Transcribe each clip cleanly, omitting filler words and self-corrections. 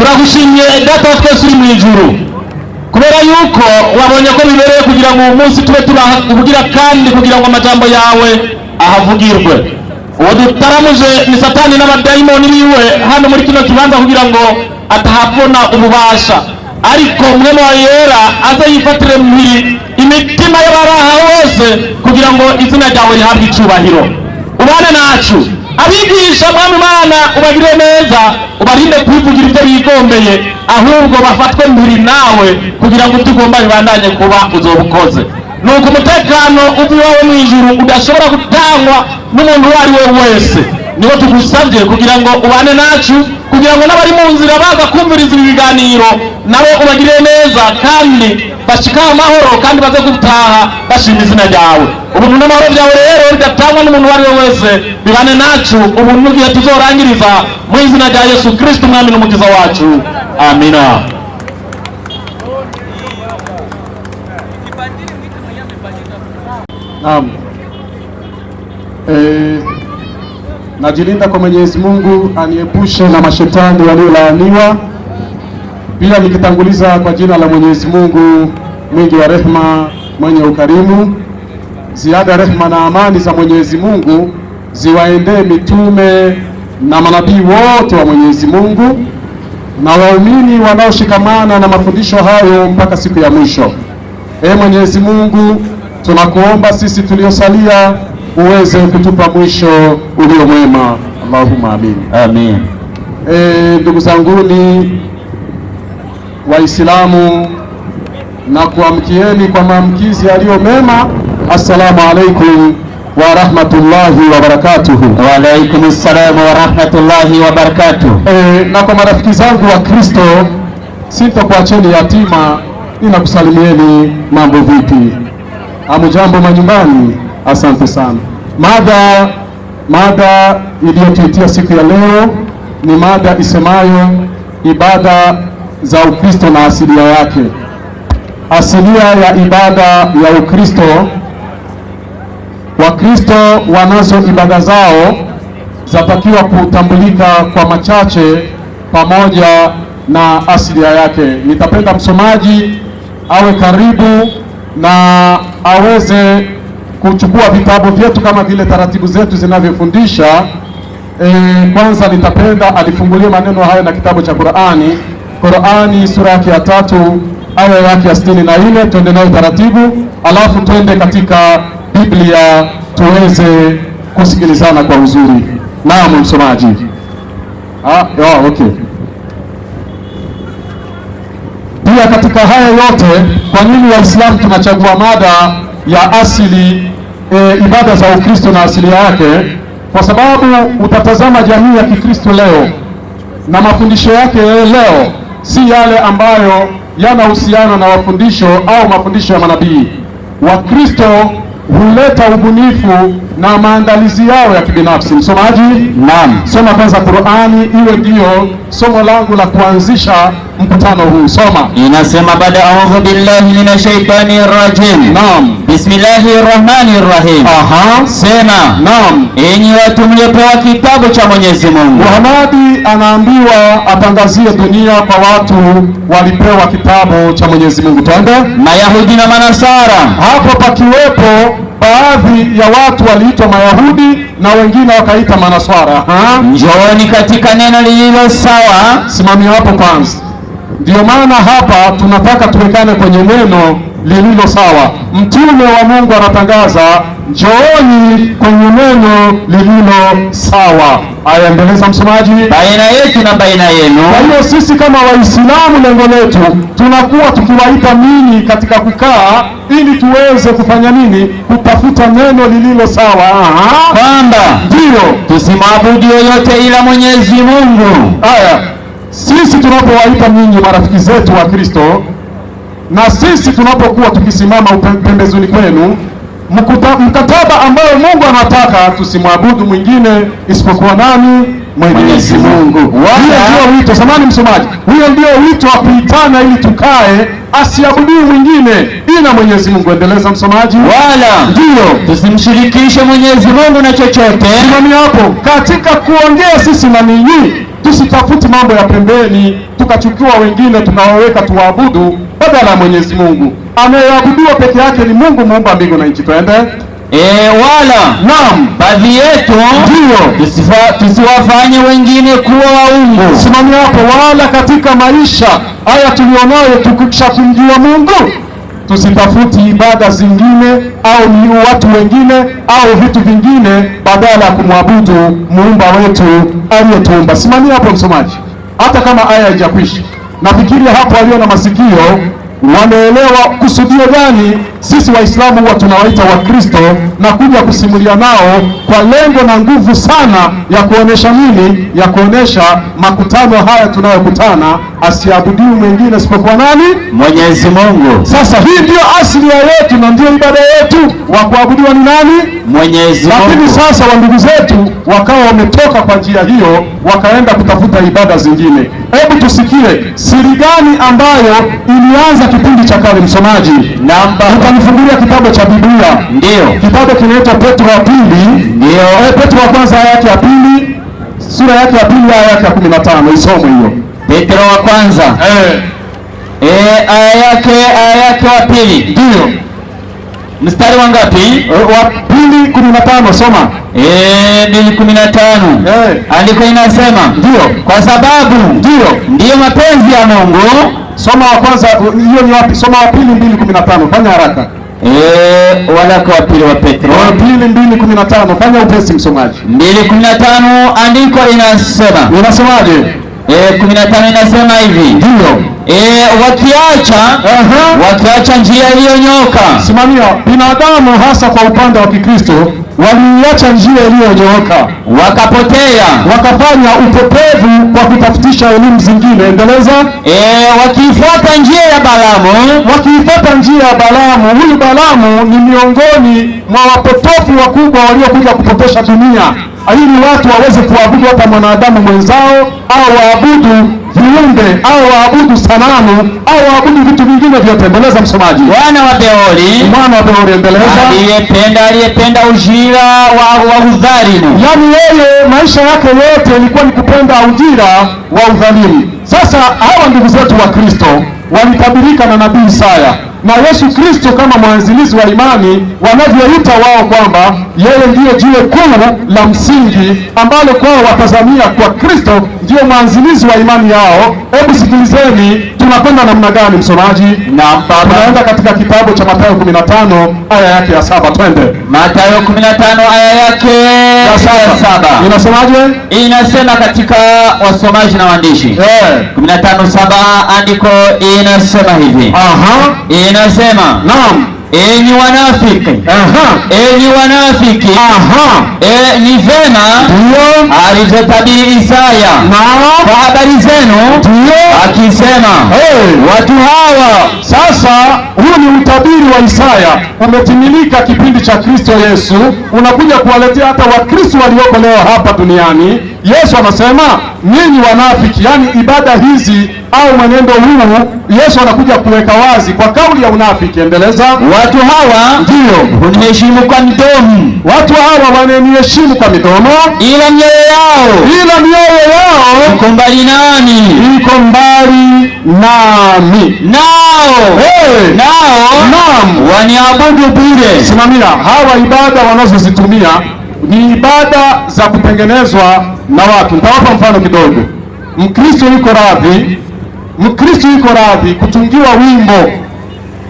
turagushimye data wa twese uri mu ijuru, kubera yuko wabonye ko bibereye kugira ngo uyu munsi tube turavugira kandi kugira ngo amajambo yawe ahavugirwe. Uwo dutaramuje ni Satani n'abadayimoni biwe hano muri kino kibanza kugira ngo atahabona ububasha, ariko mwe wa yera aza yifatire muri imitima y'abaraha hose kugira ngo izina ryawe rihabwe icubahiro. Ubane nacu abigisha mwami Mana, ubagire neza, ubarinde kwivugira ibyo bigombeye, ahubwo bafatwe mbiri nawe kugira ngo tugomba bibandanye kuba uzobukoze. Nuko umutekano uvi wawe mu ijuru udashobora gutangwa n'umuntu uwo ari we wese, niho tugusabye kugira ngo ubane nacu, kugira ngo n'abari mu nzira baza kumviriza ibi biganiro nabo ubagire neza kandi bashika amahoro kandi baze gutaha bashima izina ryawe. Ubuntu n'amahoro byawe rero bidatangwa n'umuntu uwo ari we wese bibane nacu ubu n'igihe tuzorangiriza mu izina rya Yesu Kristo umwami n'umukiza wacu, amina. Naam. Najilinda kwa Mwenyezi Mungu aniepushe na mashetani waliolaaniwa. Pia nikitanguliza kwa jina la Mwenyezi Mungu mwingi wa rehema, mwenye ukarimu. Ziada rehema na amani za Mwenyezi Mungu ziwaendee mitume na manabii wote wa Mwenyezi Mungu na waumini wanaoshikamana na mafundisho hayo mpaka siku ya mwisho. Mwenyezi Mungu, tunakuomba sisi tuliosalia uweze kutupa mwisho ulio mwema. Allahumma amin. Amin. Ndugu zanguni Waislamu, na kuamkieni kwa maamkizi yaliyo mema. Assalamu alaikum wa rahmatullahi wa barakatuhu. Wa alaikum assalam wa rahmatullahi wa barakatuhu. Na kwa marafiki zangu wa Kristo, sintokuacheni yatima, ninakusalimieni mambo vipi? Hamujambo manyumbani? Asante sana. Mada iliyotuitia siku ya leo ni mada isemayo ibada za Ukristo na asilia yake. Asilia ya ibada ya Ukristo. Wakristo wanazo ibada zao, zatakiwa kutambulika kwa machache pamoja na asilia yake. Nitapenda msomaji awe karibu na aweze kuchukua vitabu vyetu kama vile taratibu zetu zinavyofundisha. Kwanza nitapenda alifungulie maneno hayo na kitabu cha Qur'ani sura yake ya 3 aya yake ya 64. Twende nayo taratibu, alafu twende katika Biblia tuweze kusikilizana kwa uzuri. Naam msomaji. Okay. Pia katika haya yote, kwa nini Waislamu tunachagua mada ya asili, ibada za Ukristo na asili yake? Kwa sababu utatazama jamii ya Kikristo leo na mafundisho yake leo si yale ambayo yanahusiana na mafundisho ya manabii. Wakristo huleta ubunifu na maandalizi yao ya kibinafsi. Msomaji? Naam. Soma kwanza Qur'ani, iwe ndio somo langu la kuanzisha mkutano huu. Soma. Inasema baada a'udhu billahi minash shaitani rajim. Naam. Bismillahir rahmanir rahim. Sema. Naam. Enyi watu mliopewa kitabu cha Mwenyezi Mungu. Muhammad anaambiwa atangazie dunia kwa watu walipewa kitabu cha Mwenyezi Mungu. Twende. Mayahudi na Manasara. Hapo pakiwepo baadhi ya watu waliitwa Mayahudi na wengine wakaita Manaswara. Njooni katika neno lililo sawa. Simamia hapo kwanza. Ndio maana hapa tunataka tuwekane kwenye neno lililo sawa. Mtume wa Mungu anatangaza njooni kwenye neno lililo sawa. Aya, endeleza msomaji. Baina yetu na baina yenu. Kwa hiyo sisi kama Waislamu, lengo letu tunakuwa tukiwaita ninyi katika kukaa ili tuweze kufanya nini? Kutafuta neno lililo sawa. Kwamba ndio tusimwabudu yoyote ila Mwenyezi Mungu. Aya, sisi tunapowaita ninyi marafiki zetu wa Kristo, na sisi tunapokuwa tukisimama pembezoni kwenu, mkataba ambayo Mungu anataka tusimwabudu mwingine isipokuwa nani? Mwenyezi Mungu. Huyo ndio wito. Samahani msomaji, huyo ndio wito wa kuitana ili tukae, asiabudu mwingine ila Mwenyezi Mungu. Endeleza msomaji. Wala ndio tusimshirikishe Mwenyezi Mungu na chochote. Simamia hapo. Katika kuongea sisi na ninyi, tusitafuti mambo ya pembeni tukachukua wengine tunawaweka tuwaabudu badala ya Mwenyezi Mungu. Anayeabudiwa peke yake ni Mungu muumba mbingu na nchi. Twende. Wala naam, baadhi yetu ndio tusiwafanye wengine kuwa waungu. Simamia hapo. Wala katika maisha haya tulionayo, tukisha kumjua Mungu, tusitafuti ibada zingine au ni watu wengine au vitu vingine badala ya kumwabudu muumba wetu aliyetuumba. Simamia hapo msomaji, hata kama aya haijakwisha. Nafikiria hapo walio na masikio wameelewa kusudio gani sisi Waislamu huwa tunawaita Wakristo na kuja kusimulia nao kwa lengo na nguvu sana ya kuonesha nini? Ya kuonesha makutano haya tunayokutana asiabudiwi mwingine isipokuwa nani? Mwenyezi Mungu. Sasa hii ndio asili yetu na ndio ibada yetu, wa kuabudiwa ni nani? Mwenyezi Mungu. Lakini sasa wa ndugu zetu wakawa wametoka kwa njia hiyo wakaenda kutafuta ibada zingine. Hebu tusikie siri gani ambayo ilianza kipindi cha kale. Msomaji, utanifungulia kitabu cha Biblia. Ndio. Kitabu kinaitwa Petro wa pili. Ndio. Petro wa kwanza aya yake ya pili, sura yake ya pili aya yake ya 15. Isome hiyo. Petro wa kwanza. Aya yake wa pili. Ndio. Mstari wa ngapi? Wa pili 15. Soma. 2:15. Andiko inasema ndio, kwa sababu ndio mapenzi ya Mungu. Soma wa kwanza, hiyo ni wapi? Soma wa pili 2:15. Fanya haraka. Waraka wa pili wa Petro. Wa pili 2:15. Fanya upesi msomaji. 2:15 andiko inasema. Inasemaje? 15 inasema hivi. Ndio. Wakiacha njia iliyonyoka. Simamia. Binadamu hasa kwa upande wa Kikristo waliacha njia iliyonyooka, wakapotea, wakafanya upotevu kwa kutafutisha elimu zingine. Endeleza. Wakiifuata njia ya Balaamu. Wakiifuata njia ya Balaamu. Huyu Balaamu ni miongoni mwa wapotofu wakubwa waliokuja kupotosha dunia ili watu waweze kuabudu hata mwanadamu mwenzao au waabudu viumbe au waabudu sanamu au waabudu vitu vingine vyote. Endeleza msomaji. Mwana wa Beori, endeleza. Aliyependa ujira wa udhalimu. Yaani yeye maisha yake yote ilikuwa ni kupenda ujira wa udhalimu. Sasa hawa ndugu zetu wa Kristo walitabirika na nabii Isaya na Yesu Kristo kama mwanzilizi wa imani, wanavyoita wao kwamba yeye ndiyo jiwe kuu la msingi ambalo kwao watazamia kwa Kristo ndiyo mwanzilizi wa imani yao. Hebu sikilizeni, tunakwenda namna gani msomaji? Tunaenda katika kitabu cha Mathayo 15 aya yake ya 7. Twende. Mathayo 15 aya yake ya 7. Inasemaje? Inasema katika wasomaji na waandishi. 15:7 andiko inasema hivi. Inasema, naam, enyi wanafiki. Enyi wanafiki. Ni vema alivyotabiri Isaya kwa habari zenu akisema, watu hawa. Sasa huu ni utabiri wa Isaya umetimilika kipindi cha Kristo Yesu, unakuja kuwaletea hata Wakristo walioko leo hapa duniani. Yesu anasema ninyi wanafiki, yaani ibada hizi au mwenendo huu Yesu anakuja kuweka wazi kwa kauli ya unafiki. Endeleza. Watu hawa ndio huniheshimu kwa midomo. Watu hawa wananiheshimu kwa midomo, ila mioyo yao iko mbali nami. Iko mbali nami. Naam, waniabudu bure. Simamia. Hawa ibada wanazozitumia ni ibada za kutengenezwa na watu. Nitawapa mfano kidogo. Mkristo yuko radhi kutungiwa wimbo,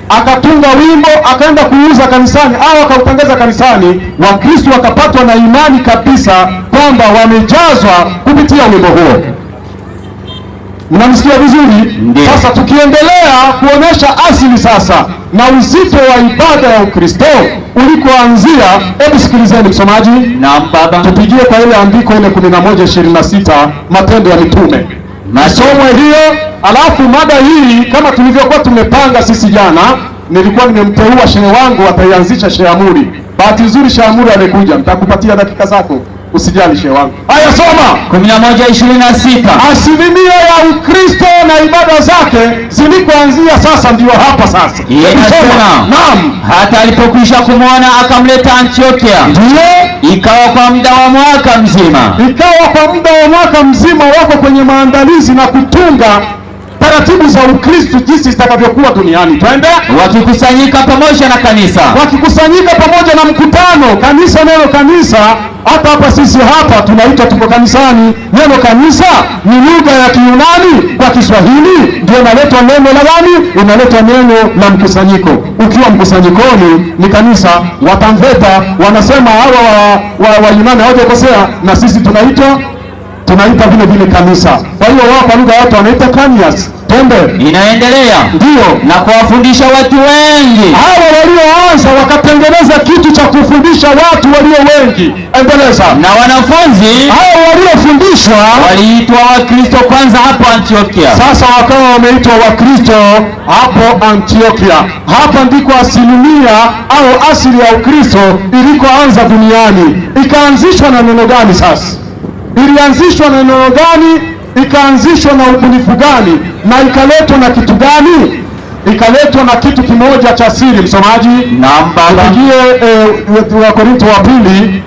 akatunga wimbo akaenda kuuza kanisani au akautangaza kanisani, Wakristo wakapatwa na imani kabisa kwamba wamejazwa kupitia wimbo huo. Mnamsikia vizuri? Sasa tukiendelea kuonesha asili sasa na uzito wa ibada ya Ukristo ulikoanzia, hebu sikilizeni msomaji. Naam baba. Tupigie kwa ile andiko ile 11:26 Matendo ya Mitume. Nasomwe hiyo, alafu mada hii kama tulivyokuwa tumepanga sisi jana, nilikuwa nimemteua shehe wangu ataianzisha Shehe Amuri. Bahati nzuri Shehe Amuri amekuja, nitakupatia dakika zako. Usijali shehe wangu. Haya, soma 11:26. Asilimia ya Ukristo na ibada zake zilikoanzia sasa ndio hapa sasa. Inasema, naam, hata alipokwisha kumwona akamleta Antiokia. Ndio. Ikawa kwa muda wa mwaka mzima. Ikawa kwa muda wa mwaka mzima wako kwenye maandalizi na kutunga taratibu za Ukristo jinsi zitakavyokuwa duniani. Twende. Wakikusanyika pamoja na kanisa, wakikusanyika pamoja na mkutano. Kanisa, neno kanisa, hata hapa sisi hapa tunaitwa tuko kanisani. Neno kanisa ni lugha ya Kiyunani, kwa Kiswahili ndio inaletwa neno la gani? Inaletwa neno la mkusanyiko. Ukiwa mkusanyikoni ni kanisa. Watamveta wanasema hawa wa Yunani hawajakosea, na sisi tunaita vile vile kanisa. Kwa hiyo wao kwa lugha yao wanaita kanias. Twende. Inaendelea. Ndio. Na kuwafundisha watu wengi. Hawa walioanza wakatengeneza kitu cha kufundisha watu walio wengi. Endeleza. Na wanafunzi hao waliofundishwa waliitwa Wakristo kwanza hapo Antiokia. Sasa wakawa wameitwa Wakristo hapo Antiokia. Hapa ndiko asilimia au asili ya Ukristo ilikoanza duniani. Ikaanzishwa na neno gani sasa? Ilianzishwa na neno gani? Ikaanzishwa na ubunifu gani? Na ikaletwa na kitu gani? Ikaletwa na kitu kimoja cha siri. Msomaji, tupigie Wakorintho wa pili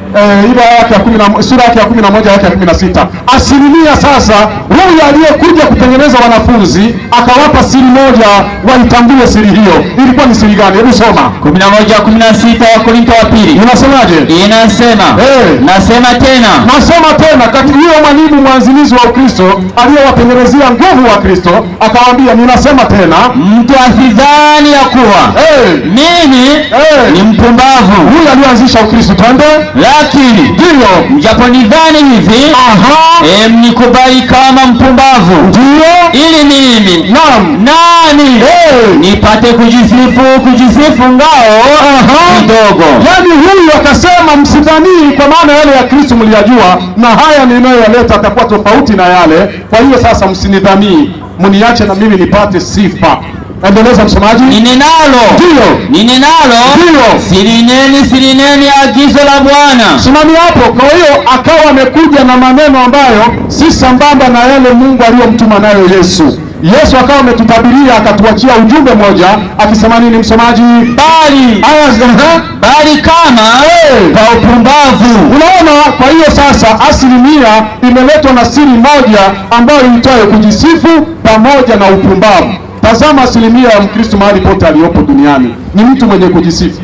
sura yake ya 11 yake ya 16. Asilimia sasa, huyu aliyekuja kutengeneza wanafunzi akawapa siri moja, waitambue siri hiyo. Ilikuwa ni siri gani? Hebu soma 11:16 Wakorintho wa pili. Inasemaje? Inasema, nasema tena kati huyo mwalimu mwanzilizi wa Ukristo aliyewatengenezea nguvu wa Kristo akawaambia, ninasema tena, mtu asidhani ya kuwa mimi ni mpumbavu. Huyu alianzisha Ukristo. Twende. Lakini ndio mjaponidhani hivi, mnikubali kama mpumbavu, ndio ili mimi nani nipate kujisifu ngao kidogo. Yani huyu akasema, msidhani, kwa maana yale ya Kristo mliyajua, na haya ninayoyaleta atakuwa tofauti na yale. Kwa hiyo sasa msinidhani, mniache na mimi nipate sifa. Endeleza msomaji. Ninenalo silineni agizo la Bwana. Simami hapo. Kwa hiyo akawa amekuja na maneno ambayo si sambamba na yale Mungu aliyomtuma nayo Yesu. Yesu akawa ametutabiria, akatuachia ujumbe moja akisema nini msomaji? Bali kama kwa upumbavu. Unaona, kwa hiyo sasa asilimia imeletwa na siri moja ambayo iitwayo kujisifu pamoja na upumbavu. Tazama asilimia ya Mkristo mahali pote aliyopo duniani ni mtu mwenye kujisifu.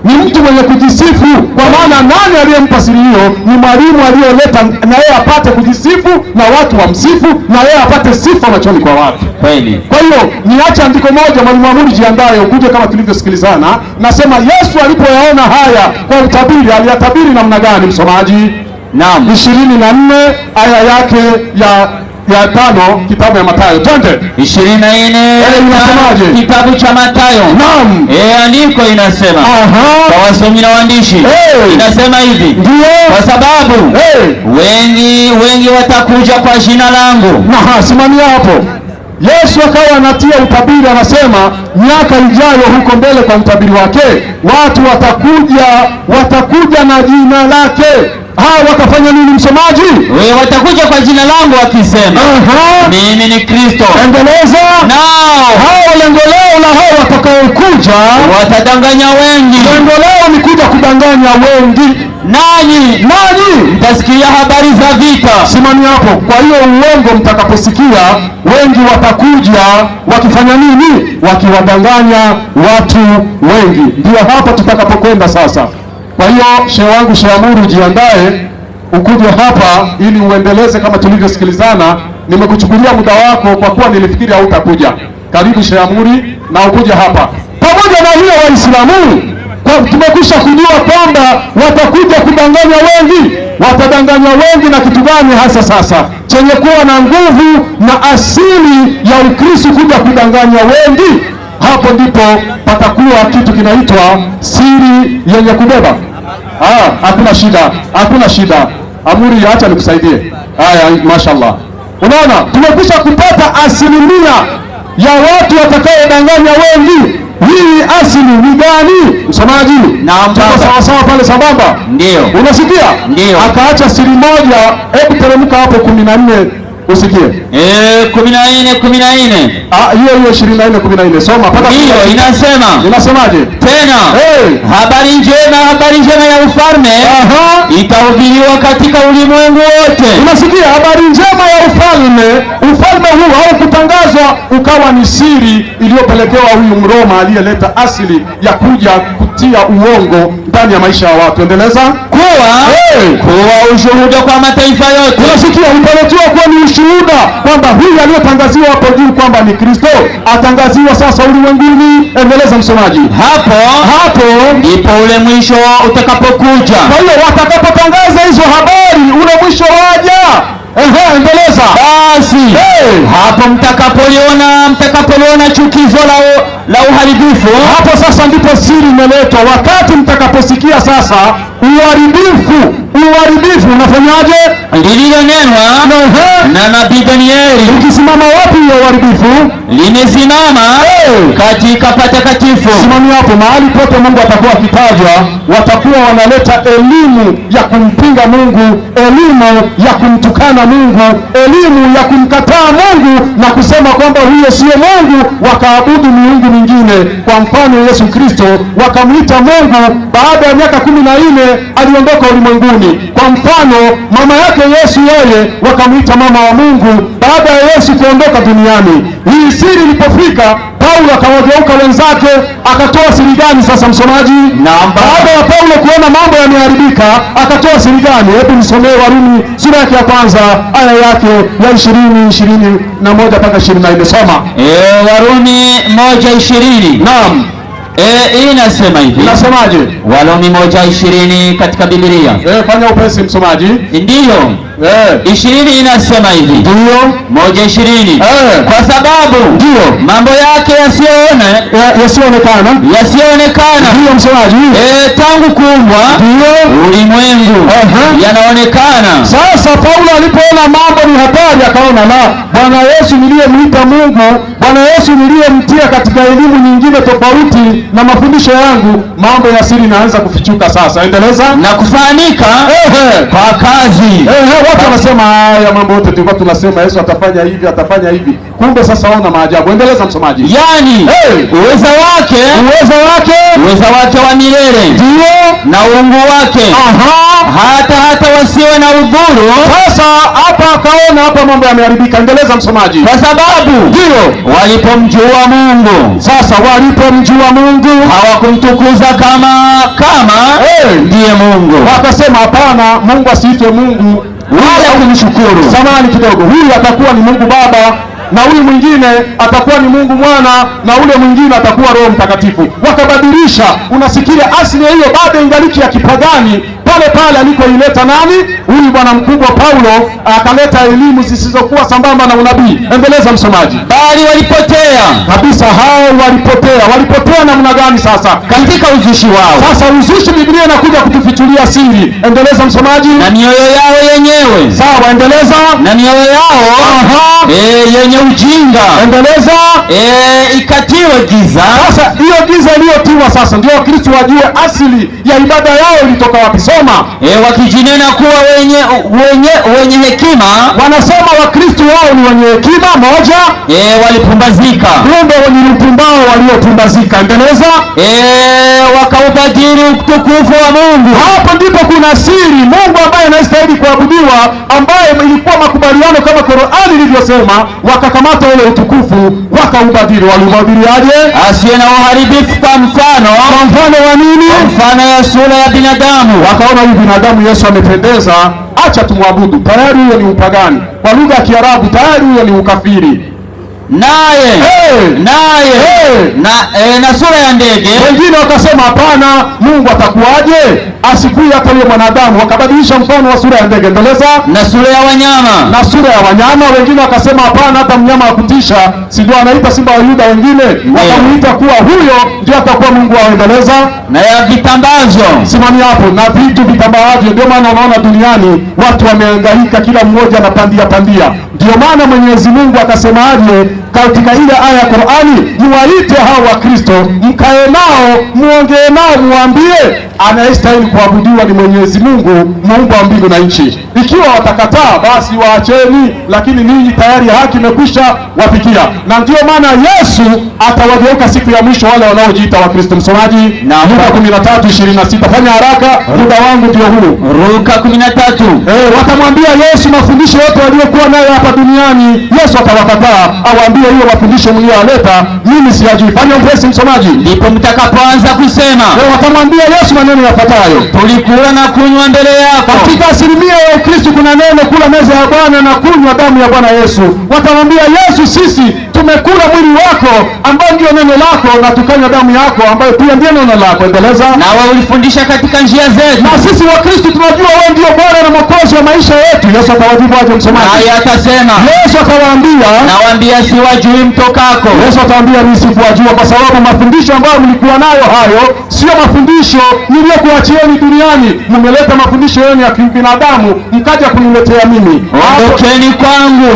Ni mtu mwenye kujisifu, kwa maana nani aliyempa siri hiyo? Ni mwalimu aliyoleta na yeye apate kujisifu na watu wamsifu na yeye apate sifa machoni kwa watu. Kweli. Kwa hiyo niacha andiko moja, mwalimu Amuri, jiandae ukuje kama tulivyosikilizana. Nasema Yesu alipoyaona haya kwa utabiri, aliyatabiri namna gani msomaji? Naam. 24 aya yake ya 5 kitabu ya Mathayo. Twende. 24 inasemaje? Kitabu cha Mathayo. Naam. Andiko inasema. Kwa wasomi na waandishi. Inasema hivi. Ndio. Kwa sababu wengi watakuja kwa jina langu. Simamia hapo. Yesu akawa anatia utabiri, anasema miaka ijayo huko mbele kwa utabiri wake, watu watakuja na jina lake. Wakafanya nini msomaji? Watakuja kwa jina langu wakisema, mimi ni Kristo. Endeleza. Hao lengo leo la hao watakaokuja watadanganya wengi. Lengo leo ni kuja kudanganya wengi. Nanyi mtasikia habari za vita. Simami hapo. Kwa hiyo uongo mtakaposikia, wengi watakuja wakifanya nini? Wakiwadanganya watu wengi. Ndio hapa tutakapokwenda sasa. Kwa hiyo shehe wangu, Shehe Amuru, jiandae ukuje hapa ili uendeleze kama tulivyosikilizana. Nimekuchukulia muda wako kwa kuwa nilifikiri hautakuja. Karibu Shehe Amuri na ukuje hapa. Pamoja na hiyo, Waislamu tumekwisha kujua kwamba watakuja kudanganya wengi. Watadanganya wengi na kitu gani hasa sasa? Chenye kuwa na nguvu na asili ya Ukristo kuja kudanganya wengi. Hapo ndipo patakuwa kitu kinaitwa siri yenye kubeba. Hakuna shida. Amuri, acha nikusaidie. Mashallah. Unaona, tumekwisha kupata asilimia ya watu watakaodanganya wengi. Hii asili ni gani msomaji? Tuko sawa pale sambamba? Ndio. Unasikia? Ndio. Akaacha siri moja. Hebu teremka hapo 14 usikie. 14:14. Hiyo 24:14 soma mpaka hiyo inasemaje tena? Habari njema ya ufalme itahubiriwa katika ulimwengu wote. Unasikia, habari njema ya ufalme huu haukutangazwa ukawa ni siri iliyopelekewa huyu Mroma aliyeleta asili ya kuja kutia uongo ndani ya maisha ya watu. Endeleza. Kuwa ushuhuda kwa mataifa yote. Unasikia, upelekewa kuwa ni ushuhuda kwamba huyu aliyotangaziwa hapo juu kwamba ni Kristo atangaziwa sasa ulimwenguni. Endeleza msomaji. Hapo ndipo ule mwisho utakapokuja. Kwa hiyo watakapotangaza hizo habari ule mwisho waja. Endeleza. Basi hapo mtakapoliona chukizo la uharibifu, hapo sasa ndipo siri imeletwa. Wakati mtakaposikia sasa uharibifu unafanyaje? Lililonenwa na nabii Danieli. Ukisimama wapi hiyo uharibifu? Limesimama katika patakatifu. Simamia hapo. Mahali pote Mungu atakuwa akitajwa, watakuwa wanaleta elimu ya kumpinga Mungu, elimu ya kumtukana Mungu, elimu ya kumkataa Mungu na kusema kwamba huyo sio Mungu, wakaabudu miungu mingine. Kwa mfano Yesu Kristo wakamwita Mungu, baada ya miaka 14 aliondoka ulimwenguni. Kwa mfano mama yake Yesu, yeye wakamwita mama wa Mungu baada ya Yesu kuondoka duniani. Hii siri ilipofika, Paulo akawageuka wenzake, akatoa siri gani sasa msomaji? Baada ya Paulo kuona mambo yameharibika, akatoa siri gani? Hebu nisomee Warumi sura yake ya kwanza aya yake ya 21 mpaka 24. Soma. Warumi 1:20. Naam. Hii inasema hivi. Inasemaje? Warumi 1:20 katika Biblia. Fanya upesi msomaji. Ndiyo. 20 inasema hivi. Ndiyo. 1:20. Kwa sababu mambo yake yasionekana. Ndiyo msomaji. Tangu kuumbwa ulimwengu yanaonekana. Sasa Paulo alipoona mambo ni hatari, akaona Bwana Yesu niliyemwita Mungu, Bwana Yesu niliyemtia katika elimu nyingine tofauti na mafundisho yangu, mambo ya siri inaanza kufichuka sasa. Endeleza. Na kufanika kwa kazi. Watu wanasema haya mambo yote tulikuwa tunasema Yesu atafanya hivi. Kumbe sasa ona maajabu. Endeleza msomaji. Yaani uweza wake wa milele. Ndio. Na uungu wake. Hata wasiwe na udhuru. Sasa hapa akaona hapa mambo yameharibika. Endeleza msomaji. Kwa sababu walipomjua Mungu. Sasa walipomjua Mungu hawakumtukuza kama ndiye Mungu. Wakasema hapana, Mungu asiitwe Mungu wala kumshukuru. Samahani kidogo, huyu atakuwa ni Mungu Baba na huyu mwingine atakuwa ni Mungu Mwana na ule mwingine atakuwa Roho Mtakatifu. Wakabadilisha. Unasikia asili hiyo bado ingaliki ya kipagani pale alikoileta nani? Huyu bwana mkubwa Paulo akaleta elimu zisizokuwa sambamba na unabii. Endeleza msomaji. Bali walipotea kabisa. Hao walipotea namna gani sasa? Katika uzushi wao. Sasa uzushi, Biblia inakuja kutufichulia siri. Endeleza msomaji. Na mioyo yao yenyewe. Sawa, endeleza. Na mioyo yao yenye ujinga. Endeleza. Ikatiwa giza. Sasa hiyo giza iliyotiwa sasa ndio Wakristo wajue asili ya ibada yao ilitoka wapi. Soma. Wakijinena kuwa wenye hekima. Wanasema Wakristo wao ni wenye hekima. Moja. Walipumbazika. Kumbe wenye upumbao waliopumbazika. Endeleza. Wakaubadili utukufu wa Mungu. Hapo ndipo kuna siri. Mungu ambaye anastahili kuabudiwa, ambaye ilikuwa makubaliano kama Qur'ani ilivyosema, wakakamata ule utukufu wakaubadili. Waliubadili aje? Asiye na uharibifu, kwa mfano wa nini? Kwa mfano ya sura ya binadamu. Wakaona huyu binadamu Yesu amependeza, acha tumwabudu. Tayari huyo ni upagani. Kwa lugha ya Kiarabu tayari huyo ni ukafiri. Naye na sura ya ndege. Wengine wakasema hapana, Mungu atakuwaje asikui hata yule mwanadamu? Wakabadilisha mfano wa sura ya ndege. Endeleza. Na sura ya wanyama. Wengine wakasema hapana, hata mnyama wa kutisha, si ndio anaita simba wa Yuda? Wengine wakamuita kuwa huyo ndio atakuwa Mungu wao. Endeleza. Na ya vitambazo. Simamia hapo. Na vitu vitambaavyo. Ndio maana unaona duniani watu wamehangaika, kila mmoja anapandia. Ndio maana Mwenyezi Mungu akasemaje katika ile aya ya Qur'ani, muwaite hao wa Kristo, mkae nao, muongee nao, muambie anayestahili kuabudiwa ni Mwenyezi Mungu, Muumba wa mbingu na nchi. Ikiwa watakataa basi waacheni, lakini ninyi tayari haki imekwisha wafikia, na ndio maana Yesu atawageuka siku ya mwisho wale wanaojiita wa Kristo. Msomaji, na Luka 13:26. Fanya haraka, muda wangu ndio huu. Luka 13. Watamwambia Yesu mafundisho yote waliokuwa nayo hapa duniani. Yesu atawakataa, awaambie hiyo mafundisho mliyoleta mimi siyajui. Fanya upesi msomaji. Ndipo mtakapoanza kusema, watamwambia Yesu maneno yafuatayo: tulikula na kunywa mbele yako. Katika asilimia ya Ukristo kuna neno kula meza ya Bwana na kunywa damu ya Bwana Yesu. Watamwambia Yesu, sisi tumekula mwili wako ambao ndio neno lako na tukanywa damu yako ambayo pia ndio neno lako. Endeleza. Na wewe ulifundisha katika njia zetu, na sisi wa Kristo tunajua wewe ndio Bwana na Mwokozi wa maisha yetu. Yesu atawajibu aje msomaji? Naye atasema, Yesu atawaambia, nawaambia siwajui mtokako. Yesu atawaambia mimi sikuwajua, kwa sababu mafundisho ambayo mlikuwa nayo hayo sio mafundisho niliyokuachieni duniani. Mmeleta mafundisho yenu ya kibinadamu mkaja kuniletea mimi. Ondokeni kwangu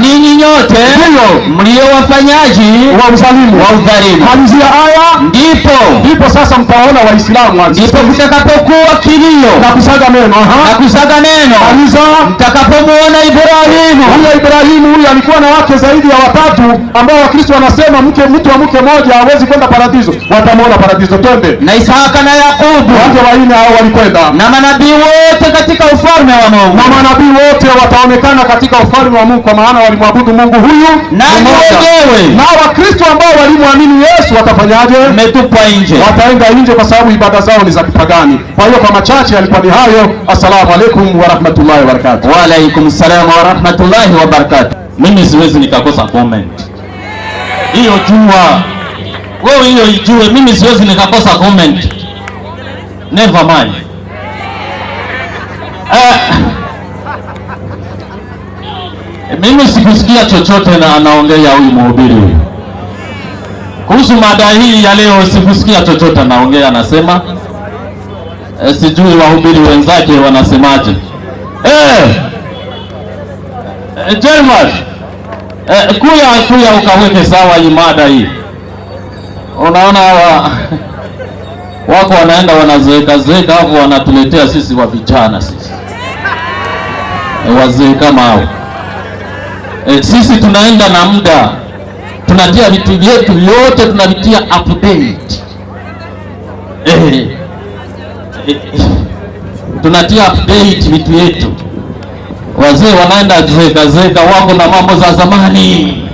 ninyi nyote mlio wafanyaji wa udhalimu. Malizia aya. Ndipo sasa mtaona Waislamu, ndipo mtakapokuwa kilio na kusaga meno. Maliza. Mtakapomuona Ibrahimu. Huyo alikuwa na wake zaidi ya watatu, ambao Wakristo wanasema mtu wa mke moja hawezi kwenda paradiso. Watamuona paradiso. Twende. Na Isaka na Yakobo, wake wanne hao walikwenda. Na manabii wote katika ufalme wa Mungu. Na manabii wote wataonekana katika ufalme wa Mungu, kwa maana walimwabudu Mungu huyu wenyewe. Na Wakristo ambao walimwamini Yesu watafanyaje? Umetupwa nje. Wataenda nje kwa sababu ibada zao ni za kipagani. Kwa hiyo kwa machache alikuwa ni hayo. Assalamu alaykum wa rahmatullahi wa barakatuh. Wa alaykum salaam wa rahmatullahi wa barakatuh. Mimi siwezi nikakosa comment. Hiyo jua. Wewe hiyo ijue, mimi siwezi nikakosa comment. Never mind. Mimi sikusikia chochote na anaongea huyu mhubiri huyu. Kuhusu mada hii ya leo sikusikia chochote anaongea, anasema sijui wahubiri wenzake wanasemaje. Jerman, kuya ukaweke sawa hii mada hii. Unaona wako wanaenda wanazeeka hapo, wanatuletea sisi wa vijana, sisi wazee kama hao. Sisi tunaenda na muda, tunatia vitu vyetu vyote tunavitia update. Tunatia update vitu yetu. Wazee wanaenda zeka wako na mambo za zamani.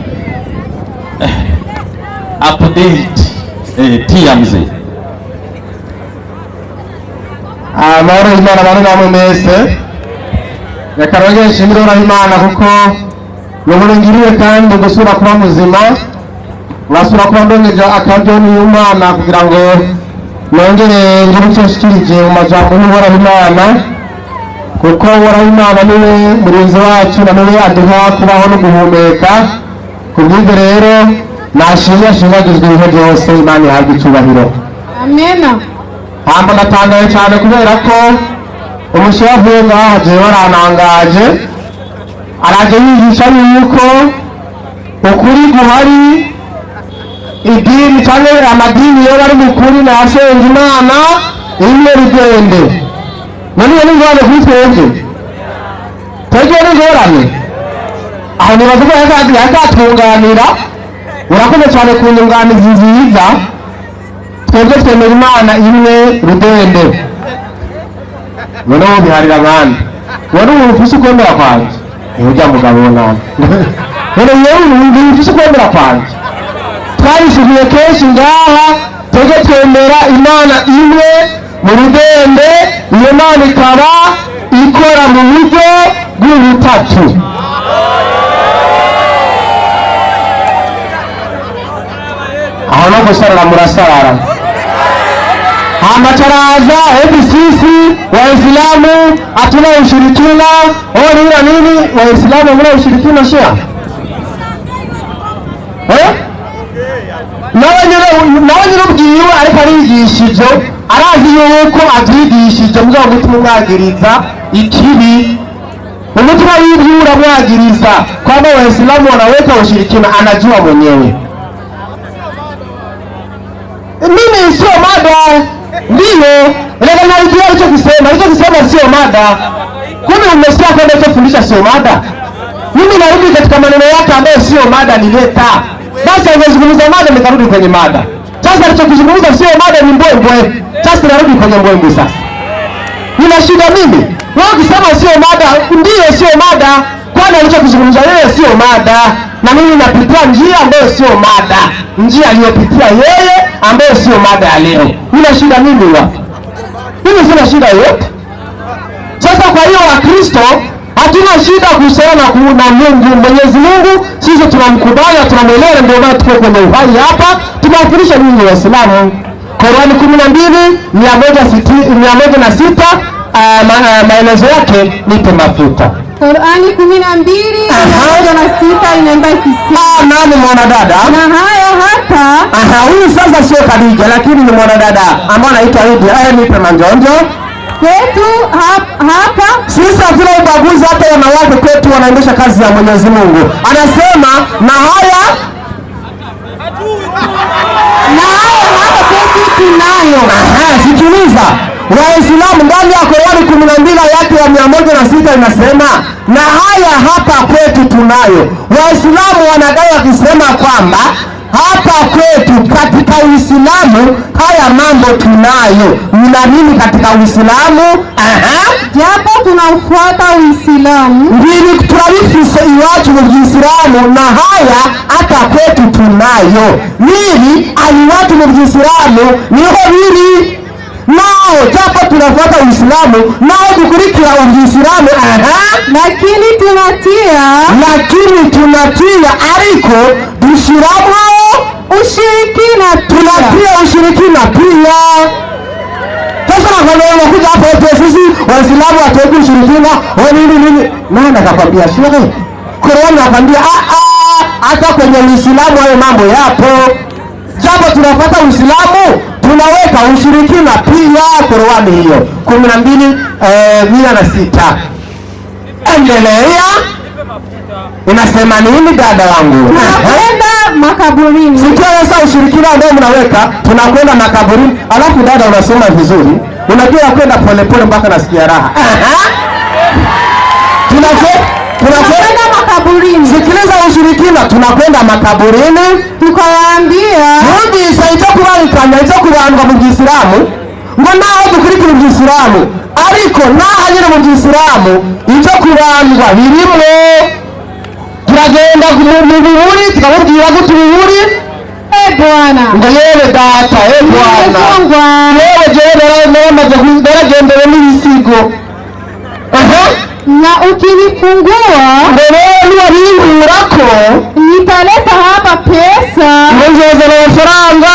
Update. Tia mzee. Amahoro y'Imana bane namwe mwese. Reka rero nshimire Imana kuko yamurengiriye kandi gusura kuba muzima. Urasura kuba ndongeje akaryo n'Imana kugira ngo nongere ngire icyo nshikirije mu majambo y'Uhoraho Imana, kuko Uhoraho Imana niwe murinzi wacu na niwe aduha kubaho no guhumeka. Kubw'ibyo rero nashimagizwa ibihe byose. Imana ihabwe icyubahiro. Amena. Hamba ndatangaye cyane kubera ko umushyira avuye ngaho agiye waranangaje, araje yigisha yuko ukuri guhari, idini cyangwa amadini yo bari mukuri na asenga Imana imwe rugende. None ni ngwane kuri twebwe n'ingorane aho nibaza ko yakatunganira. Urakoze cyane ku nyunganizi nziza. Twebwe twemera Imana imwe rudende. None ubu biharira abandi. Wari ufise ukwemera kwanje ujya mugabo nawe. None yewe ufise ukwemera kwanje. Twarishugiye kenshi ngaha. Twebwe twemera Imana imwe mu rudende. Iyo Mana ikaba ikora mu buryo bw'ubutatu. Aho no gusarara murasarara. Hamacharaza ABCC Waislamu hatuna ushirikina. Nini Waislamu mna ushirikina shia? Nawe ubwiwe ariko arigishije, arazi yuko abyigishije muzaba mutumwagiriza ikibi umutima w'ibyo uramwagiriza kwamba Waislamu wanaweka ushirikina, anajua mwenyewe. Mimi sio mada, ndio ndio nalijua alichokisema sio mada. Kumbe umesikia kwamba kufundisha sio mada. Mimi narudi katika maneno yake ambayo sio mada nileta. Basi angezungumza mada nikarudi kwenye mada. Sasa alichokizungumza sio mada, ni mbwembwe. Sasa narudi kwenye mbwembwe sasa. Nina shida mimi. Wao kisema sio mada, ndio sio mada. Kwani alichokizungumza yeye sio mada. Na mimi napitia njia ambayo sio mada. Njia aliyopitia yeye ambayo sio mada ya leo. Nina shida mimi wapi? Mimi sina shida yote. Sasa kwa hiyo Wakristo hatuna shida kuhusiana na Mungu, Mwenyezi Mungu. Sisi tunamkubali, tunamwelewa, ndio maana tuko kwenye uhai hapa. Tunawafundisha ninyi Waislamu. Qur'ani 12:106 maelezo yake nipe mafuta. Qur'ani 12:106 inaimba ikisema, nani mwanadada? Na haya hapa. Huyu sasa sio Khadija, lakini ni mwanadada ambaye anaitwa Idi. Nipe manjonjo. Kwetu hapa sisi hatuna ubaguzi, hata wanawake kwetu wanaendesha kazi ya Mwenyezi Mungu. Anasema na haya hapa kwetu tunayo. Sikiliza Waislamu, ndani ya Qur'ani 12 yake ya 106 inasema na haya hapa kwetu tunayo. Waislamu wanadai wakisema kwamba hapa kwetu katika Uislamu haya mambo tunayo. Mna nini katika Uislamu? Japo tunafuata Uislamu ngiri turabifise iwacu mu Uislamu, na haya hata kwetu tunayo. Nini aliwatu mu Uislamu niho biri nao, japo tunafuata Uislamu nao dukurikira Uislamu. Lakini tunatia ariko dushiramo ushirikina, tunatia ushirikina pia. Sasa nakwambia kuja hapo sisi Waislamu watoe ushirikina nini? Nani akakwambia shehe? Qur'an inakwambia hata kwenye Uislamu hayo mambo yapo. Japo tunafuata Uislamu tunaweka ushirikina pia. Qur'ani hiyo 12:106. Endelea. Unasema nini dada wangu? Tunakwenda makaburini. Sikia sasa ushirikina ndio mnaweka, tunakwenda makaburini. Alafu dada unasoma vizuri. Unajua kwenda polepole mpaka nasikia raha. Tunakwenda makaburini. Sikiliza ushirikina, tunakwenda makaburini. Tukawaambia Mungu isaidie kubalikanya izo kubandwa mu Islamu. Ngo naho dukurikira mu Islamu. Ariko naho nyine mu Islamu izo kubandwa birimwe. Turagenda mu buburi tukabubwira gutu buburi. Bwana. Ngo yewe data, Bwana. Yewe jewe namaze kugendera n'ibisigo. Na ukilifungua mbele waliurako nitaleta hapa pesa, nzozana amafaranga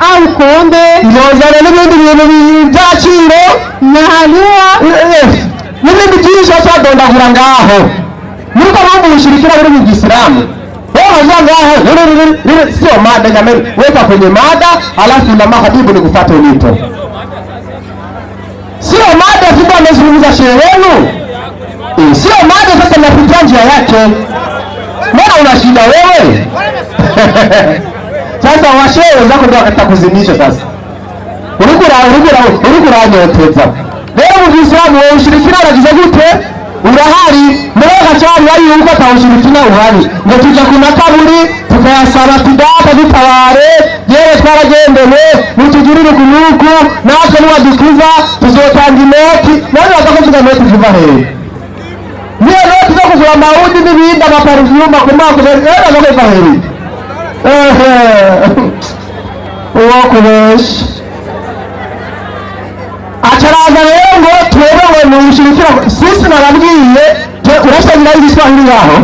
au kombe, nzozana n'ibindi bintu by'agaciro na halua n'ibindi byinshi cyadondagura ngaho. Nuko mpamvu ushirikira muri mu Islamu wewe ngaho sio mada jamani, weka kwenye mada alafu na mahadibu ni kufuata ulipo. Sio mada sio amezungumza shehe wenu. Sio mada sasa napitia njia yake. Mbona una shida wewe? Sasa washehe zako ndio wakatakuzimisha sasa. Urikura nyoteza. Leo mu Islamu wewe ushirikina unagize gute? Urahari mwoga cyane yuko atawushirikina uhari. Ngo tujya ku makaburi tukayasaba tudata dutabare, yewe twaragendeye mutugirire kunuku natwe niwadukiza tuzotanga inoti. Nani watakovuga inoti ziva hehe? Niyo noti zo kugura maudi n'ibindi amaparfum akomako n'agakova heri. Uwakoresha acharaza rero ngo twebwe mu ushirikira. Sisi nababwiye urashagira igiswahili ngaho.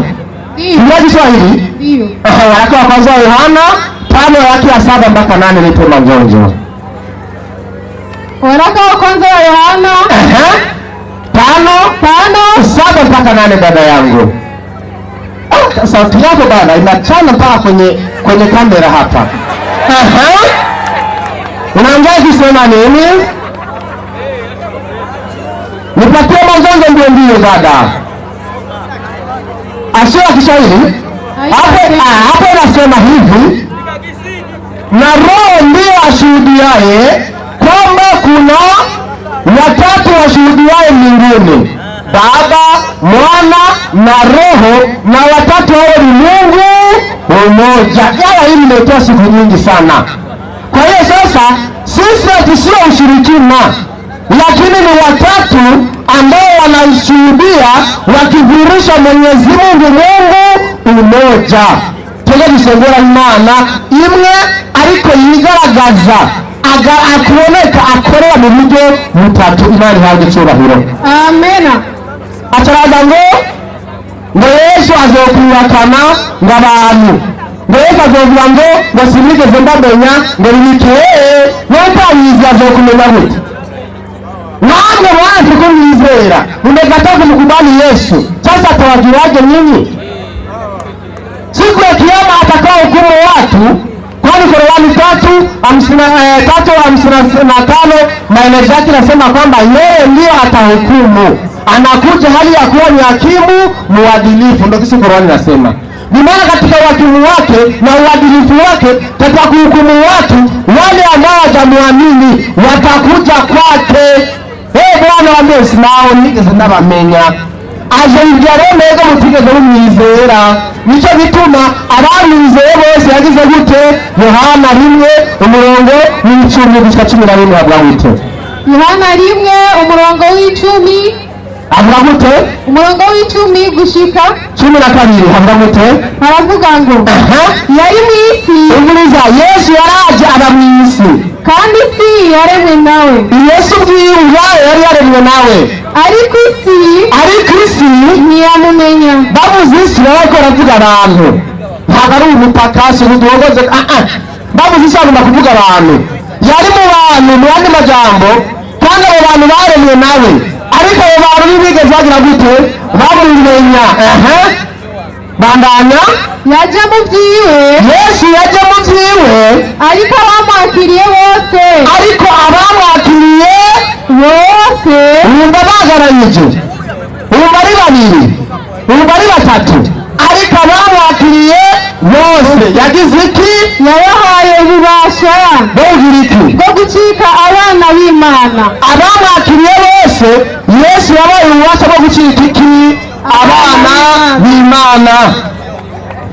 Ndio Kiswahili? Ndio. Waraka wa kwanza Yohana 5:7 mpaka 8 nipo magonjo. Waraka wa kwanza wa Yohana 5:7 mpaka 8 dada yangu. Sauti yako bana inachana mpaka kwenye kamera hapa. Unaongea kusema nini? Nipatie magonjo ndio dada. asio ya Kiswahili hapo inasema hivi, na Roho ndio ashuhudiaye kwamba kuna watatu washuhudiaye mbinguni, Baba, Mwana na Roho, na watatu hao ni Mungu mmoja. Hili limetoa siku nyingi sana. Kwa hiyo sasa sisi sio ushirikina, lakini ni watatu ambao wanashuhudia wakidhihirisha Mwenyezi Mungu umoja. Twebwe dusengera Imana imwe ariko yigaragaza akuboneka akorera mu buryo butatu. Imana ihabwe icyubahiro. Amena. Ataraza ngo Yesu azokwihakana ngo abantu, ngo Yesu azovuga ngo sinigeze mbamenya, ngo bikeye n'utabizi azokumenya gute? Namwe mwanze kumwizera, mmekataa kumkubali Yesu, sasa atawajuaje nyinyi? Siku ya Kiyama atakao hukumu watu, kwani Qur'ani 3:55 maelezo yake nasema kwamba yeye ndiye atahukumu. Anakuja hali ya kuwa ni hakimu muadilifu, ndio kisi Qur'ani nasema. Ni maana katika uhakimu wake na uadilifu wake, katika kuhukumu watu, wale ambao hawamwamini watakuja kwake. Bwana wambie sinao nigeze ndabamenya, aje ibyaro mega mutigeze mumwizera. Nico bituma abamwizeye bose yagize gute? Yohana 1:10-11 avuga gute? Yohana 1:10 avuga gute? umurongo w'10 gushika 12 avuga gute? aravuga ngo yari mu isi. Umuriza Yesu yaraje aba mu isi, kandi isi yaremwe nawe. Yesu bwiyumva yari yaremwe nawe, ariko isi ntiyamumenya. bavuze isi bariko baravuga abantu, ntabwo ari umupakasi uduhogoze. Bavuze isi agomba kuvuga abantu, yari mu bantu mu yandi majambo, kandi abo bantu baremwe nawe, ariko abo bantu ntibigeze bagira gute? Bamumenya. Bandanya. Yaje mu byiwe, Yesu yaje mu byiwe, ariko abamwakiriye bose umva bagaranyije, umva ari babiri, umva ari batatu, ariko abamwakiriye bose yagize iki? yabahaye ububasha bwo gucika abana b'Imana. Abamwakiriye bose Yesu yabaye ububasha bwo gucika iki? Abana b'Imana.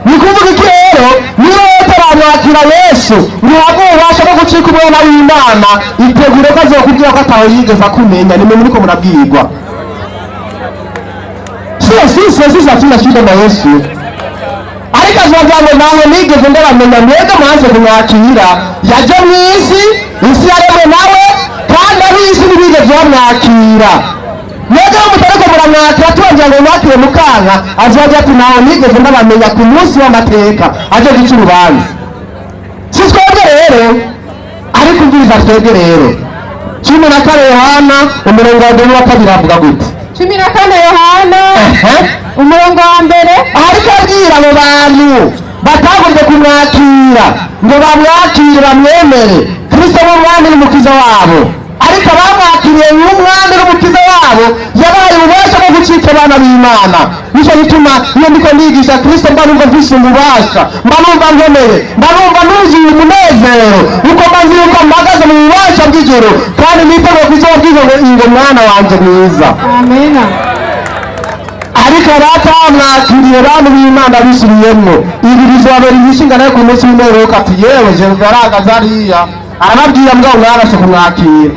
Ni kuvuga iki rero? Niba utaramwakira Yesu ntihabwa ububasha bwo gucika umwana w'Imana, itegure ko azokubwira ko ataho yigeze akumenya. Ni mwe muriko murabwirwa. Sisi hatuna shida na Yesu, ariko azovuga ngo nawe nigeze ndabamenya, mwebwe mwanze kumwakira. Yaje mu isi, isi yaremwe nawe, kandi ab'isi ntibigeze bamwakira. Mwebwe mutariko muramwakira tubanje ngo mwakire mukanka, azovuga ati nawe nigeze ndabamenya ku munsi w'amateka aje guca urubanza. Si twebwe rero, ariko ubwiriza twebwe rero. 14 Yohana 1:2 avuga gute? 14 Yohana 1:1 ariko abwira abo bantu batagomba kumwakira ngo bamwakire bamwemere Kristo n'umwami n'umukiza wabo, ariko abamwakiriye n'umwami n'umukiza wabo yabaye ububasha bwo gucika abana b'Imana. Nico gituma iyo ndiko ndigisha Kristo mba numva mfise ububasha, mba numva nkomeye, mba numva nuzuye umunezero, uko maze yuko mpagaze mu bubasha bw'ijuru, kandi niteguye kuzobwira ngo mwana wanje mwiza. Amena. Ariko batamwakiriye bantu b'Imana bisubiyemwo, ibi bizobera igishingana ku munsi w'imperuka. Ati yewe je ngaragaza hariya, arababwira mbwa mwarashe kumwakira.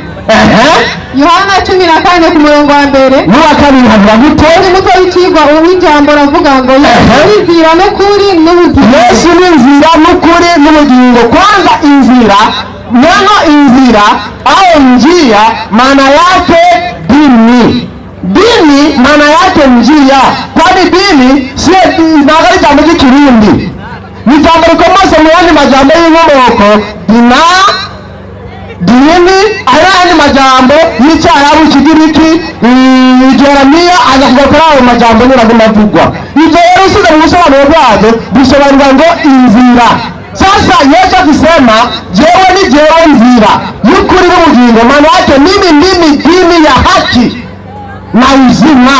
Yohana 14:1 n'uwa kabiri havuga gute? umutwe w'ikigwa uw'ijambo ravuga ngo Yesu ni inzira n'ukuri n'ubugingo. Yesu ni inzira n'ukuri n'ubugingo. Kwanza inzira, neno inzira au njia maana yake dini. Dini maana yake njia, kwani dini sio nagari jambo ry'ikirundi, ni jambo rikomose mu yandi majambo y'inkomoko. Dini ayandi majambo y'icyarabu kigiriki Jeremiya aza kugakora ayo majambo nyiragumavugwa. Ibyo rero usize mu busobanuro bwabyo bisobanura ngo inzira. Sasa Yesu akisema jewe ni jewe nzira y'ukuri n'ubugingo, maana yake mimi ndimi dini ya haki na uzima.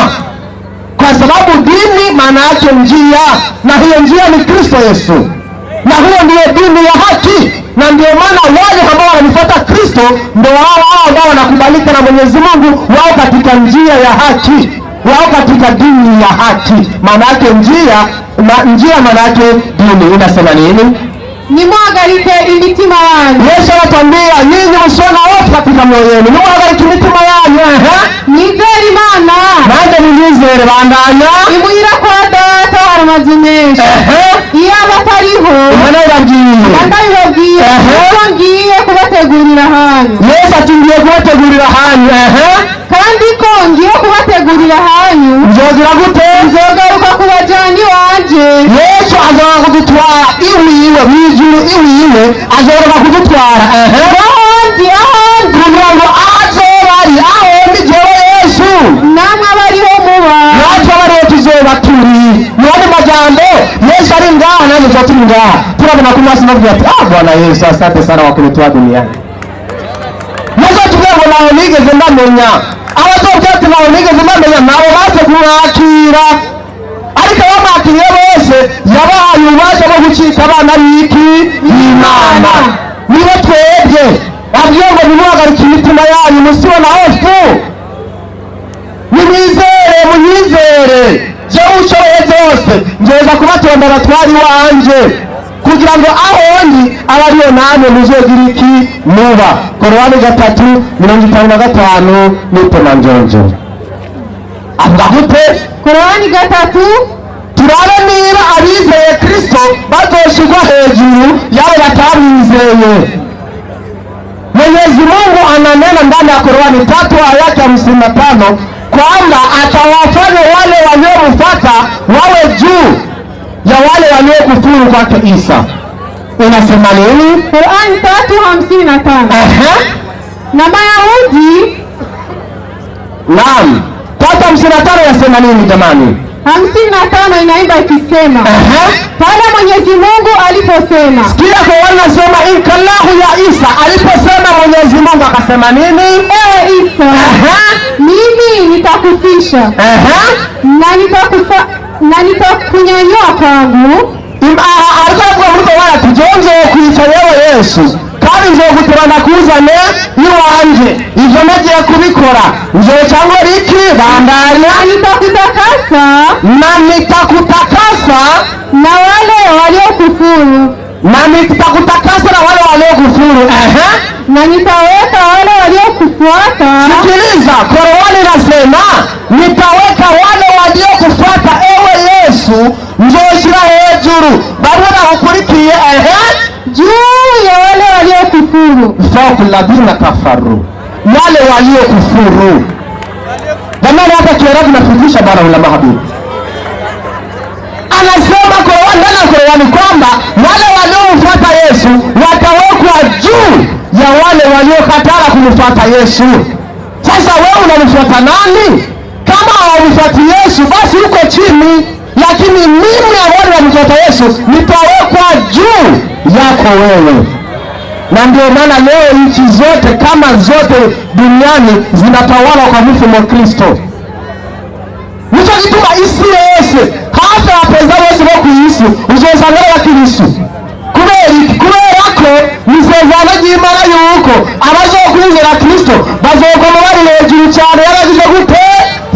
Kwa kwa sababu dini maana yake njia, na hiyo njia ni Kristo Yesu, na huyo ndiyo dini ya haki. Na ndio maana wale ambao wananifuata Kristo ndio hao ambao wanakubalika na Mwenyezi Mungu, wao katika njia ya haki, wao katika dini ya haki. Maana yake njia maana yake dini. Inasema nini? Nimwagarike imitima yanyu. Yesu anatuambia nyinyi msiona hofu katika mioyo yenu, nimwagarike imitima yanyu. Nizere Imana, nanjye munyizere. Bandanya. imuhira kwa Data hari amazu menshi, iyo aba atariho Imana irabwiye, ndabibabwiye kuko ngiye kubategurira ahanyu. Yesu ati ngiye kubategurira ahanyu. Kandi ko ngiye kubategurira ahanyu, nzogira gute? nzogaruka kubajyana iwanje. Yesu azaga kudutwara iwiwe mwijuru, iwiwe azaga kudutwara ahandi kugira ngo azoba ari ahondi jewe Yesu, namwe abariho muba, natwe abariho tuzoba turi. None majambo Yesu ari ngaha, nanjye tuba turi ngaha. Turabona ku maso navuga ati Bwana Yesu asante sana kwa kunitoa duniani. Yesu tuvuga ngo naho nigeze ndamenya, abazobwira ati naho nigeze ndamenya, nabo baze kumwakira. Ariko abamwakiriye bose yabahaye ububasha bwo gucika abana b'iki y'Imana. Nibo twebwe abwiye ngo nimwagarike imitima yanyu, musibona hofu, nimwizere, munyizere. Jewe ushoboye byose ngeza kubatonda abatwari wanje, kugira ngo ahondi abariyo namwe muzogira iki muba. Korowani 3:55 n'itema njonjo. Avuga gute? Korowani 3. Turabe niba abizeye Kristo bazoshirwa hejuru yabo batamwizeye. Mwenyezi Mungu ananena ndani ya Korowani 3:55 kwamba atawafanya wale waliomfuata wawe juu ya wale waliokufuru kwake Isa. Inasema nini? Korowani 3:55. Na Mayahudi. Naam. 3:55 yasema nini jamani? 55 inaimba ikisema pale Mwenyezi Mungu aliposema. Sikia kwa wanasema inkallahu ya Isa, aliposema Mwenyezi Mungu akasema nini? Ewe Isa, mimi nitakufisha na nitakunyanyua kwangu. Alikuwa mliko wala tujonze kuita yewe Yesu, kandi nzoguterana kuzane iwanje. Ivyo nagiye kubikora, nzocangwa riki? Bandanya. Na nitakutakasa na wale waliokufuru. Na nitakutakasa na wale waliokufuru. Na nitaweka wale waliokufuata. Sikiliza, Korowani nasema nitaweka wale waliokufuata ewe Yesu, nzoshira hejuru. Baruna hukurikiye juu ya wale waliokufuru. Fauku ladhina kafaru, wale waliokufuru. Jamani, hata Kiarabu nafundisha bara ulama habibi. Anasema Korowani, ndani ya Korowani kwamba wale waliomfuata Yesu watawekwa juu ya wale waliokataa kumfuata Yesu. Sasa wewe unamfuata nani? Kama hawamfuati Yesu basi uko chini, lakini mimi ambao namfuata Yesu nitawekwa juu yako wewe. Na ndio maana leo nchi zote kama zote duniani zinatawala kwa mfumo wa Kristo. Nicho gituma isi yose hafi apeza bose bo kuisi uzosangana na Kristo. Kubera ko nisezana ry'Imana yuko abazokwizera Kristo bazogoma bari hejuru cyane yaragize gute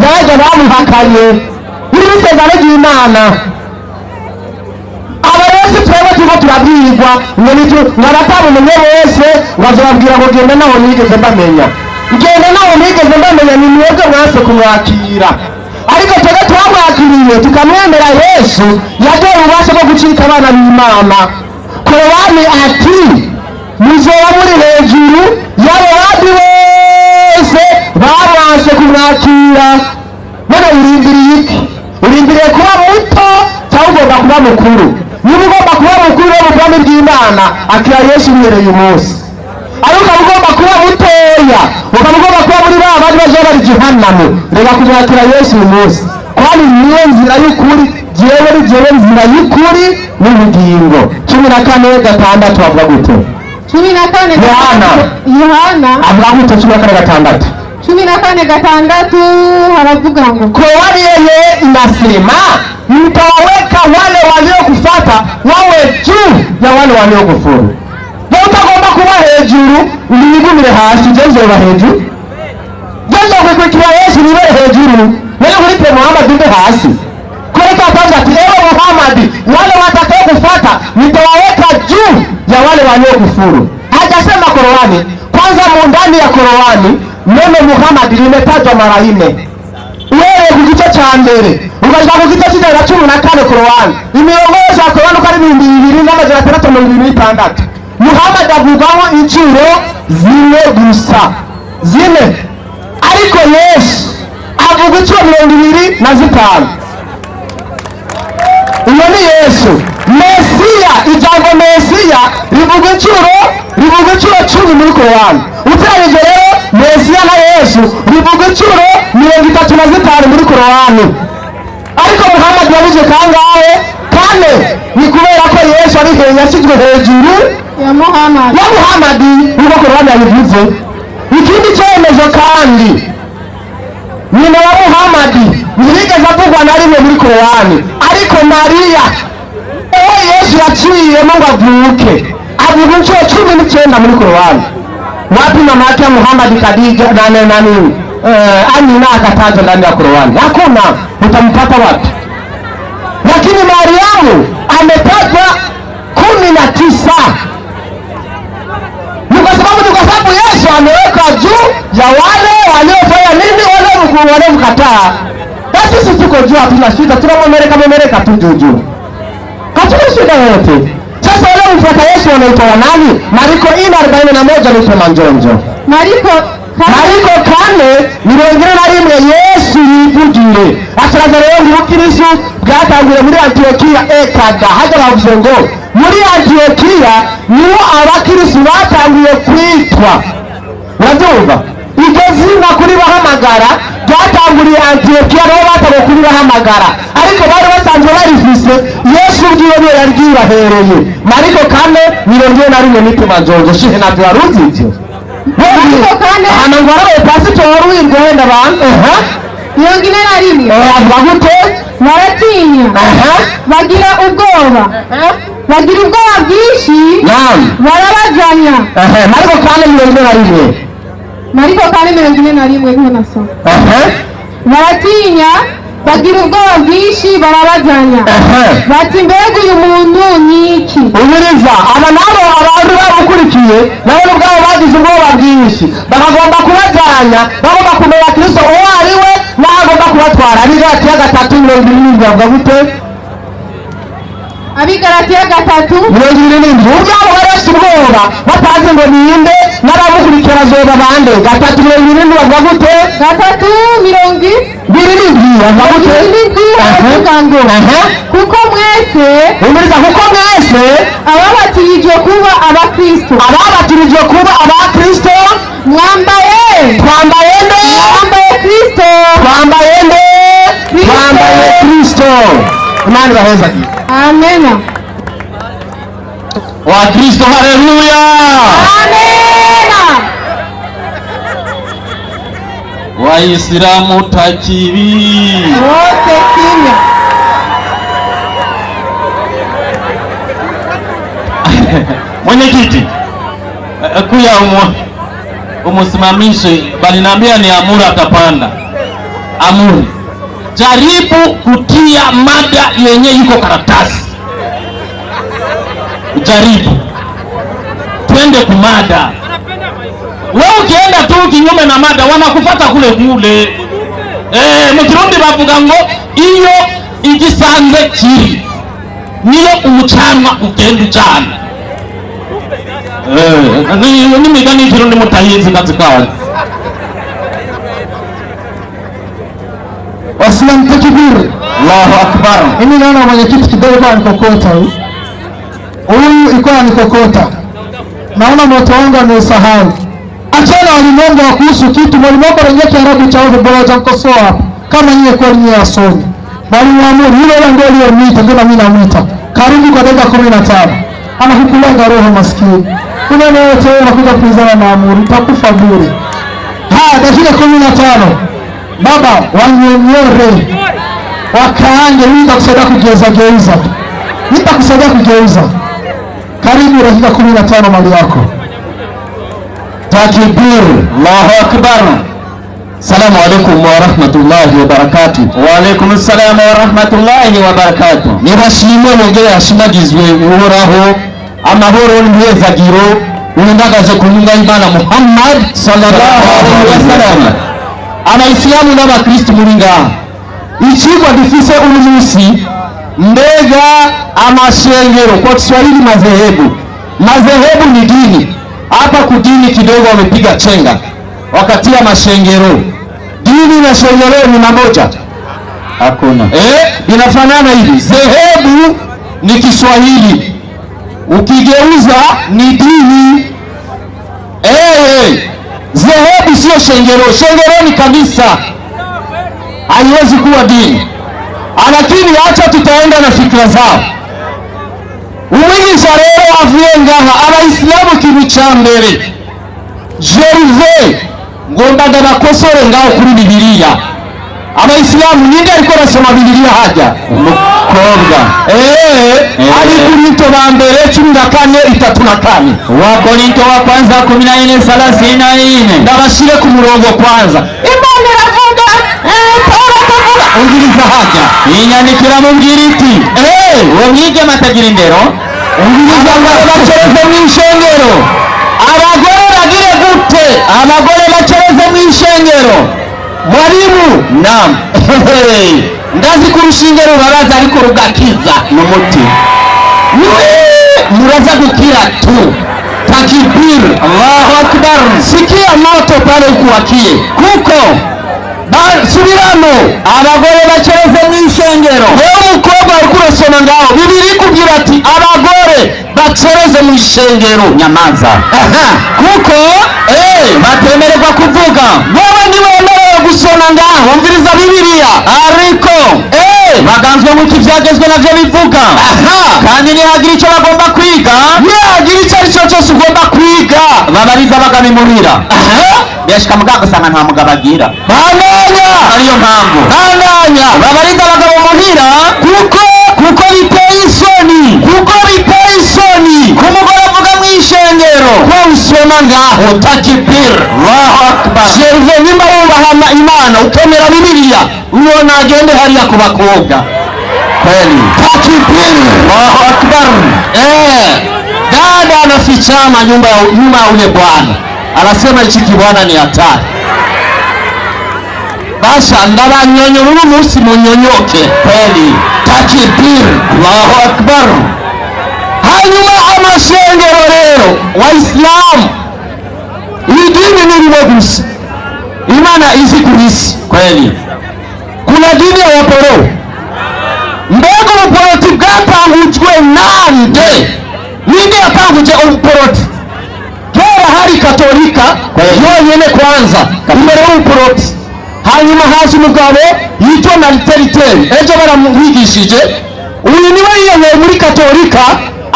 yaje bamuhakanye. Iri nisezana ry'Imana. Abarose twebwe tuko turabwirwa ngo nabatabumenye bose bazobabwira ngo genda naho nigeze mbamenya. Genda naho nigeze mbamenya ni mwebwe mwase kumwakira. Ariko twebwe twamwakiriye tukamwemera Yesu, yagiye ububasha bwo gucika abana b'Imana. Korowani ati muzoba muri hejuru y'abandi bose bamwase kumwakira. None urindiriye iki? Urindiriye kuba muto cyangwa ugomba kuba mukuru? Niba ugomba kuba mukuru wo mu bwami bw'Imana, akira Yesu uhereye uyu munsi. Ariko ugomba kuba mutoya, ukaba ugomba kuba muri ba bandi bazoba bari jehanamu, reka kumwakira Yesu uyu munsi, kwani niyo nzira y'ukuri, jewe nzira y'ukuri n'ubugingo. 14:6 avuga gute? 14 Yohana avuga gute? 14:6 14:6 haravuga ngo Qur'ani yeye inasema mtawaweka wale waliokufuata wawe juu ya wale waliokufuru. Wewe utagomba kuba hejuru uliyigumire hasi jezo ba hejuru. Jezo kukwikira Yesu niwe hejuru. Wewe ulipe Muhammad ndio hasi. Kwa hiyo kwanza ewe Muhammad wale watakao kufuata nitawaweka juu ya wale waliokufuru. Hajasema Qur'ani. Kwanza ndani ya Qur'ani neno Muhammad limetajwa mara 4. Wewe kukicho cha mbere ukaja kukicho cha 14 Qur'ani imeongoza Qur'ani kari 2626 Muhammad avugamo incuro zine gusa zine ariko Yesu avuga incuro 25. Iyo ni Yesu Mesiya. Ijambo Mesiya rivuga incuro 10 muri Qur'ani. Utarije rero Mesiya na Yesu rivuga incuro 35 muri Qur'ani. Ariko Muhammad yavuze kangahe? 4. Ni kubera ko Yesu ari yashyizwe hejuru ya Muhammad nuko Qur'ani yabivuze. Ikindi cyemezo kandi nyina wa Muhammad ntiyigeze avugwa na rimwe muri Qur'ani. Ariko Mariya uwo Yesu yaciyemo ngo avuke avuga incuro 19 muri Qur'ani. Wapi mama yake Muhammad Khadija nani Amina akatajwa ndani ya Qur'ani? Hakuna, utampata wapi? Lakini Mariamu ametajwa 19. Ni kwa sababu Yesu ameweka juu ya wale waliofanya nini? Wale mkataa. Basi sisi tuko juu, hatuna shida, tunamwemeleka tu juu. Hatuna shida yote. Sasa wale mfuata Yesu wanaitwa nani? Mariko 4:41 ni manjonjo. Mariko 4:41 Yesu yivugire ataraza rero ngubukirisu bwatangiye muri Antiokia ekada haja bavuze ngo muri Antiokia niho abakirisu batangiye kwitwa. Urabyumva? Iryo zina kuri bahamagara ryatanguriye Antiokia niho batangiye kuri bahamagara, ariko bari basanzwe barifise Yesu ubwiwe niwe yaryibahereye. Mariko 4:41 ni manjonjo shihe nabyo waruzi ibyo. Anangwara pastor w'irwenda abantu 41 bagute baratinya bagira ubwoba bwinshi barabazanya. Mariko 4:41 niho nasoma baratinya bagira ubwoba bwinshi barabazanya bati mbega uyu muntu ni iki? Umuriza aba nabo abantu bamukurikiye nabo ubwabo bagize ubwoba bwinshi bakagomba kubazanya bagomba kumenya Kristo uwo ari we n'agomba kubatwara. Abigalatiya 3:27 bavuga gute? Abigalatiya 3:27 ubwabo bari bafite ubwoba batazi ngo ninde n'abamukurikira zoba bande. 3:27 bavuga gute? 3:27 bavuga ngo kuko mwese ababatirijwe kuba abakristo mwambaye Kristo. Imani baheza ki. Amena. Wa Kristo, haleluya. Amena. Waislamu takibi. Wote kimya. Mwenyekiti, kuya umusimamishe, bali naambia ni Amuri atapanda. Amuri, jaribu kutia mada yenye iko karatasi. Jaribu. Twende kumada. Wewe ukienda tu kinyume na mada wanakufuata kule. Mukirundi bavuga ngo iyo igisanze kiri niyo umucanwa ugenda ucana. Ni migani Kirundi mutahizi kazi kazi. Waislamu takbir. Allahu akbar. Mimi naona mwenyekiti kidogo anikokota huyu iko anikokota. Naona moto wangu ameusahau. Achana walimwengu wa kuhusu kitu walimwengu wenye Kiarabu cha wao bora jamkosoa hapa. Kama nyie kwa nyie asoni. Bali muamuru yule ndio aliyemwita ndio mimi namuita. Karibu kwa dakika 15. Anahukulenga roho maskini. Kuna wote wanakuja kuizana na Amuri, utakufa bure. dakika 15 baba wanyonyore wakaange, nitakusaidia kugeuza, nitakusaidia kugeuza. Karibu dakika 15 mali yako. Takbir, Allahu akbar. Salamu alaikum wa rahmatullahi wa barakatuh. Wa alaikum assalam wa rahmatullahi wa barakatuh. Nibashimwe nongere ashimagizwe uhoraho amahoro n'imyezagiro unendagaze ku nyunga y'Imana Muhammad sallallahu alaihi wasallam. Abayisilamu n'abakristo muri ngaha, ikigwa gifise uyu munsi mbega amashengero kwa Kiswahili madhehebu ni dini. Hapa kudini kidogo wamepiga chenga wakati ya mashengero. Dini na shengero ni mamoja? Hakuna. Inafanana hivi. Dhehebu ni Kiswahili, ukigeuza ni dini. Dhehebu sio shengero. Shengero ni kanisa, haiwezi kuwa dini. Lakini acha tutaenda na fikra zao. Umwigisha rero avuye ngaha abayisilamu kintu ca mbere Gerve ngombaga bakosore ngaho kuri Bibiliya. Abayisilamu ninde ariko arasoma Bibiliya hajya? Umukobwa. Ari Korinto ba mbere 14:34. Wakorinto wa kwanza 14:34. Ndabashire ku murongo kwanza. Imana iravuga, Paulo akavuga. Ungiriza hajya. Inyandikira mu ngiriti. Wamwige matagira indero. Ungiriza bacereze mu ishengero. Abagore bagire gute? Abagore bacereze mu ishengero. Mwalimu, naam. Ndazi ku rushingero baraza ariko rugakiza n'umuti. Muraza gukira tu. Takbir, Allahu akbar. Sikia moto pale ukuwakie. Kuko subiramo abagore bacereze mu ishengero. Wewe umukobwa ariko urasoma ngaho Bibiliya ikubwira ati abagore bacereze mu ishengero. Nyamaza. Kuko batemererwa kuvuga. Wewe ntiwemerewe gusoma ngaho, umviriza Bibiliya. Ariko baganzwe mu kivyagezwe navyo bivuga. Kandi nihagira icyo bagomba kwiga, nihagira icyo ari cyo cyose ugomba kwiga, babariza bagabimuhira. Beshika muganga usanga nta mugabo agira. Ariyo mpamvu babariza abagabo muhira kuko biteye isoni ku mugore avuga mu ishengero ko usoma ngaho. Takbir, Allahu akbar. Gerve nimba wubahana Imana utemera Bibiliya, uwo nagende hariya ku bakobwa kweli. Takbir, Allahu akbar. Dada anafichama nyuma ya ule bwana, anasema hichi kibwana ni hatari. Basha ndabanyonyo uyu munsi munyonyoke kweli. Takbir, Allahu akbar. Hanyuma amashengero rero Waislamu, idini ni rimwe gusa, Imana izi kurisi kweli. Kuna dini ya waporo. Mbega ubuporoti bwatangujwe nande? Ninde yatanguje ubuporoti? Kera hari Katolika yonyene kwanza imbere y'ubuporoti. Hanyuma haza umugabo yitwa Martin. Ejo baramwigishije. Uyu niwe yiyemeye muri Katolika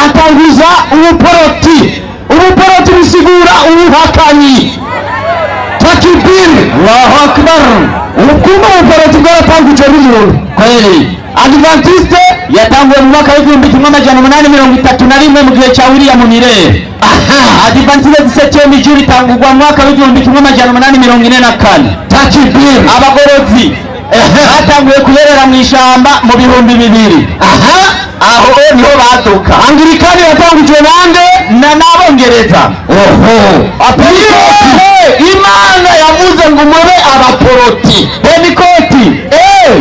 atanguza ubuporoti. Ubuporoti bisigura ubuhakanyi. Takbir, Allahu akbar. Urukundo ubuporoti bwaratanguje n'umuntu kweli. Adventiste yatanguye mu mwaka w'1831 mu gihe cya William Miller. Adventiste September ijuru itangurwa mu mwaka w'1844. Takbir, abagorozi batanguye kuyerera mu ishamba mu 2000. Aho niho baduka. Anglikani yatangujwe nande? N'Abongereza. Imana yavuze ngo mube abaporoti. Pentecote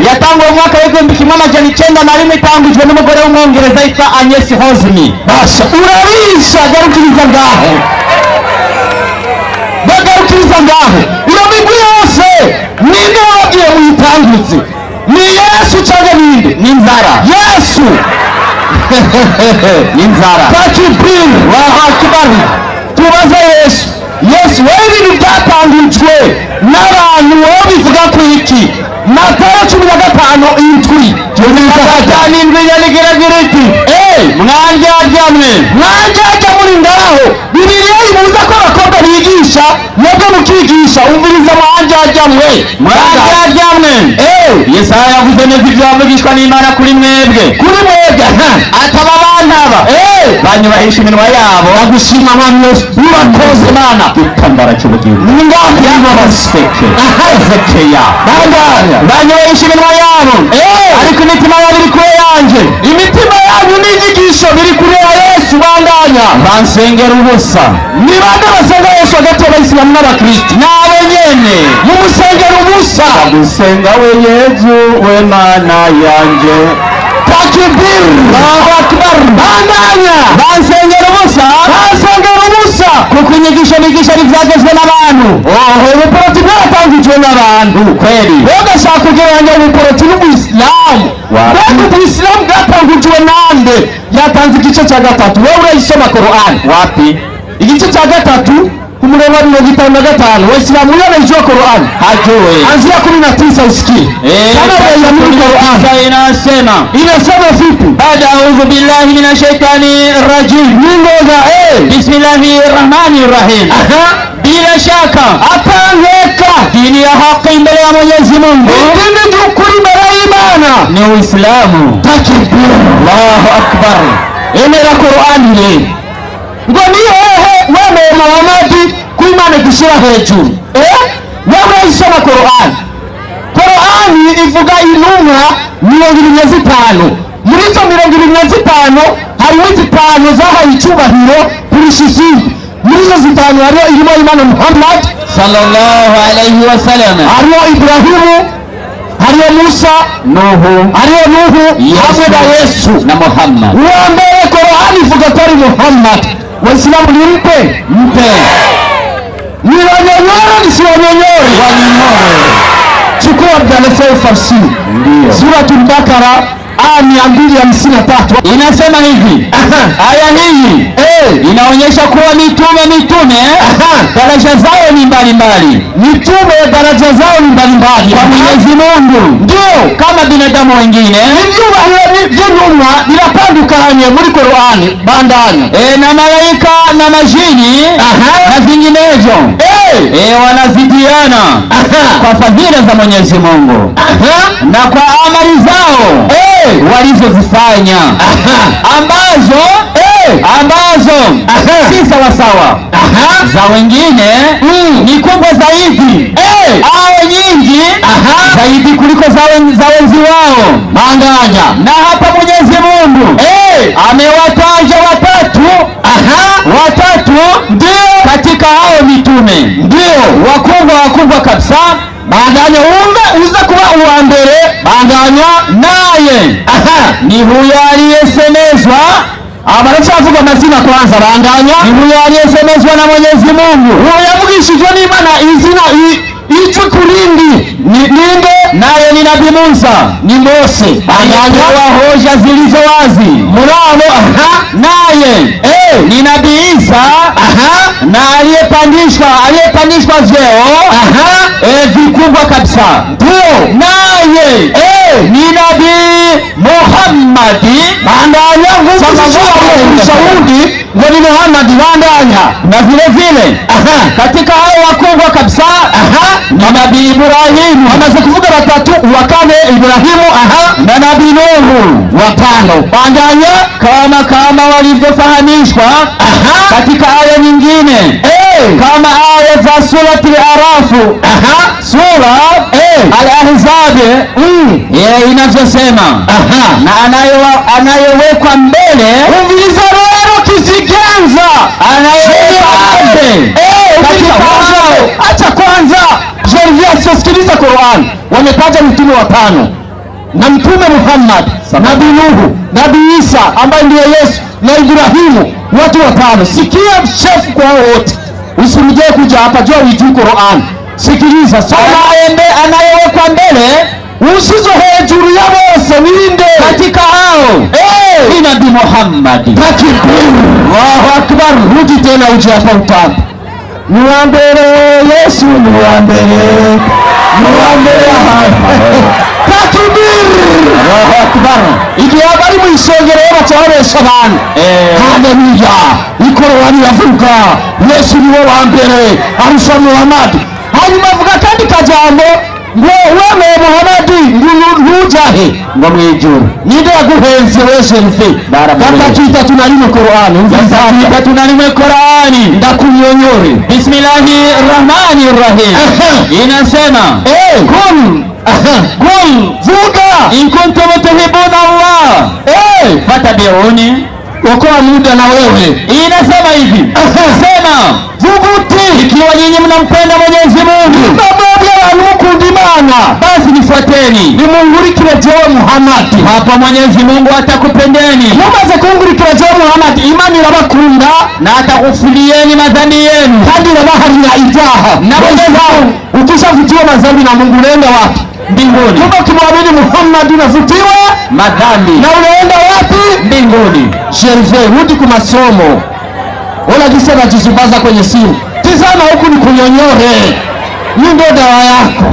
yatangwa mu mwaka w'1901 itangujwe n'umugore w'umwongereza yitwa Agnes Hosni. Basha urabisha, garukiriza ngaho. Bagarukiriza ngaho. Iyo migwi yose ninde wagiye mu itanguzi? Ni Yesu cyangwa ninde? Ni inzara. Yesu. Ni inzara. Takbir, Allahu akbar. Tubaze Yesu. Yesu, wewe ibintu byatangujwe n'abantu, wowe bivuga ku iki? Matayo 15:7 yanigira iti mwandyarya muri ngaho. Bibiliya ibuza ko abakobwa bigisha, mwebwe mukigisha. Umviriza mwandyarya mwe. Yesaya yavuze neza ibyo yavugishwa n'Imana kuri mwebwe. Ataba bantaba banyubahisha iminwa yabo bagushima abantu urakoze Mana. igitambara cy'ubugingo Baseke Hezekiya banyubahisha iminwa yabo ariko imitima yabo iri kure yanjye. imitima yanyu n'inyigisho biri kure ya Yesu. Bandanya bansengera ubusa. ni bande basenga Yesu hagati y'Abayisilamu n'Abakristo? nabo nyene mumusengera ubusa. gusenga we Yezu we Mana yanjye. Takbir, Allahu Akbar. Bandanya bansengera ubusa kuko inyigisho bigisha ibyagezwe n'abantu. ubuporoti bwaratangijwe n'abantu kweli. ugashaka kugereranya ubuporoti n'Ubuyisilamu. mbega Ubuyisilamu bwatangijwe nande? yatanze igice cya gatatu. wowe urayisoma Korani wapi? igice cya gatatu ku murongo wa 55. Waislamu unaijua Korani? hajui. Anzia 19 usikie. Kama unaiamini Korani inasema vipi? Baada a'udhu billahi minash shaitani rajim. Bismillahir rahmanir rahim. Bila shaka ataweka dini ya haki mbele ya Mwenyezi Mungu dini nyukuri mbele ya Imana ni Uislamu. Takbir, Allahu Akbar. emera Korani le ngo niyo wewe Muhammadi kuimana gishira hejuru. wewe isoma Korani. Korani ivuga intumwa 25. muri izo 25 harimo 5 zahaye icyubahiro kurusha izindi. muri izo 5 hariyo irimo Imana Muhammad sallallahu alayhi wa sallam, hariyo Ibrahimu, hariyo Musa, hariyo Nuhu hamwe na Yesu na Muhammad. uwa mbere Korani ivuga ko ari Muhammad. Waislamu ni mpe ni wanyonyoro nisiwanyonyore chukua Abdallah Farsi Suratul Bakara aya 253 inasema hivi. Aya hii inaonyesha kuwa mitume daraja zao ni mbalimbali. mitume daraja zao ni mbalimbali kwa Mwenyezi Mungu, ndio kama binadamu wengine. ivyuma birapandukanye muri Korani. Bandanya na malaika na majini na vinginevyo wanazidiana kwa fadhila za Mwenyezi Mungu na kwa amali zao walizozifanya ambazo si sawasawa. za wengine ni kubwa zaidi au nyingi zaidi kuliko za wenzi wao. Manganya na hapa Mwenyezi Mungu amewataja watatu ndio katika hao mitume, ndio wakubwa kabisa. Bandanya uza kuba uwa mbere. Bandanya naye ni huyo aliyesemezwa. Baracyavuga amazina kwanza. Bandanya ni huyo aliyesemezwa na Mwenyezi Mungu. uwo yavugishijwe n'Imana izina icyo kurindi ninde? naye ni Nabii Musa, ni Mose. Bandanya wa hoja zilizo wazi. Murabo naye ni Nabii Isa na aliyepandishwa vyeo vikubwa kabisa. ndio naye ni Nabii Muhammadi. Bandanya Saudi ngo ni Muhammad. Bandanya na vile katika hao wakubwa kabisa ni Nabii Ibrahimu. amaze kuvuga batatu. wa kane Ibrahimu na Nabii Nuhu wa tano. Bandanya kama walivyofahamishwa katika aya nyingine kama aya za surati Al-Arafu sura Al-Ahzab inavyosema na anayewekwa mbele. umviriza rero kizigenza acha kwanza Jervia sikiliza Qur'an. Wametaja mitume watano na Mtume Muhammad, Nabii Nuhu, Nabii Isa ambaye ndiye Yesu na Ibrahimu, watu watano. Sikia shefu kwa wote, usimjie kuja hapa jua ujui Qur'an. Sikiliza anayewekwa mbele usizo hejuru ya bose ninde katika hao ni Nabii Muhammad. Allahu Akbar. Rudi tena uje hapa utamu. ni wa mbere, Yesu ni wa mbere, ni wa mbere. Takbir, Allahu akbar. Igihe bari mu isengero bacaresha abantu, haleluya, ikorowani yavuga Yesu ni wa mbere arusha Muhammad. Hanyuma avuga kandi kajambo ngo wewe Muhammad ntujahe ngo mwijuru. Ninde yaguhenze wejenze? Gatatu tunalime Qur'ani, gatatu tunalime Qur'ani. Ndakunyonyore. Bismillahirrahmanirrahim. Inasema Qul vuga in kuntum tuhibbuna Allah fatabi'uni, okoa muda na wewe. Inasema hivi, sema vuguti, ikiwa nyinyi mnampenda Mwenyezi Mungu basi nifuateni, nimungurikire jewe Muhammad, hapa Mwenyezi Mungu atakupendeni. Mumaze kungurikira jewe Muhammad, imani irabakunda na atakufulieni madhambi yenu kandi irabaharira ijaha. Na ukishavutiwa madhambi na Mungu unaenda wapi? Mbinguni. Kama ukimwamini Muhammad unavutiwa madhambi na unaenda wapi? Mbinguni. Sherve, rudi kwa masomo. Wala kisa na jisubaza kwenye simu. Tizama huku ni kunyonyore. Hii ndio dawa yako.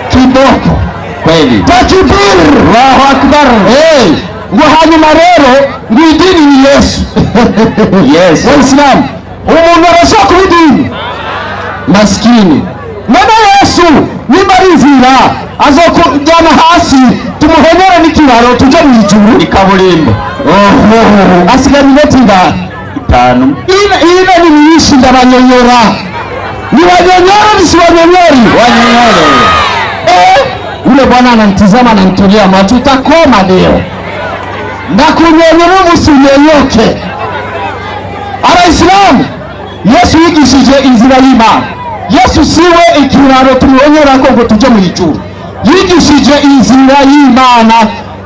Kiboko. Kweli. Takbir. Allahu akbar. Hanyuma rero ngidini ni Yesu. Yes. Waislamu, umuntu arashaka kubidini maskini. Mwana Yesu ni marizira azokujana hasi tumuhonyera n'ikiraro tuje mu ijuru ikaburimbo. Asiga minoti itanu. Ina ni myinshi ndabanyonyora. Ni wanyonyora nisibanyonyori. Wanyonyore. Ule bwana ananitazama ananitolea macho, utakoma leo. Ndakunyonyora musinyoyoke. Abayisilamu, Yesu yigishije inzira y'Imana. Yesu siwe ikiraro tumuhonyera ngo tuje mu ijuru. Yigishije inzira y'Imana.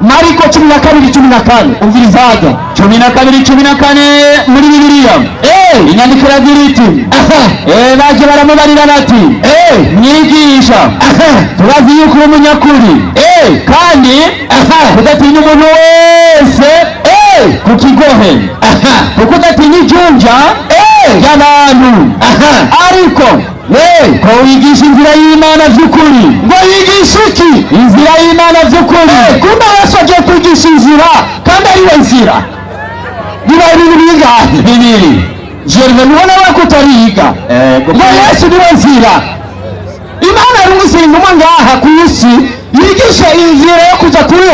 Mariko 12:14 umvirizaga 12:14 muri Bibiliya inyandikira ziriti baje baramubarira bati mwigisha turazi yuko umunyakuri kandi kudatinya umuntu wese kukigohe kudatinya ijunja y'abantu ariko ko wigisha inzira y'Imana vy'ukuri. Ngo yigisha iki? Inzira y'Imana vy'ukuri. Kumbe Yesu agiye kwigisha inzira kandi ari we nzira. Niba biga bibiri jerve nubona wako utariga ngo Yesu ni we nzira. Imana rumusinga ngaha ku isi yigisha inzira yo kuja kuri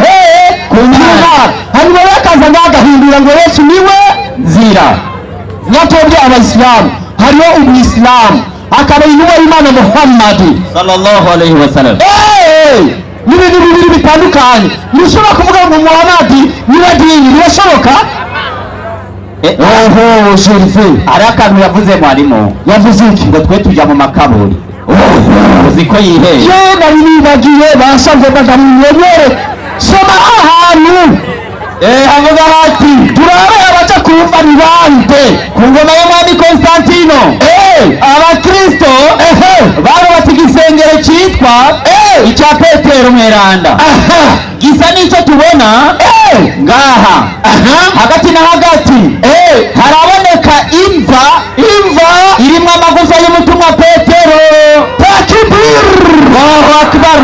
kumana. Hanyuma bakaza ngagahindura ngo Yesu ni we nzira. Natobye abayisilamu hariyo ubuyisilamu akaba intumwa y'Imana Muhammad sallallahu alaihi wasallam. Ni ibintu bibiri bitandukanye. Ntushobora kuvuga ngo Muhammad niwe dini, birashoboka? Sherife ari akantu yavuze mwarimu. Yavuze iki? Ngo twe tujya mu makaburi. Uziko yiheye. Nari nibagiye bashavye bagamunyonyere. Soma ahantu havuga hati turabe abaca kumva ni bande ku ngoma y'umwami Konstantino. Abakristo bari bafite igisengero cyitwa icya Petero Mweranda. Gisa n'icyo tubona ngaha hagati na hagati haraboneka imva irimo amagufa y'umutumwa Petero. Takbir, Allahu akbar.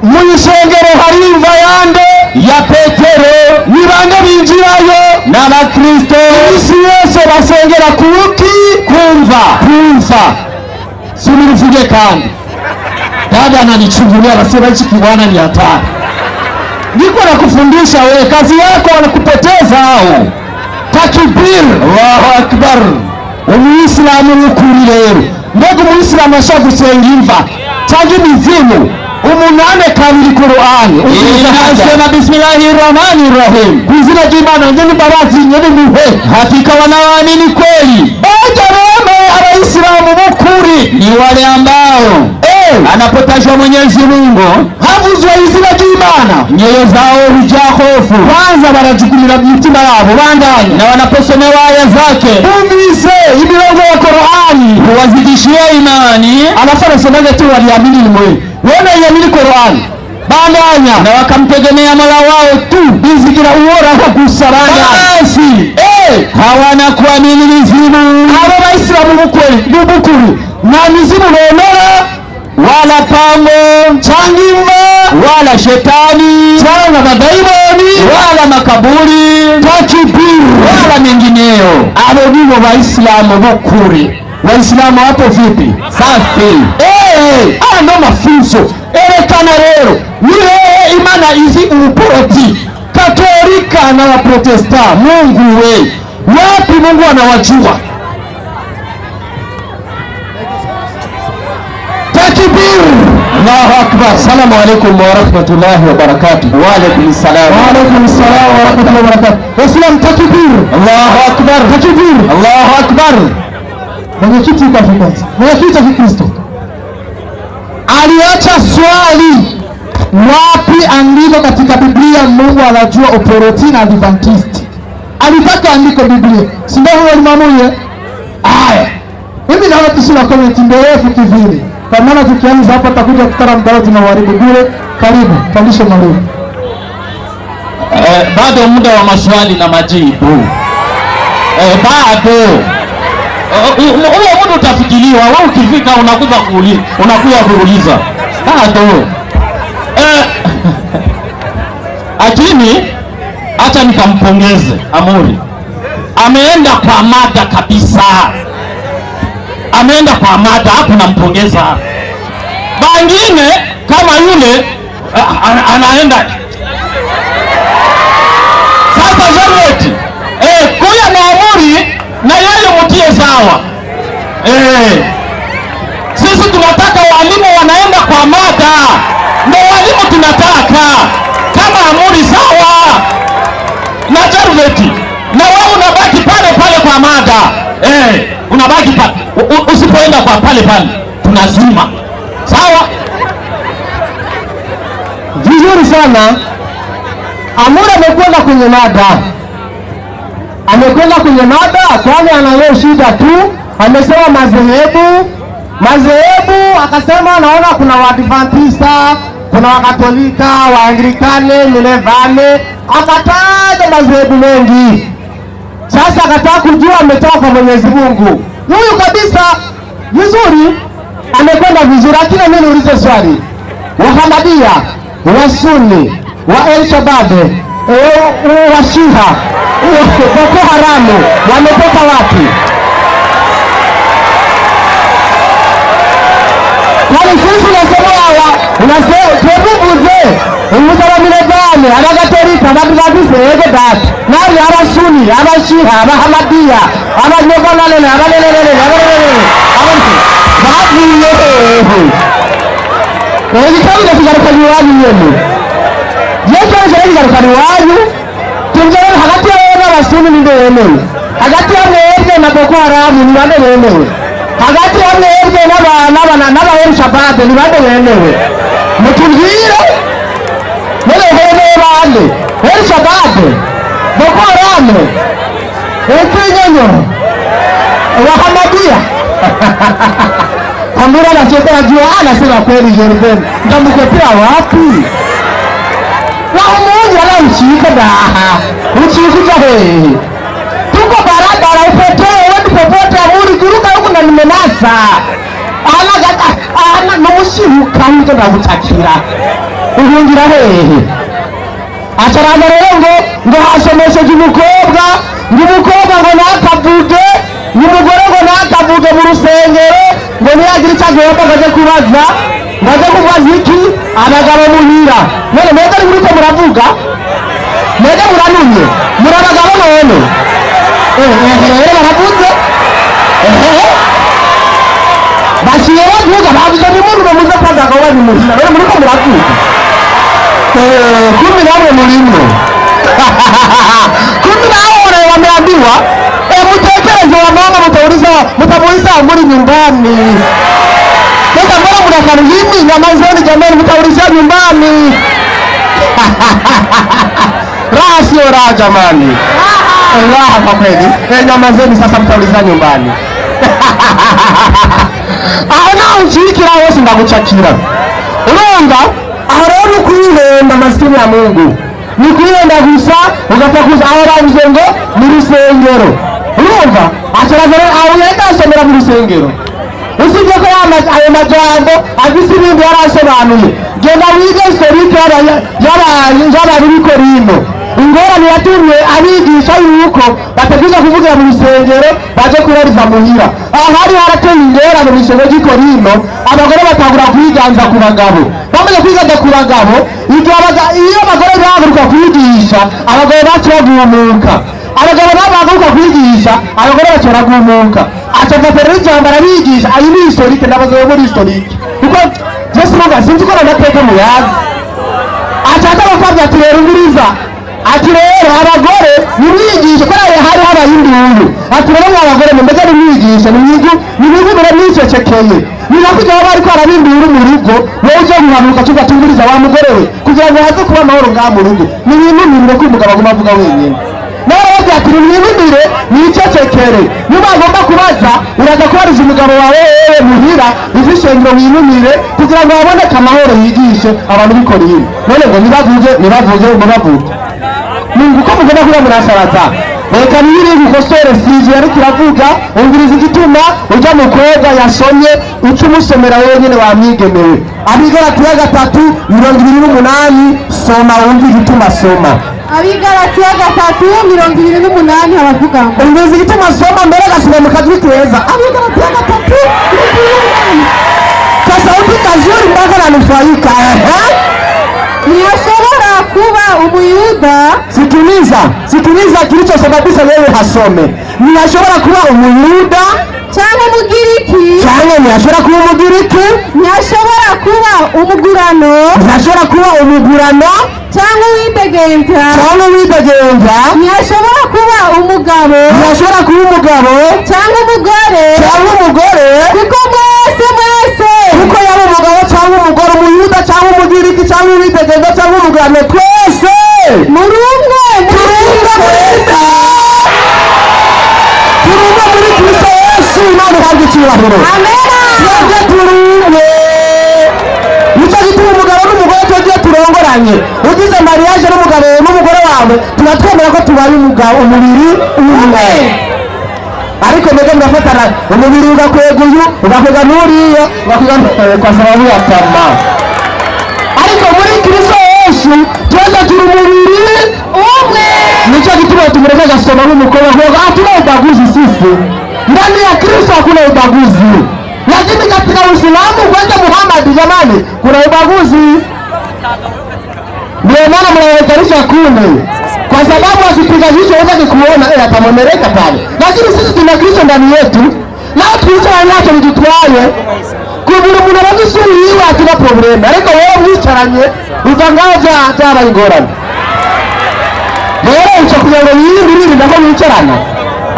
Mu isengero hari imva yande ya Petero. Ni bande binjirayo? N'abakristo. Isi yose basengera kuki? Kumva. Sinivuge kandi dada ananichungulia anasema hichi kiwana ni hatari. Niko nakufundisha wewe, kazi yako wanakupoteza hao. Takbir, Allahu akbar. Umuislamu ukuri lero mbego umuislamu ashagusenga imva cyangwa imizimu umunane kabiri Qur'ani. Inasema bismillahirrahmanirrahim, kuzina jimana nyeni barazi nyeni muhe hakika wanaamini kweli. Bajarame abayisilamu mukuri ni wale ambao anapotajwa Mwenyezi Mungu havuzwa izina jimana nyoyo zao hujaa hofu. Kwanza barajukumira mitima yabo bandanye na wanaposomewa aya zake bumvise imirongo ya Qur'ani huwazidishia imani. Anafanya somaje tu waliamini ni mwe wena yamini Qur'ani bandanya na wakamtegemea Mola wao tu bizigira uora kwa kusaranga basi hawana kuamini mizimu. Abo Waislamu bukuri na mizimu bonora wala pango changimba wala shetani changa madaimoni wala makaburi takibiru wala mengineyo. Abo ndivyo Waislamu bukuri. Waislamu hapo vipi? Safi. Haya ndo mafunzo erekana rero niwe imana izi uporoti Katolika na Waprotesta. Mungu we wapi? Mungu anawajua. Takbir, Allahu akbar. Salamu alaykum wa rahmatullahi wa barakatuh. Wa alaykum salam. Wa alaykum salam wa rahmatullahi wa barakatuh. Waislamu takbir, Allahu akbar. Takbir, Allahu akbar. Mwenyekiti wa Kikristo aliacha swali, wapi andiko katika Biblia Mungu anajua uporoti na Adventist? Alitaka andiko Biblia, si ndio? Huyo limamuye aya. Mimi naona tusina comment ndefu kivile, kwa maana tukianza hapa tutakuja kutara mdao tunaharibu bure. Karibu pandisha mwalimu. Bado muda wa maswali na majibu. Bado huo muda utafikiriwa. Wewe ukifika unakuja kuuliza bado. Lakini acha nikampongeze Amuri, ameenda kwa mada kabisa, ameenda kwa mada hapo, nampongeza. Bangine kama yule anaenda sasa Joreti kuya na Amuri na yeye mutie sawa. Sisi tunataka walimu wanaenda kwa mada, ndio walimu tunataka. Kama Amuri sawa na Joreti, na wewe unabaki pale pale kwa mada. Unabaki pale, usipoenda kwa pale pale tunazima. Sawa, vizuri sana. Amuri amekwenda kwenye mada, kwani anayo shida tu. Amesema madhehebu, akasema naona kuna Waadventista, kuna Wakatolika, Waanglikane, Milevane, akataja madhehebu mengi. Sasa akataka kujua ametoka kwa Mwenyezi Mungu. Huyu kabisa vizuri, amekwenda vizuri. Lakini mimi niulize swali, Wahamadia, Wasuni, wa El Shabab, wa Shia, Boko Haramu wametoka wapi? Kwani sisi nasema hawa unasema tububuze umuzaba Milevane, Abakatolika, Abadiventiste ege data nani, Abasuni, Abashia, Abahamadia, Abanyogonalele, Abalelelele, Ekitabo kigarukana iwanyu nyene. Yesu kigarukana iwanyu. Tunjere hagati y'abo n'Abasuni ni bemewe. Hagati y'amwebwe na Boko Haramu ni bande bemewe. Hagati y'amwebwe n'aba El Shabab ni bande bemewe. Mutubwire none bemewe bande El Shabab, Boko Haramu, Ekinyenyo, Wahamadia. Amura anacheka jua, anasema kweli Jerven. Ndamkopea wapi? Wao mmoja la uchika daha. Uchikuja he. Tuko barabara upotee wewe popote Amuri kuruka huko na nimenasa. Ana nomushiruka mto ndagutakira. Uhungira he. Acharanga rero ngo hasomeshe umukobwa ngo nakavuge, umugore ngo nakavuge mu rusengero, ngo niyagira icyo agomba ngaje kubaza, ngaje kubaza iki abagabo muhira. None mwebwe muri ko muravuga, mwebwe muranumye, murabagabo none. Baravuze bashiye bavuga bavuze ni muri muze kwaza ngo ni muhira. None muri ko muravuga kumi namwe mulimo. Kumi nawe wameambiwa mtekeleze wa mama mtamuuliza Amuri nyumbani. Sasa mbona mnakaribini nyamazeni jamani, mtaulizia nyumbani. Raha sio raha jamani. Raha kwa kweli. Nyamazeni sasa, mtaulizia nyumbani. Ana uchikira wose ndagucakira. Urumva aho kwihenda maskini ya Mungu. Ni kwihenda gusa ugafakuza aho bavuze ngo mu rusengero. Urumva acaraza aho yenda asomera mu rusengero usibye ko ayo majambo afise ibindi yarasobanuye genda wige historike y'abantu b'i Korinto ingorane yatumye abigisha yuko bategerezwa kuvugira mu rusengero baje kubariza muhira aho hari harateye ingorane mu isengero ry'i Korinto abagore batangura kwiganza ku bagabo bamaze kwiganza ku bagabo iyo abagore bahaguruka kwigisha abagabo bacu bagumuka abagabo bahaguruka kwigisha abagore bacu baragumuka acagafera n'ijambo arabigisha ayi ni historike n'abagabo muri historike kuko Yesu muga sinzi ko amateka muyazi acaza bakabya ati rero ngiriza ati rero abagore nimwigishe ko hari habaye induru ati rero abagore mbega nimwigishe nimwigumira mwicecekeye nibakugira abo bariko arabindura mu rugo wowe uje guhanuka tugatunguriza wa mugore we kugira ngo haze kuba amahoro ngaha mu rugo nimwinumirire ko umugabo aguma avuga wenyine nawe bavuga ati nimwinumire mwicecekere niba agomba kubaza uraza kubariza umugabo wawe wewe muhira izishengero winumire kugira ngo haboneke amahoro yigishe abantu bikoriye none ngo nibavuge uko mugomba kuba murasaraza reka nibiri gukosore sije yari kiravuga ungiriza igituma ujya mukobwa yasomye uca umusomera wenyine wamwigemewe Abigalatiya 3:28 soma wumva igituma soma Abigalatiya 3:28 haravuga ngo ungiriza igituma soma mbere gasubira mu kajwi keza Abigalatiya 3 kasauti kazuri mpaka nanufaika ntiyashobora kuba umuyuda. Sikiliza kilichosababisha wewe hasome. Ntiyashobora kuba umuyuda cyangwa umugiriki, ntiyashobora kuba umugiriki, ntiyashobora kuba umugurano, cyangwa uwidegenza, ntiyashobora kuba umugabo, cyangwa umugore, kuko yaba umugabo cyangwa umugore, umuyuda cyangwa umugiriki cyangwa uwidegenza cyangwa umugurano, twese muri umwe muri Kristo Yesu. Imana ihabwe icyubahiro. Twebwe turumwe. Nicyo gituma umugabo n'umugore tugiye turongoranye. Ugize mariage n'umugore wawe turatwemera ko tubaye umubiri umwe. Ariko mwebwe murafatana umubiri ugakwega uyu ugakwega n'uriya ugakwega kwa sababu ya tama. Ariko muri Kristo Yesu twese turi umubiri umwe. Nicyo gituma tumureke gasoma n'umukobwa ngo hatuna ubaguzi sisi. Ndani ya Kristo hakuna ubaguzi. Lakini katika Uislamu kwanza Muhammad jamani kuna ubaguzi. Ndio maana mnawaitarisha kule. Kwa sababu akipiga jicho hawezi kuona atamomereka pale. Lakini sisi tuna Kristo ndani yetu. Na tuicho anacho mtutwaye. Kubura umuntu abisuriwe atuna problem. Ariko wewe mwicaranye utangaza ataba ingorane. Rero uca kugira ngo yindi ndako mwicarana.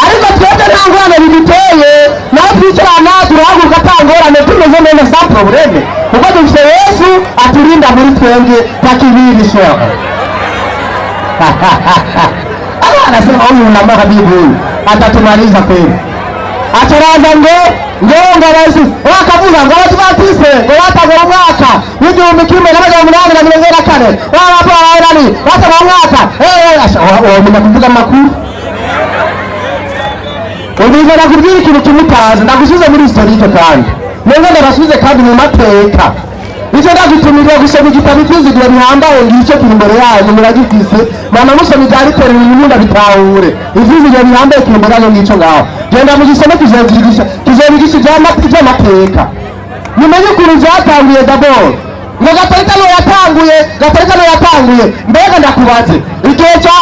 Ariko twebwe nta ngorane biduteye naho twicarana turahaguruka atangorane tumeze neza sa probleme kuko dufite Yesu aturinda muri twenge takibirisho. Anasema huyu unamaka Biblia atatumaliza kweli. Ataraza ngo Yesu wakavuga ngo batise ngo batagora umwaka w'igihumbi kimwe n'amajana umunani na mirongo ine na kane waba barani batagora umwaka menya kuvuga amakuru. Ubiza nakubwira ikintu kimutaza ndagusubiza muri historike kandi nenge ndabasubize kandi mu mateka. Icyo ndagutumirwa gusoma igitabo cy'inzira bihambaye ngicyo kiri imbere yanyu muragifise mama musoma ibyari tera ibintu ndabitahure ivyizira bihambaye kiri imbere yanyu ngicyo ngaho genda mugisome kizobigisha by'amateka mumenye ukuntu byatanguye d'abord ngo gatarika no yatanguye mbega ndakubaze igihe cya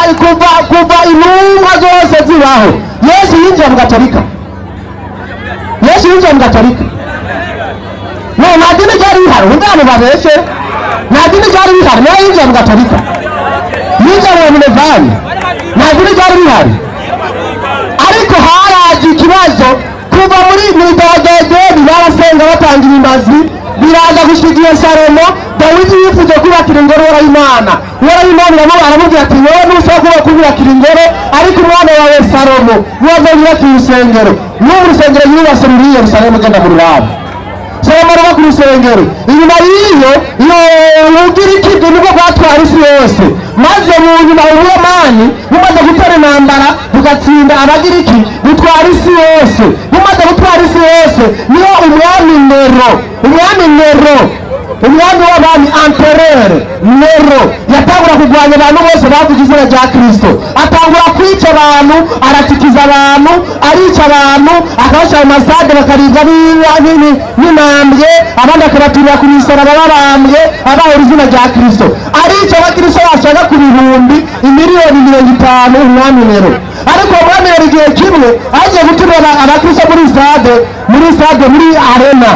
kuva intumwa zose zibaho Yesu yinjiye mu Gatolika. No, nta dini ryari rihari ungana babeshe. Nta dini ryari rihari nawe yinjiye mu Gatolika. Yinjiye mu Minevani. Nta dini ryari rihari. Ariko haraje ikibazo kuva muri midodede barasenga batangira imbazi biraza gushigiye Salomo. Dawidi yifuje kubakira ingoro y'Imana. Aramubwira ati wowe ntushobora kubakira ingoro ariko umwana wawe Salomo wazanyubakira urusengero. N'ubu urusengero yubatse ruri Yerusalemu ugenda mu Rurabo. Salomo araba ku rusengero. Inyuma y'iyo Ugiriki nibwo bwatwara isi yose. maze mu nyuma Uburomani bumaze gutera intambara bugatsinda Abagiriki butwara isi yose. Bumaze gutwara isi yose niho umwami Nero umwami w'abami Empereur Nero yatangura kurwanya abantu bose bavuga izina rya Kristo, atangura kwica abantu, aratikiza abantu, arica abantu, akabashyira mu masade bakaribwa n'intambwe, abandi akabaturira ku misaraba babambwe abahora izina rya Kristo, arica abakristo bashaka ku bihumbi imiliyoni 50 umwami Nero. Ariko umwami Nero igihe kimwe agiye guturira abakristo muri arena,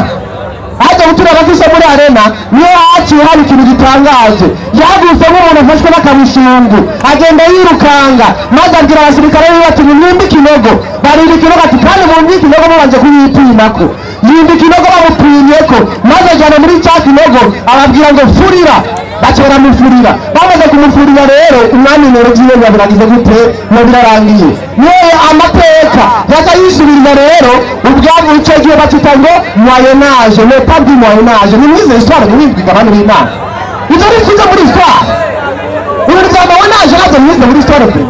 ajya gutura abakristo muri arena, niyo haciye hari ikintu gitangaje. Yaguse nk'umuntu afashwe n'akabushungu, agenda yirukanga, maze abwira abasirikare be bati mwimbe ikinogo. Barinda ikinogo ati kandi mwimbe ikinogo mubanje kuyipimako. Yimba ikinogo bamupimyeko, maze ajyana muri cya kinogo ababwira ngo furira, baca baramufurira. Bamaze kumufurira rero umwami Nero byiwe biragize gute no birarangiye. Niyo amateka yaza yisubirira rero ubwabo icyo gihe bakita ngo Moyen Âge, le temps du Moyen Âge. Ni mwize histoire n'ibigwa abantu b'Imana. Ivyo bifuza muri histoire. Ibintu bya Moyen Âge nabyo mwize muri histoire pe.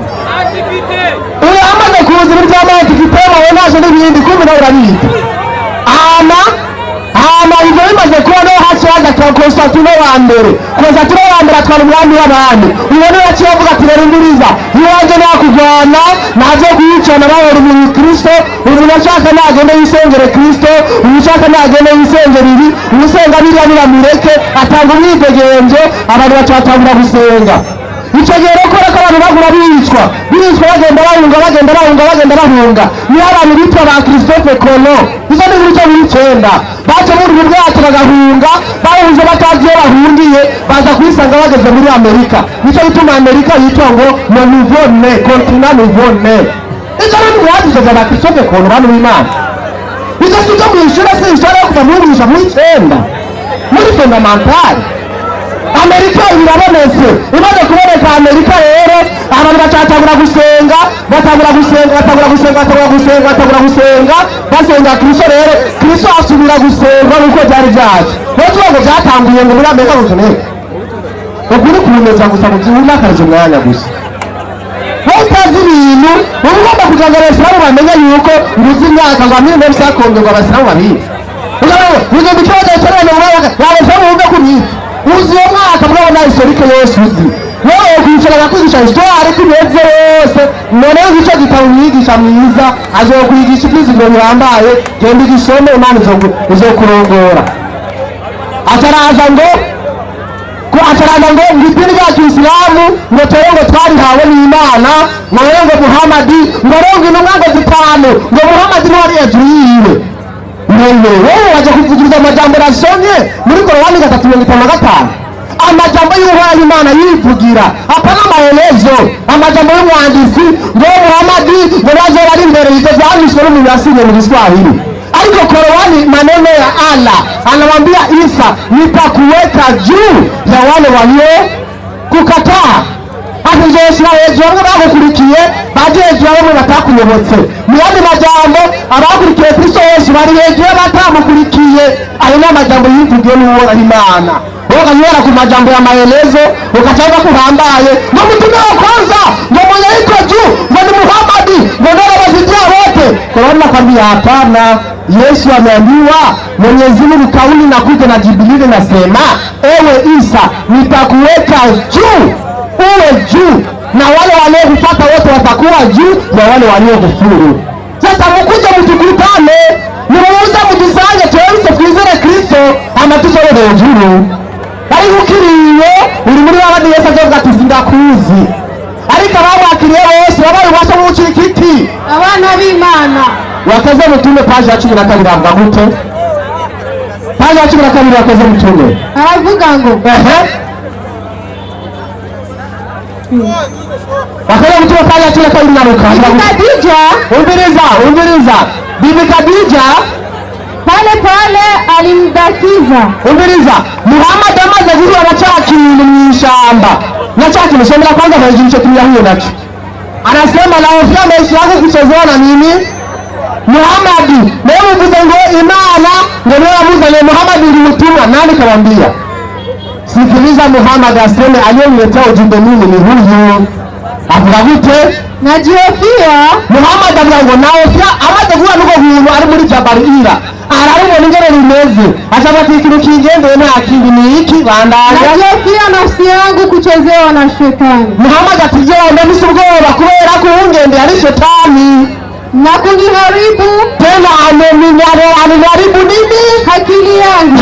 Uyu amaze kuza ibintu bya Moyen Âge n'ibindi kumbe nawe urabizi. Hama ibyo bimaze kubona hakibaza kwa Constantine wa mbere. Constantine wa mbere atwara umwami w'abami. Ubona yaciye avuga ati rero nguriza iwanjye nakugwana naje kuyicana bahora mu Kristo. Umuntu ashaka nagende yisengere Kristo, umushaka nagende yisengere ibi, umusenga biriya biramureke, atanga umwidegenzo, abantu bacatangura gusenga. Icyo gihe rero ko abantu bagura bicwa bagenda bahunga. Niyo abantu bitwa ba Christophe Colomb, izo ni buri cyo buri cyenda baje muri ubu bwato bagahunga, bahunze batazi iyo bahungiye, baza kwisanga bageze muri Amerika. Nicyo bituma Amerika yitwa ngo le nouveau né, continent nouveau né. Izo ni mwagize za Christophe Colomb abantu b'Imana. Izo sijya mwishura se ishara kuva mu icyenda muri fondamental. Amerika irabonetse, imaze kuboneka Amerika rero abantu bacatangura gusenga, basenga Kristo. Rero Kristo asubira gusenga nuko byari byaje. N'ubwo ngo byatanguye ngo muri Amerika gusenga ukuri kumeza gusa mu gihugu akaje mwanya gusa. Utazi ibintu ugomba kuganira Islam bamenye yuko uruzi imyaka ngo amine bisakonge ngo abasiramu babizi. Uzo bicoje cyane ngo abasiramu bumve kubizi. Uzi yo mwaka mwabona historique yose uzi. Wowe kwicara kwigisha histoire kubeze yose. None gico gitamwigisha mwiza azokwigisha ibyizigiro bihambaye, genda igisome Imana izokurongora. Ataraza ngo ngidini rya Kisilamu ngo torongo twarihawe n'Imana, ngo Muhammadi ngo rongo intumwa ngo zitanu, ngo Muhammadi ntwari hejuru yiwe. Wowe waje kuvugiriza amajambo rasonye muri Korani 3:55. Amajambo y'Uhoraho Imana yivugira, apana maelezo. Amajambo y'umwandisi ngo Muhammadi ngo bazora ari imbere y'ibyo byanditswe n'umuntu yasinye mu Kiswahili. Ariko Korani maneno ya Allah anamwambia Isa, nitakuweka juu ya wale walio kukataa. Abijesha hejuru bamwe bagukurikiye, baje hejuru bamwe batakuyobotse. Mu yandi majambo abakurikiye Kristo Yesu bari hejuru batamukurikiye. Ayo ni amajambo yivugiye n'Uhoraho Imana. Ukanyura ku majambo ya maelezo ukachanga kuhambaye ngo mtume wa kwanza ngo mwenye iko juu ngo ni Muhammadi ngo ndio wasitia wote. Korani kwambia hapana. Yesu ameambiwa Mwenyezi Mungu kauli na kuja na Jibril nasema, ewe Isa nitakuweka juu, uwe juu na wale waliokupata wote watakuwa juu na wale waliokufuru. Sasa mkuja mtukutane, nimuuza mtusange tuweze kuizere Kristo amatusoro hejuru. Ariko ukiriye uri muri babandi Yesu azovuga ati sindakuzi. Ariko abamwakiriye bose babaye ubasha gucika iki? Abana b'Imana. Wakaze mutume page ya 12 avuga gute? Page ya 12 wakaze mutume aravuga ngo wakaze mutume page ya 12 naruka. Khadija, umbiliza. Bibi Khadija pale alimdakiza. Umbiliza, Muhammad amaze guhura na cyakini mwishamba. Na cyakini shemera kwanza bajirisha kimyahuye nacho. Anasema na ofia maisha yako kuchezewa na nini? Muhammadi, leo mvuze ngo Imana ngo niwe amuzanye Muhammadi ndi mutumwa. Nani kawambia? Sikiliza Muhammad aseme aliyemletea ujumbe mimi ni huyu. Avuga gute? Najihofia. Muhammad avuga ngo naofya amaze guhura n'uko bintu ari muri Jabalira. Ararubona ingene rimeze. Acabati ikintu kigendeye nta kindi ni iki bandanya. Najihofia nafsi yangu kuchezewa na shetani. Muhammad ati yenda nisubwoba kubera ko ungende ari shetani. Na kuniharibu. Tena aniharibu nini? Akili yangu.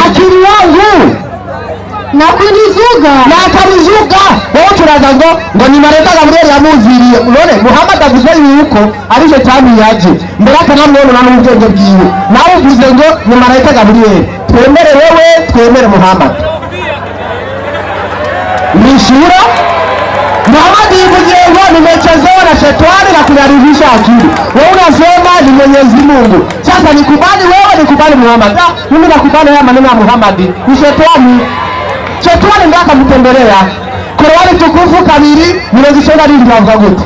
Na kunizuga. Na akanizuga. Wewe turaza ngo ni Mareta Gabriel yamuziriye. Unaone Muhammad avuze yuko ari shetani yaje. Mbere akanamwona na n'ubwenge bwiwe. Nawe uvuze ngo ni Mareta Gabriel. Twemere wewe, twemere Muhammad. Nishura Muhammad yivugiye ngo nimechezewa na shetani na kunarudisha akili. Wewe unasema ni Mwenyezi Mungu. Sasa nikubali wewe, nikubali Muhammad. Mimi nakubali haya maneno ya Muhammad. Ni shetani. Shetani ndiye akamtembelea. Qur'ani tukufu 2:97 bavuga gute?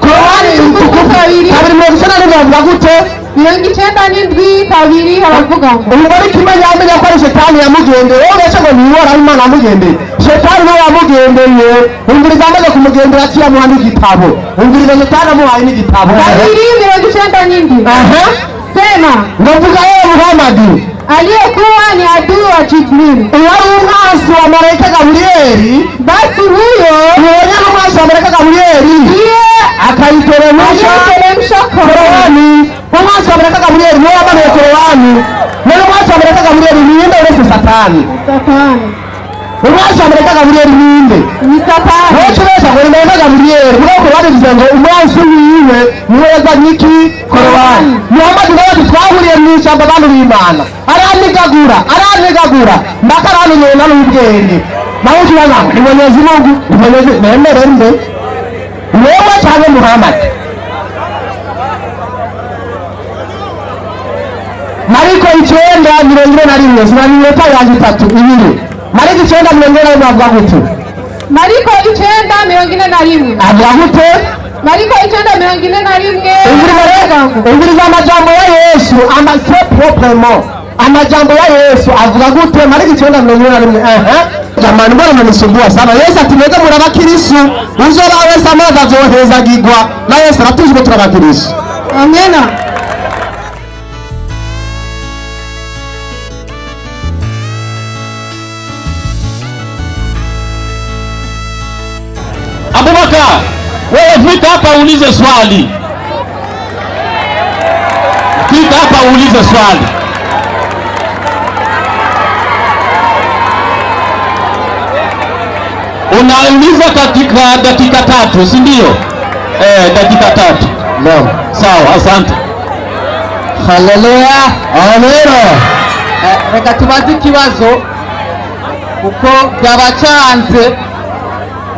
Qur'ani tukufu 2:97 bavuga gute? 97 haravuga ngo umubare kimenya amenya ko ari shetani yamugendeye. Wowe uretse ngo niwora Imana yamugendeye. Shetani nawe yamugendeye. Umviriza amaze kumugendera ati yamuhana igitabo. Umviriza shetani amuhaye n'igitabo. 2:97. Aha. Sema. Ndavuga yeye Muhammad aliyekuwa ni adui wa Jibril. Wali umwasi wa Malaika Gabrieli. Basi huyo umwasi wa Malaika Gabrieli ndiye akaiteremsha Qur'ani. Umwasi wa Malaika Gabrieli ni wabana wa Qur'ani. Na umwasi wa Malaika Gabrieli ni yule ule Satani. Umwasi wa Malaika Gabrieli ni yule. Ni Satani. Wewe tunaweza kwa Malaika Gabrieli. Kwa Qur'ani bizengo umwasi wiwe ni weza niki Qur'ani. Muhammad nawe twahuriye mu ishamba bantu b'Imana. Aranigagura mbakarani nyona n'ubwenge. Nawe turaza ni Mwenyezi Mungu, ni Mwenyezi nemere mbe. Wewe cyane Muhammad. Mariko 9:41 sinaniweta yangi 3 ibiri. Mariko 9:41 bavuga gute? Mariko 9:41 avuga gute? Mariko 9:41 Ingiriza amajambo ya Yesu amajambo ya Yesu avuga gute? Mariko 9:41. Jamani mbona mnanisumbua sana? Yesu ati mwege murabakirisu uzoba wese amazi azohezagirwa na Yesu aratuje turabakirisu. Amena. Abubakar, wewe fika hapa uulize swali. Fika hapa uulize swali. Unauliza katika dakika 3, si ndio? Dakika 3. Naam. Sawa, asante. Haleluya. Amen. Reka tubaze ikibazo uko byabacanze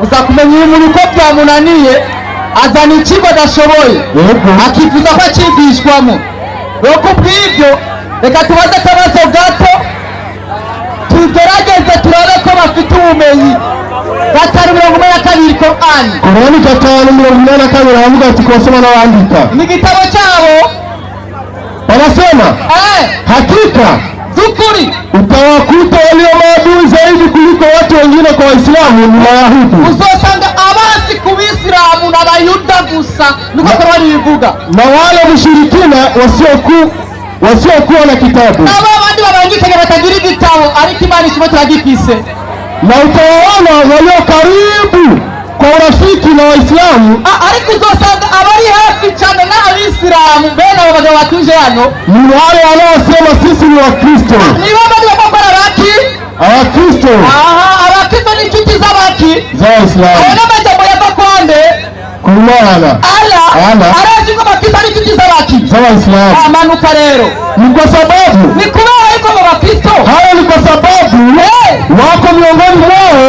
uza kumenya uyu muntu uko byamunaniye azana ikigo adashoboye akifuza ko akigishwamo. Rero kubw'ibyo reka tubaze akabazo gato tugerageze turabe ko bafite ubumenyi. 5:42 Qur'ani. Qur'ani 5:42 havuga ati kusoma na kuandika. Ni gitabo cyabo. Wanasema hakika zukuri utawakuta walio maadui zaidi kuliko watu wengine kwa Waislamu ni Wayahudi. Uzosanga abasi ku Bisilamu n'Abayuda gusa niko Qur'ani bivuga. Na wale mushirikina wasiokuwa na kitabu. Aba bandi babangikanye batagira igitabo ariko Imana ishimo turagifise. Na utawaona walio karibu kwa urafiki na Waislamu. Ariko uzosanga abari hafi cyane n'Abisilamu bene abo bagabo batuje hano ni wale wanaosema sisi ni Wakristo. Ni bandi bakora baki? Abakristo. Abakristo ni inshuti z'abaki? Za Waislamu. Abo n'amajambo yava kwande kumana. Allah arazi ko Abakristo ni inshuti z'abaki? Za Waislamu. Amanuka rero ni kwa sababu ni kubera yuko Abakristo hayo ni kwa sababu wako miongoni mwao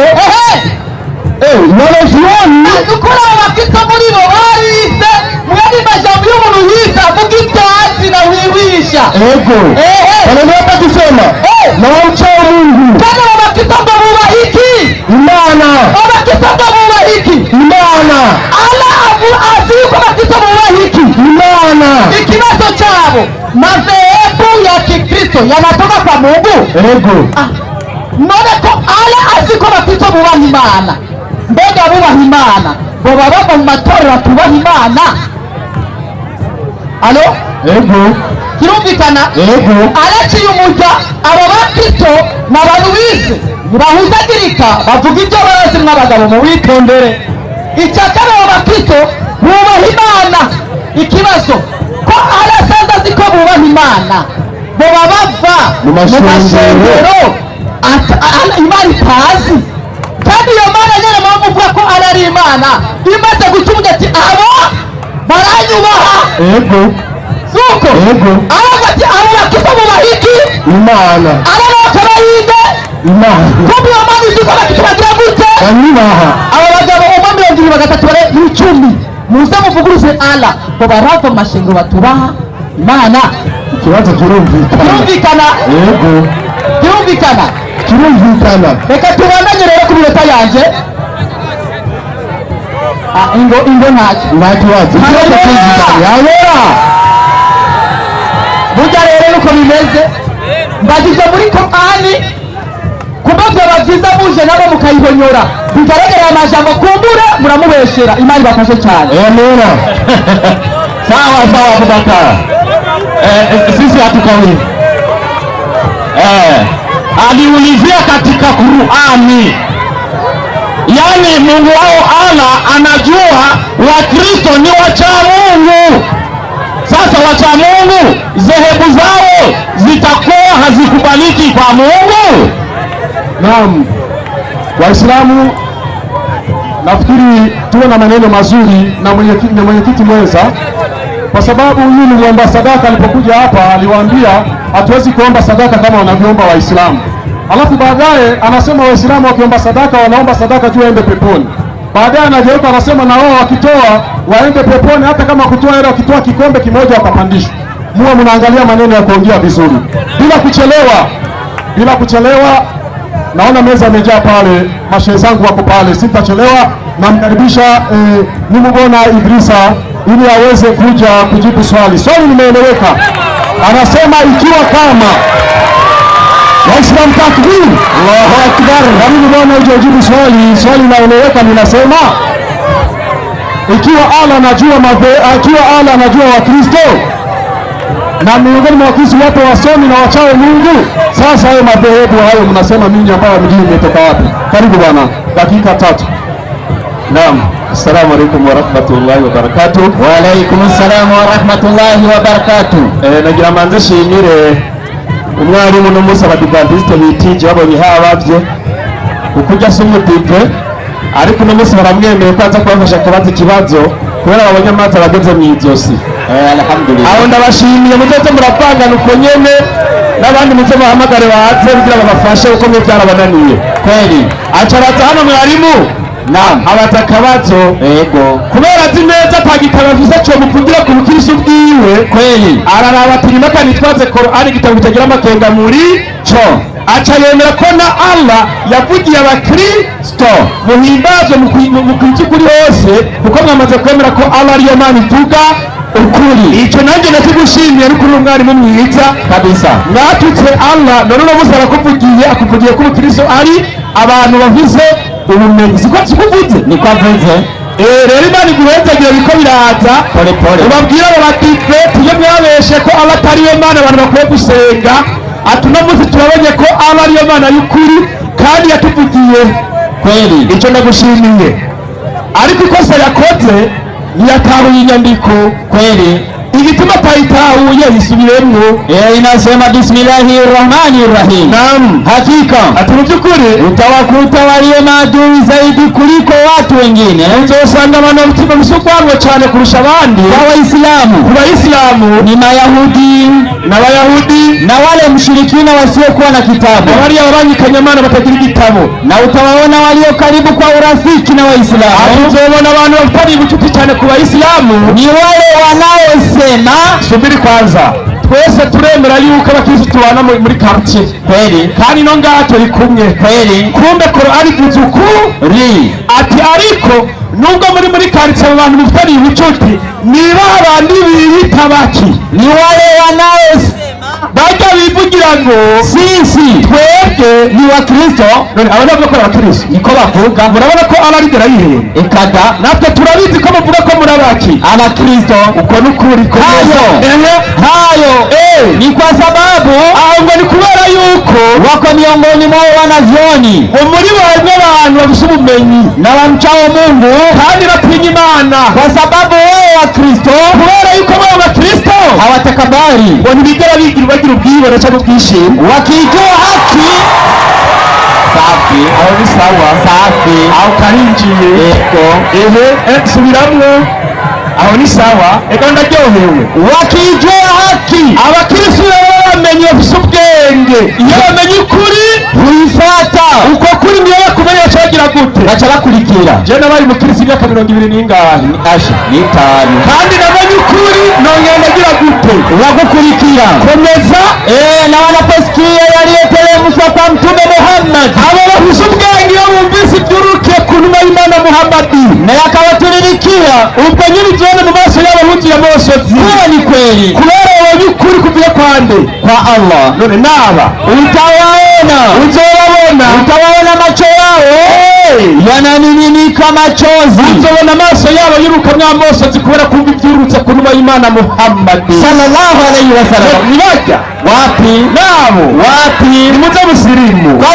wanazuoni dukora Abakristo muri bo barise mwene majambo y'umuntu yisa avuga ibyatsi na wiwisha wananiapa kusema na wamchao Mungu. Kana Abakristo bubaha iki? Imana. Abakristo bubaha iki? Imana. Allah azi ko Abakristo bubaha iki? Imana. Ikibazo chabo madhehebu ya Kikristo yanatoka kwa Mungu. none ko ala azi ko bakristo bubaha imana, mbega bubaha imana boba bava mu matorero atubaha imana? alo Ego. kirumvikana? Ego. araciye umujya abo bakristo n'abantu bize ntibahuzagirika bavuga ibyo bazi mw'abagabo mu witondere. icyakabiri abo bakristo bubaha imana. ikibazo ko arasaza azi ko bubaha imana boba bava mu mashengero imana itazi, kandi iyo mana nyine mpamvu uvuga ko ari imana imaze gucunga ati abo baranyubaha. Ego. suko aravuga ati abo bakristo bubaha iki? Imana. arabaka bayinde Imana. kumbe iyo mana izi ko bakristo bagira gute? Banyubaha. aba bagabo umwe 23 bare n'icumi muze muvuguruze ala ngo barava mu mashengero batubaha imana. Ikibazo kirumvikana. Ego. Kirumvikana. Reka tubandanye rero ku minota yanje. ingo ntacyo Ntakibazo. Yabera. burya rero nuko bimeze. mbagije muri Korani kubavyo bavyiza muje nabo mukayihonyora bigaragara amajambo kumbure muramubeshera. imana ibafashe cyane. Amina. Sawa Abubakar. Sisi hatukawi. Aliulizia katika Qur'ani, yani Mungu wao Allah anajua Wakristo ni wacha Mungu. Sasa wacha Mungu dhehebu zao zitakuwa hazikubaliki kwa Mungu? Naam. Waislamu nafikiri tuwe na maneno mazuri na mwenyekiti mwenza, kwa sababu huyu ni muomba sadaka. Alipokuja hapa aliwaambia hatuwezi kuomba sadaka kama wanavyoomba Waislamu, alafu baadaye anasema Waislamu wakiomba sadaka wanaomba sadaka juu waende peponi. Baadaye anageuka anasema na wao wakitoa waende peponi, hata kama kutoa hela, wakitoa kikombe kimoja wakapandishwa. Muwe mnaangalia maneno ya kuongea vizuri bila kuchelewa. Naona meza imejaa pale, mashehe zangu wako pale, sitachelewa. Namkaribisha Nimubona Idrisa ili aweze kuja kujibu swali. Swali limeeleweka. Anasema ikiwa kama Waislamu takbir, Allahu akbar. Karibu bwana uje ujibu swali. Swali linaeleweka, linasema ikiwa Allah anajua Wakristo na miongoni mwa Wakristo wapo wasomi na wachao Mungu. Sasa hayo madhehebu hayo mnasema ninyi ambao mjini imetoka wapi? Karibu bwana, dakika 3. Naam. Assalamu alaikum wa rahmatullahi wa barakatuh. Wa alaikum assalam wa rahmatullahi wa barakatuh. Nagira manze shimire umwarimu n'umusa abadivantiste bitije babonye habavye ukujya sumudive, ariko n'umusa baramwemeye ko aza kubafasha kubaza ikibazo kubera babonye amazi abageze mu izosi. Alhamdulillah. Aho ndabashimiye muzoze murapangana uko nyene n'abandi muze bahamagare baze kugira babafashe uko mwe byarabananiye. Kweli. Acaraza hano mwarimu. Naam. Abaza akabazo. Ego. Kubera azi neza atagitabo afise cyo muvugira ku bukristo bwiwe. Kweli. Araraba ati nimaka nitwaze Qur'ani igitabo kitagira amakenga muri cyo. Aca yemera ko na Allah yavugiye abakristo muhimbazo mu kuri hose kuko mwamaze kwemera ko Allah ariyo Mana ivuga ukuri. Icyo nanjye nakigushimiye ariko uri umwarimu mwiza kabisa. Mwatutse Allah none uno musi akuvugiye ko ubukristo ari abantu bavuze ubumenyi. Siko kuvuze niko avuze. Rero Imana iguhezagire biko biraza pole pole. Ubabwira abo batipe tuye mwabeshe ko Allah atari yo Mana abantu bakwiye gusenga. Atuna muzi turabonye ko Allah ariyo Mana y'ukuri kandi yatuvugiye. Kweli. Icyo ndagushimiye. Ariko ikosa yakoze ntiyatahuye inyandiko. Kweli. Igituma atayitahuye yisubiremwo. Inasema bismillahirrahmanirrahim. Naam. Hakika ati mu by'ukuri utawakuta walio maadui zaidi kuliko watu wengine. Uzosanga abantu bafite ubusugwanwa cyane kurusha abandi Kwa Waislamu. Ku Waislamu Ni Mayahudi n'Abayahudi na wale mshirikina wasiokuwa na kitabu. na wale abanyikanyamana batagira igitabo. Na utawaona walio karibu kwa urafiki na Waislamu. Uzobona abantu bafite ubucuti cyane ku Waislamu Ni wale wanaosema. Subiri kwanza, twese turemera yuko abakristo tubana muri quartier. Kweli. Kandi no ngaho turi kumwe. Kweli. Kumbe Qur'ani ivuze ukuri ati ariko nubwo muri quartier abantu bafite ubucuti niba abandi biyita baki ni wale wanaosema bajya bivugira ngo sisi twebwe ni wa Kristo. none aba navuga ko ari abakristo niko bavuga. murabona ko abarigera yihe Ekada natwe turabizi ko muvuga ko muri abaki Abakristo. uko n'ukuri Hayo. hayo Ni kwa sababu ahubwo ni kubera yuko wako miongoni mwao wanavyoni muri bo harimo abantu bafite ubumenyi na wamchao Mungu, kandi batinya Imana, kwa sababu wao wa Kristo kubera yuko bo abakristo hawatakabari, ngo ntibigera bagira ubwibone cyangwa ubwishimo wakijua haki. Safi, aho ni sawa safi, aho karinjiye eko, subiramwo aho ni sawa eka ndaryohewe wakijua haki. abakristo rero bamenye bafite ubwenge iyo bamenye ukuri Huifata uko kuri niyo bakumenya baca bagira gute baca bakurikira. je nabaye umukristo imyaka 20 n'ingahe Asha ni 5 kandi namenye ukuri nongera ndagira gute wakukurikira. komeza Na wanaposikia yaliyoteremshwa kwa Mtume Muhammad, abo bafite ubwenge iyo bumvise iby'urukiye ku numa y'Imana Muhammadi na yakawatiririkia ubwo nyine uzione mu maso yabo huzuye amosozi kuwa ni kweli kubera wabonye ukuri kuvuye kwande kwa Allah. none naba Utawaona, utawaona macho yao yanamiminika machozi, uzobona amaso yabo yirukamwo amosozi kubera kumva ibyurutse ku numa y'Imana Muhammadi sallallahu alayhi wasallam. nibajya Wapi? nabo Wapi? nimuze musirimu Kwa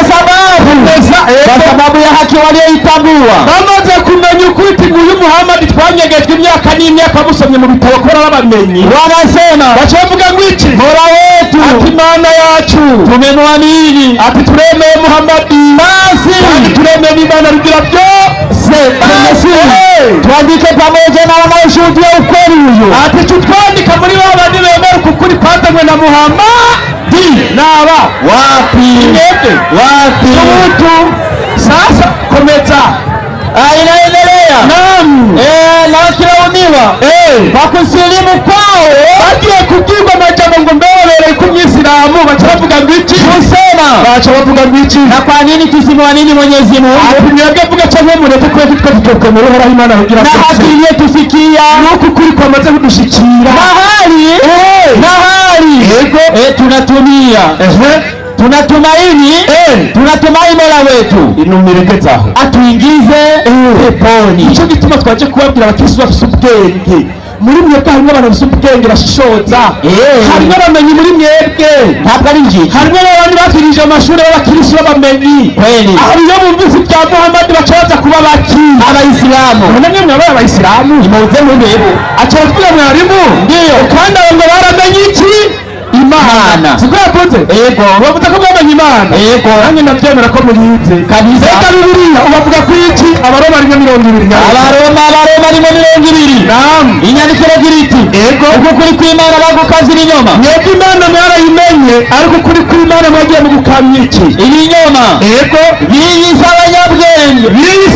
sababu ya haki walioitambua, bamaze kumenya ukuri uyu Muhammadi twanyegejwe imyaka n'imyaka musomye mu bitabo kubera babamenyi wanasema baca bavuga ngo iki Mola wetu ati Imana yacu tumemwamini, ati turemeye Muhammadi basi kandi turemeye Imana rugira byose basi tuandike pamoja na wanaoshuhudia ukweli huyo. ati tutwandika muri ba bandi bemera ukuri kwazanywe na Muhammadi naba Wapi? mwebwe Wapi? Subutu sasa komeza Inaendelea na wakilaumiwa kwa kusilimu kwao, bagiye kubwirwa amajambo ngo mbebereye ku myisilamu baca bavuga ngo iki kusema baca bavuga ngo iki na kwa nini tusimwamini Mwenyezi Mungu ati mwebwe vuga cyangwa mureke kwe kitwe tutokomera uhoraho Imana kugira na haki iliyotufikia nuko ukuri kwamaze kudushikira mahali tunatumia tunatumaini Mola wetu inumiregezaho atuingize peponi. nicyo gituma twaje kubabwira abakristo bafite ubwenge muri mwebwe harimo abantu bafite ubwenge bashishoza harimo abamenyi muri mwebwe ntabwo ari njye, harimo abandi bakwirije amashuri y'abakristo b'abamenyi kweli aho iyo bumvise ibya Muhammad baca baza kuba baki abayisilamu namwe mwabaye abayisilamu imuze mubebo aca batubwira mwarimu ndiyo kandi abo ngo baramenye iki Imana siko yakoze bavuga ko mwamenye Imana nanjye ndabyemera ko muyize kabisa. reka Bibiliya ubavuga ko iki Abaroma 20 Abaroma 20 naam inyandikiro gira iti uko kuri kw'Imana bagukazira inyuma, mwebwe Imana mwarayimenye ariko kuri kw'Imana mwagiye mu gukamya iki ibinyoma biyise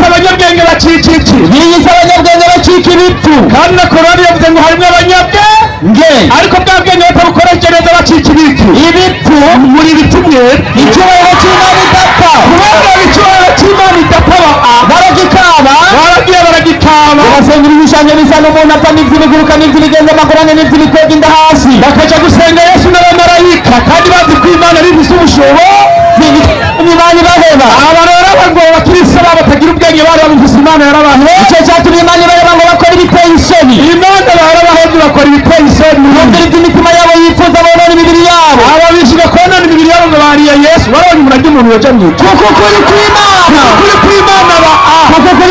abanyabwenge bacika iki biyise abanyabwenge bacika ibipfu, kandi na Korani yavuze ngo harimo abanyabwenge ariko bwa bwenge batabukoreshereza bacika ibipfu muri biti mwebwe icyubahiro cy'Imana idapfa, kubera icyubahiro cy'Imana idapfa baragikaba bagasengera ibishushanyo bisa n'umuntu apfa n'iby'ibiguruka n'iby'imigenzo amagorane n'iby'imikwega inda hasi, bakaja gusenga Yesu n'abamarayika kandi bazi ko Imana ari ifise ubushobozi Imana ibaheba. aba rero ngo abakristo babo batagira ubwenge bari bamufise Imana yarabahe Icyo cyatumye Imana ibareba ngo bakora ibiteye isoni, Imana barabahebye bakora ibiteye isoni bumvira iby'imitima yabo yifuza bonona imibiri yabo, aba bishije konona imibiri yabo ngo bariye Yesu warabonye umuntu arya umuntu yoja mw'iki kuko kuri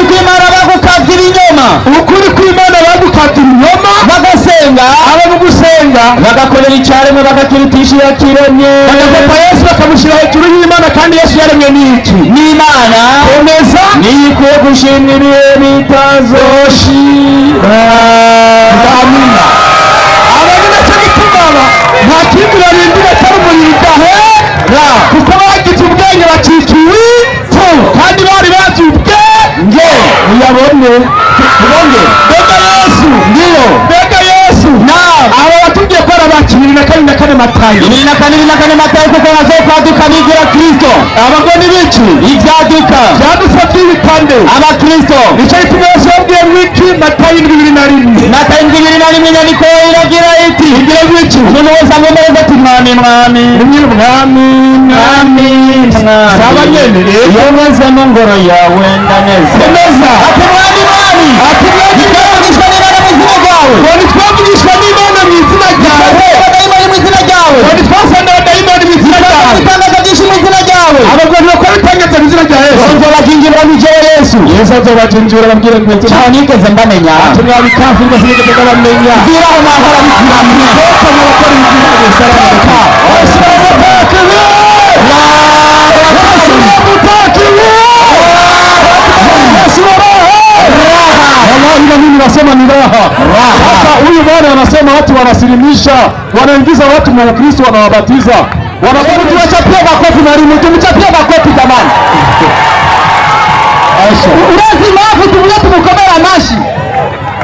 kw'Imana bagukavye ibinyoma, ukuri kw'Imana bagukavye ibinyoma bagasenga aba mu gusenga bagakorera icyaremwe bagakirutisha iyakiremye, bagafata Yesu bakamushyira hejuru y'Imana kandi Yesu yaremwe n'iki n'Imana komeza niyikwiye gushimwa ibihe bitazoshira. amina abantu nacyo gituma nta kindi barindira atari umuriro udahera kuko bagize ubwenge bacikiwe kandi bari bazi ubwenge uyabone mbega Yesu ndiyo mbega Yesu aba batubwiye ko ari bacu 24 Matayo 24 Matayo kuko bazokwaduka bigira Kristo. Abagore n'ibiki Ibyaduka byadufatiye ibipande Abakristo. nicyo gituma Yesu yabwiye wiki Matayo 21 Matayo 21 inyandiko iragira iti igira wiki umuntu wese agomereza ati mwami mwami rimwe mwami mwami saba nyene iyo neza mu ngoro yawe ndaneza neza ati mwami mwami ati mwami twavugishwa n'Imana mu izina ryawe Boni twavugishwa n'Imana mu izina ryawe abadayimoni mu izina ryawe Boni twasanga abadayimoni mu izina ryawe ibitangaza byinshi mu izina ryawe abagore bakora ibitangaza mu izina rya Yesu nzobajinjira mu ijoro Yesu azobajinjira babwire ngo ntaho nigeze mbamenya mwami kafi ngo sinigeze ndabamenya bwiraho mwahora bikiramye Boko mwakora ibintu bisaraka Wasiramutakire Nasema ni raha. Sasa huyu bwana anasema watu wanasilimisha, wanaingiza watu kwa Kristo, wanawabatiza. Tuwachapie makofi mwalimu, tumchapie makofi jamani. Lazima hapo tumuye tumukomera amashi.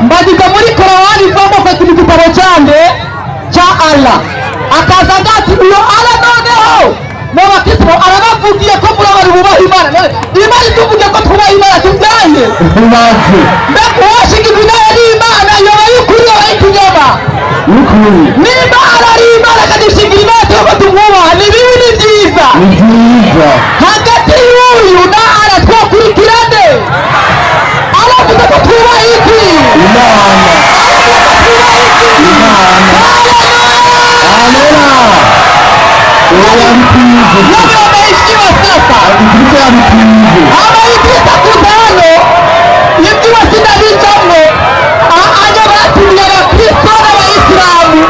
Mbadika muri Korowani vamo kwa kitabo chande cha Allah. Akaza ngati uyo Allah noneho. Mwa Kristo arabavugiye ko muri abari bubaha Imana. Imana tuvuge ko tubaha Imana tubyaye. Umaze. Mbeko washigirwa n'Imana yoba y'ukuri yoba y'ikinyoma. Ukuri. Nimba ari Imana kadishigira Imana tuko tumwubaha ni bibi ni byiza. Ni byiza. Hagati y'uyu na Allah twakurikirane. Aravuga ko tubaha iki? Imana. Wameheshiwa sasa. Ameitisa kuzano ikiwa sina vichamo aja batumia Wakristo na Waislamu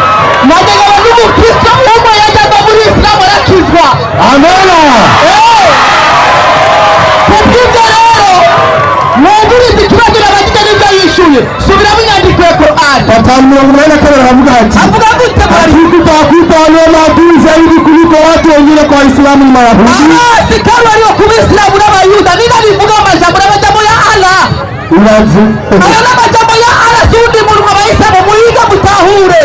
najega wanumu Kristo umwe yajaga muri Islamu arakizwa. Amena. Kubw'ibyo rero mwumvirize ikibazo n'abagize n'ibyo yishuye subiramo inyandiko ya Qur'an 5:82 aravuga ati avuga gute bari tutakuta wale maadui zaidi kuliko watu wengine kwa Waislamu na Mayahudi. asikari walio ku Islamu n'Abayuda nina bivuga amajambo ya Allah. Urazi. Ayo n'amajambo ya Allah sundi muri Abayisilamu muyiga mutahure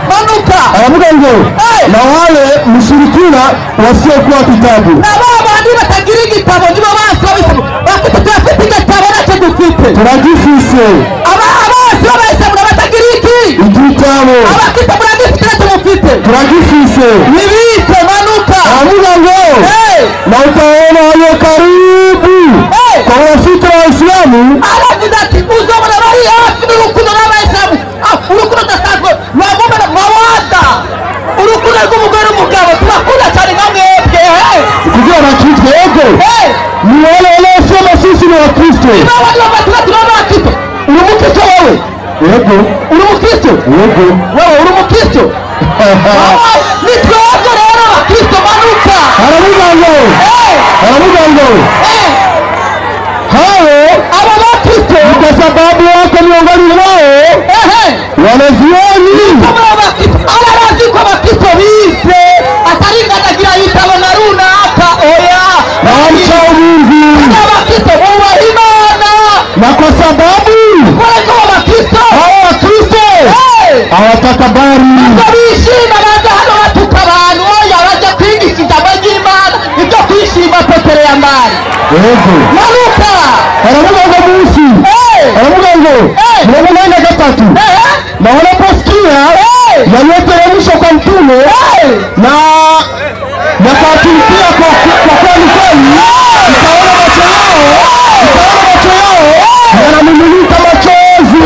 manuka. Aravuga ngo na wale mushirikina wasiokuwa kitabu. Na wao bandi batagira igitabo nibo basabise bakita afite igitabo nacyo dufite. Turagifise. Abasi b'Abayisilamu batagira iki? Igitabo. Abakita muragifite nacyo mufite. Turagifise. Nibise manuka. Aravuga ngo na utaona walio karibu kwa wafika wa Waislamu. Aravuga ati uzobona bari hafi n'urukundo n'Abayisilamu. Urukundo udasanzwe rwagomba mawada. Urukundo rw'umugore n'umugabo turakunda cyane nka mwebwe. Kugira bakitwe yego. Ni wale waliosema sisi ni Wakristo. Ni wale tunaona Wakristo. Uri Mukristo wewe? Yego. Uri Mukristo? Yego. Wewe uri Mukristo? Ni twebwe rero Abakristo manuka. Aravuga ngo hao abo Bakristo kwa sababu wako miongoni mwao wanazioni arazi ko Abakristo bise ataringanagira ibitabo na runaka oya na wamcha Mungu Abakristo bubaha Imana na kwa sababu Abakristo hawatakabari bishima baza hano batuka abantu oya bajya kwigisha ijambo ry'Imana ibyo kwishima potere ya mbari yego manuka. aravuga ngo Musi aravuga ngo 83 na wanaposikia yaliyoteremshwa kwa mtume na yakawatumikia kwa kweli utaona macho yao yanamiminika machozi.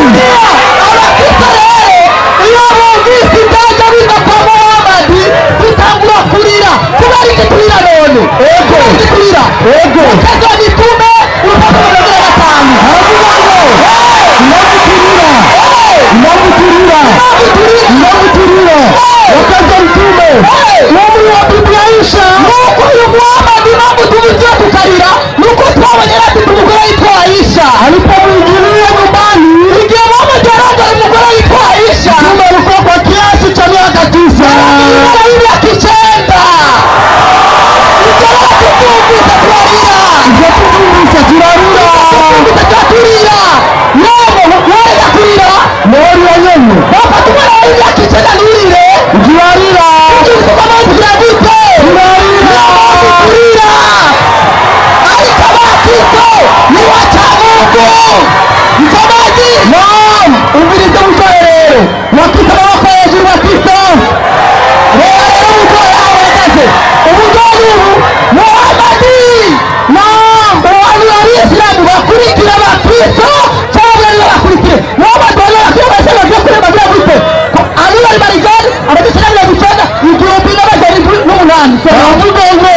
Abakristo rero iyo bumvise ibyaje biva kwa Muhamadi bitangura kurira kubera iki turira none turira kazi wa mitume urupapuro rwa 5 Aravuga ngo namuturira wakaza mtume wa Biblia isha abandi avuga ngo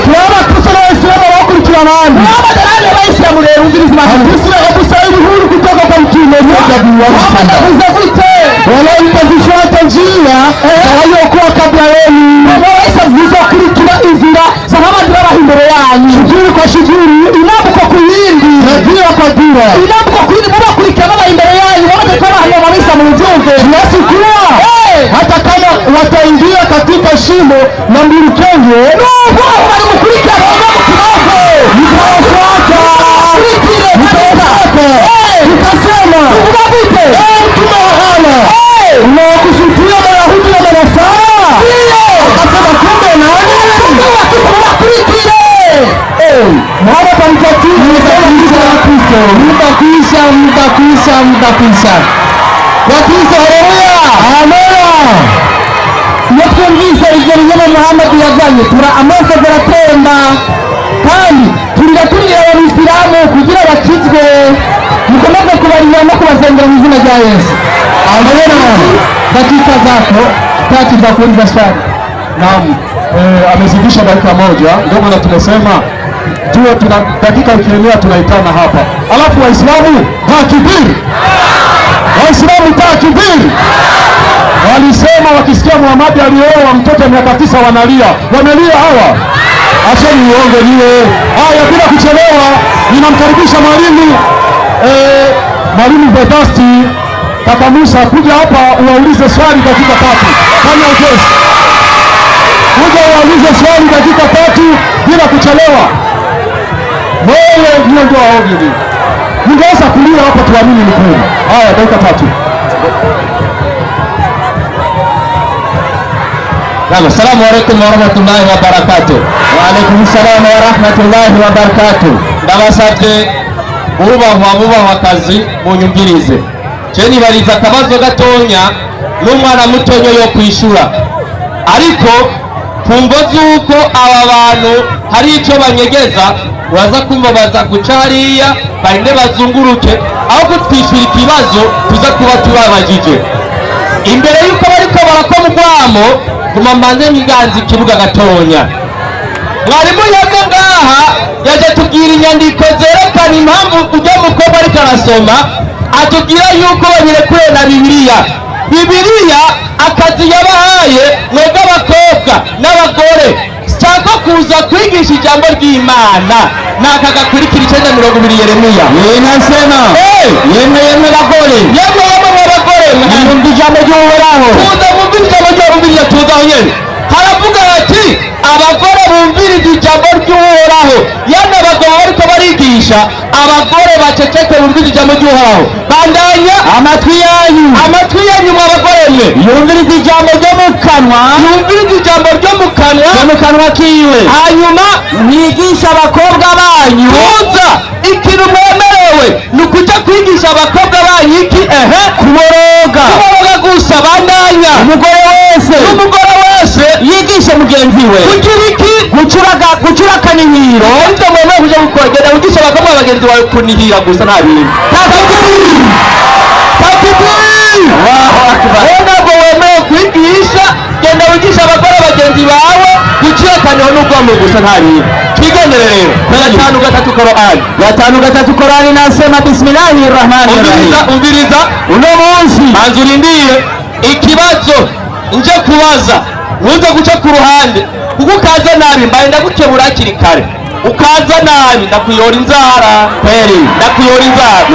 turaba kusana Waislamu bakurikira abandi Muhammad ali Waislamu rero umviriza abandi obusaba ibihuru kutoka kwa mtume Muhammad akuzakuite wala mpazishwata njia waliokuwa kabla yenu waweza kurikira inzira z'abandi babaha imbere yanyu shuguri kwa shuguri imamu kwa kuyindi dira kwa dira imamu kwa kuyindi mubakurikira babaha imbere yanyu wabate kama hano mabisa mu ujumbe nasikuwa hata kama wataingia katika shimo na mbirukenge nubwo bari mukurikira baba mu kibazo mutawafuata tukasema tukabute tunawahala unawakusudia Mayahudi na Manasara akasema kumbe nani wakikurikire mwana pamtatizo mudakwisha Wakristo haleluya amen iyo twumvise ivyo binyoma Muhammad yazanye tura amaso baratemba kandi turira abisilamu kugira bakizwe mukomeze kubarira no kubasengera mu izina rya Yesu amen dakika zako tatu za kuuliza swali. Naam, amezidisha dakika moja, ndio maana tumesema tuwe tuna dakika ikienea tunaitana hapa. Alafu Waislamu takbir, Waislamu takbir. Walisema wakisikia Muhammad alioa mtoto miaka 9 wanalia hawa. Acheni uongo niwe. Haya, bila kuchelewa ninamkaribisha mwalimu Vedasti Kaka Musa kuja hapa uwaulize swali dakika 3. Kama ujesi. Kuja uwaulize swali dakika 3 bila kuchelewa. Wewe ndio waoge. Ningeweza kulia hapa tuamini ni kweli. Haya, dakika 3. Assalamu alaikum warahmatullahi wabarakatuh. Wa alaikum salam warahmatullahi wabarakatuh. Ndabasabye ubahwa akazi munyumvirize. Ceni bariza akabazo gatonya n'umwana mutonyo yo kwishura. Ariko kumvo zuko aba bantu hari ico banyegeza uraza kumva baza kucariya barinde bazunguruke aho kutwishura ikibazo tuza kuba tubabajije. Imbere yuko bariko barakoma urwamo kumambanze miganzi kibuga gatonya. Mwarimu yabwe ngaha yaje tubwira inyandiko zerekana impamvu ujya mukobwa ariko arasoma atubwira yuko babirekure na Bibiliya akazi yabahaye mwebwe abakobwa n'abagore cyangwa kuza kwigisha ijambo ry'Imana naka gakurikira 9:20 Yeremiya. Nasema yemwe bagore abagore mwumva ijambo ry'Uhoraho tuza mwumva ijambo ry'Uhoraho tuza nyene haravuga ati abagore bumviriza ijambo ry'Uhoraho yana abagabo bariko barigisha abagore baceceke bumviriza ijambo ry'Uhoraho bandanya amatwi yanyu mwabagore mwe yumviriza ijambo ryo mu kanwa kiwe hanyuma mwigisha abakobwa banyu tuza ikintu mwemerewe nukuja kwigisha abakobwa banyu iki kuboroga gusa bandanya umugore wese yigishe mugenzi we kugira iki gucura akanihiro ariko mwemewe kuja gukogera wigisha abakobwa bagenzi bawe kunihira gusa nta bintu ntabwo wemewe kwigisha genda wigisha abagore bagenzi bawe gucura akaniho n'ubwamo gusa nta bintu twigendere rero 5:3 Korani nasema bismillahirrahmanirrahim. Umviriza uno munsi manzurindiye ikibazo nje kubaza ntuze guca ku ruhande kuko ukaza nabi mbaye ndagukebura hakiri kare ukaza nabi ndakuyora inzara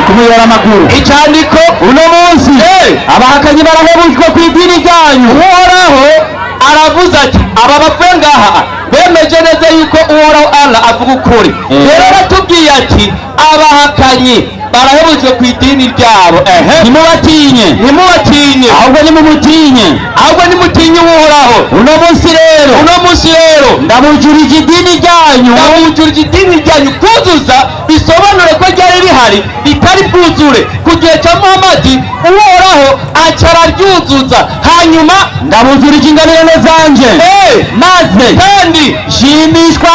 kumuyora amaguru. Icyandiko uno munsi abahakanyi barahebujwe ku idini ryanyu. Uhoraho aravuze ati aba bapfuye ngaha bemeje neza yuko Uhoraho Allah avuga ukuri. Rero aratubwiye ati abahakanyi barahebujwe ku idini ryabo. Nimubatinye ahubwo nimutinye Uhoraho. Uno munsi rero ndabujurije idini ryanyu kuzuza bisobanure ko ryari rihari ritari bwuzure ku gihe cya Muhamadi. Uhoraho acararyuzuza hanyuma ndabujurije ingabirano zanje maze kandi shimishwa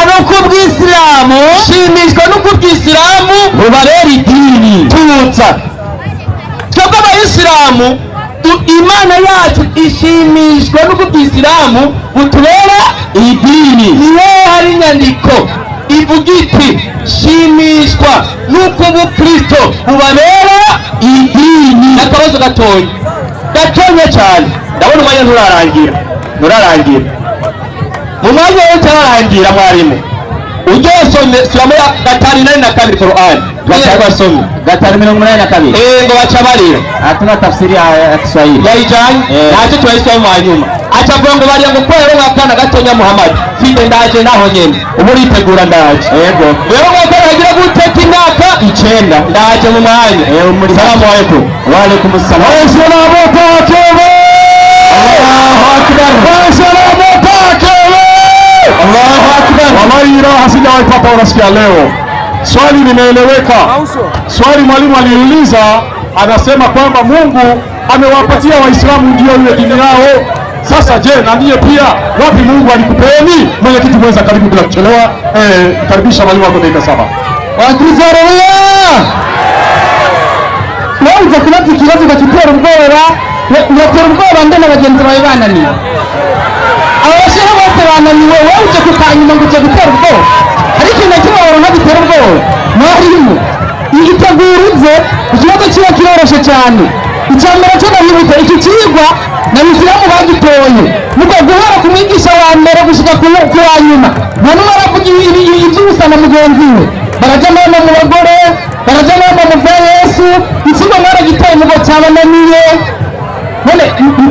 no kubw'Isilamu rubabera idini tuza twebwe abayisilamu Imana yacu ishimishwa no kubw'Isilamu butubera idini niyo hari inyandiko ivuga iti shimishwa nuko ubukristo bubabera idini. N'akabazo gatonya cyane, ndabona umwanya nturarangira mu mwanya wo utararangira mwarimu ujye wasomye suramo ya 82 Qur'an basomye 82 ngo baca barira hatuna tafsiri ya Kiswahili yaijanye nacho tuyisoma hanyuma achavuga ngo bari ngo kwera mwakana gatonya Muhammad fite ndaje naho nyene ubu ritegura ndaje yego rero mwakana agira guteka imyaka 9 ndaje mu mwanya muri salamu alaykum wa alaykum assalam assalamu alaykum Allahu akbar assalamu alaykum Allahu akbar. Wallahi raha sijawaipata unasikia leo. Swali limeeleweka. Swali mwalimu aliuliza, anasema kwamba Mungu amewapatia Waislamu ndio ile dini yao. Sasa je, na ndiye pia wapi Mungu alikupeni? Mwenyekiti mweza karibu bila kuchelewa. Karibisha mwalimu wako dakika 7. Wakrizaruya Mwanza kunati kibazo gakitera ubwoba yatera ubwoba ndana bagenzi bawe bananiye abashehe bose bananiwe wowe uje kukanyuma ngo uje gutera ubwoba ariko nakimwe waronka gitera ubwoba mwarimu igiteguruze ikibazo kiba kiroroshe cyane icyambere cyo nahibuka iki kigwa na Isilamu bagitoye muko guhora ku mwigisha wa mbere gushika ku wa nyuma none baravuga iby'ubusa na mugenzi we barajana mu bagore barajana mu bwa Yesu ikigo mwara gitoye mugo cyabananiye none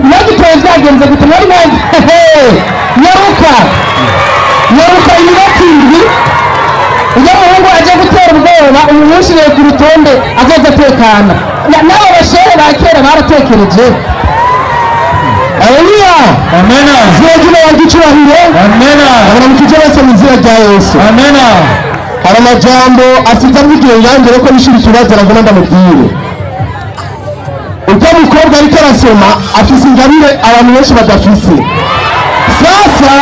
nagitoye byagenze gute mwari mwari nyaruka iminotindwi ujya muhungu ajya gutera ubwoba umumushyiriye ku rutonde azaza atekana n'abo bashehe ba kera baratekereje. Haleluya amena ziragire wagicurahire amena abana mukije bose mu izina rya Yesu amena. Hari amajambo asize avugiye yangere ko bishira ikibazo aragona ndamubwire uko mukobwa ariko arasoma afise ingabire abantu benshi badafise. Sasa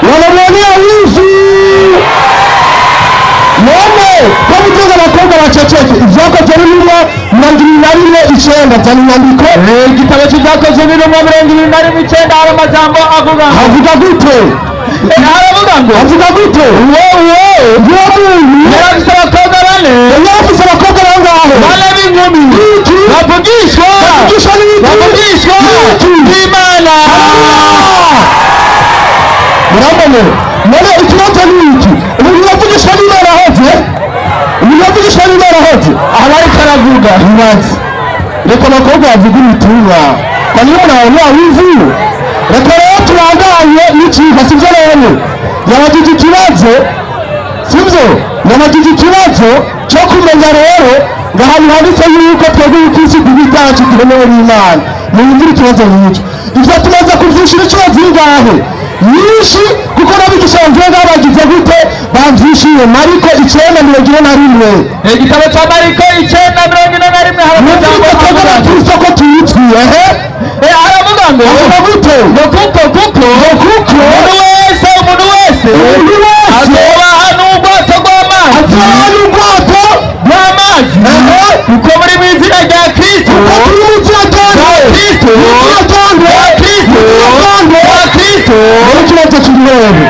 wanamwonea wivu none ko mutega abakobwa baceceke ivyakoze birimo 29 zana inyandiko igitabo cy'ibyakoze birimo 29 hari amajambo avuga gute avuga gute wowe yarafise abakobwa bane bane b'inkumi bavugishwa n'Imana. Murabona none ikibazo ni iki umuntu yavugishwa n'Imana hoze aha bari karavuga ntibazi reka abakobwa bavuga ubutumwa kwa niyo nawe wivu reka rero turanganye n'ikiga sibyo rero yabagije ikibazo sibyo yabagije ikibazo cyo kumenya rero ngo ahantu handitse yuko twebwe ubukirisi bw'ibyacu turemewe n'Imana mwumvire ikibazo nk'icyo ibyo tumaze kuvyishira inshuro zingahe nyinshi kuko nabigisha bavuye bagize gute bavyishiye Mariko 9:41 igitabo cya Mariko 9:41 haramujambo avuga Kristo ko tuyitwi aravuga ngo gute kuko umuntu wese azoba hano ubwato bw'amazi kuko muri mu izina rya Kristo kibazo kirebe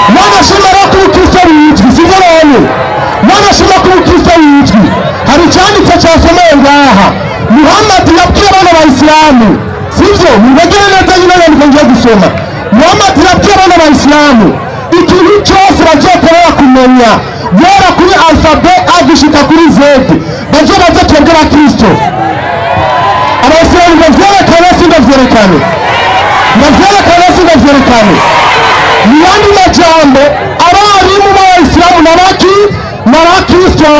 mwana shimara ku Kristo yitwi sivyo none mwana shimara ku Kristo yitwi hari cyanditse cyasomeye ngaha Muhammad yabwiye abana ba Islamu sivyo mubagire neza nyine ngiye gusoma Muhammad yabwiye abana ba Islamu ikintu cyose bazokorera kumenya yora kuri alphabet agushika kuri Z bazobaza twebwe Kristo abasiramu bavyerekane sindavyerekane niyandi majambo abarimu b'Abayisilamu n'Abakristo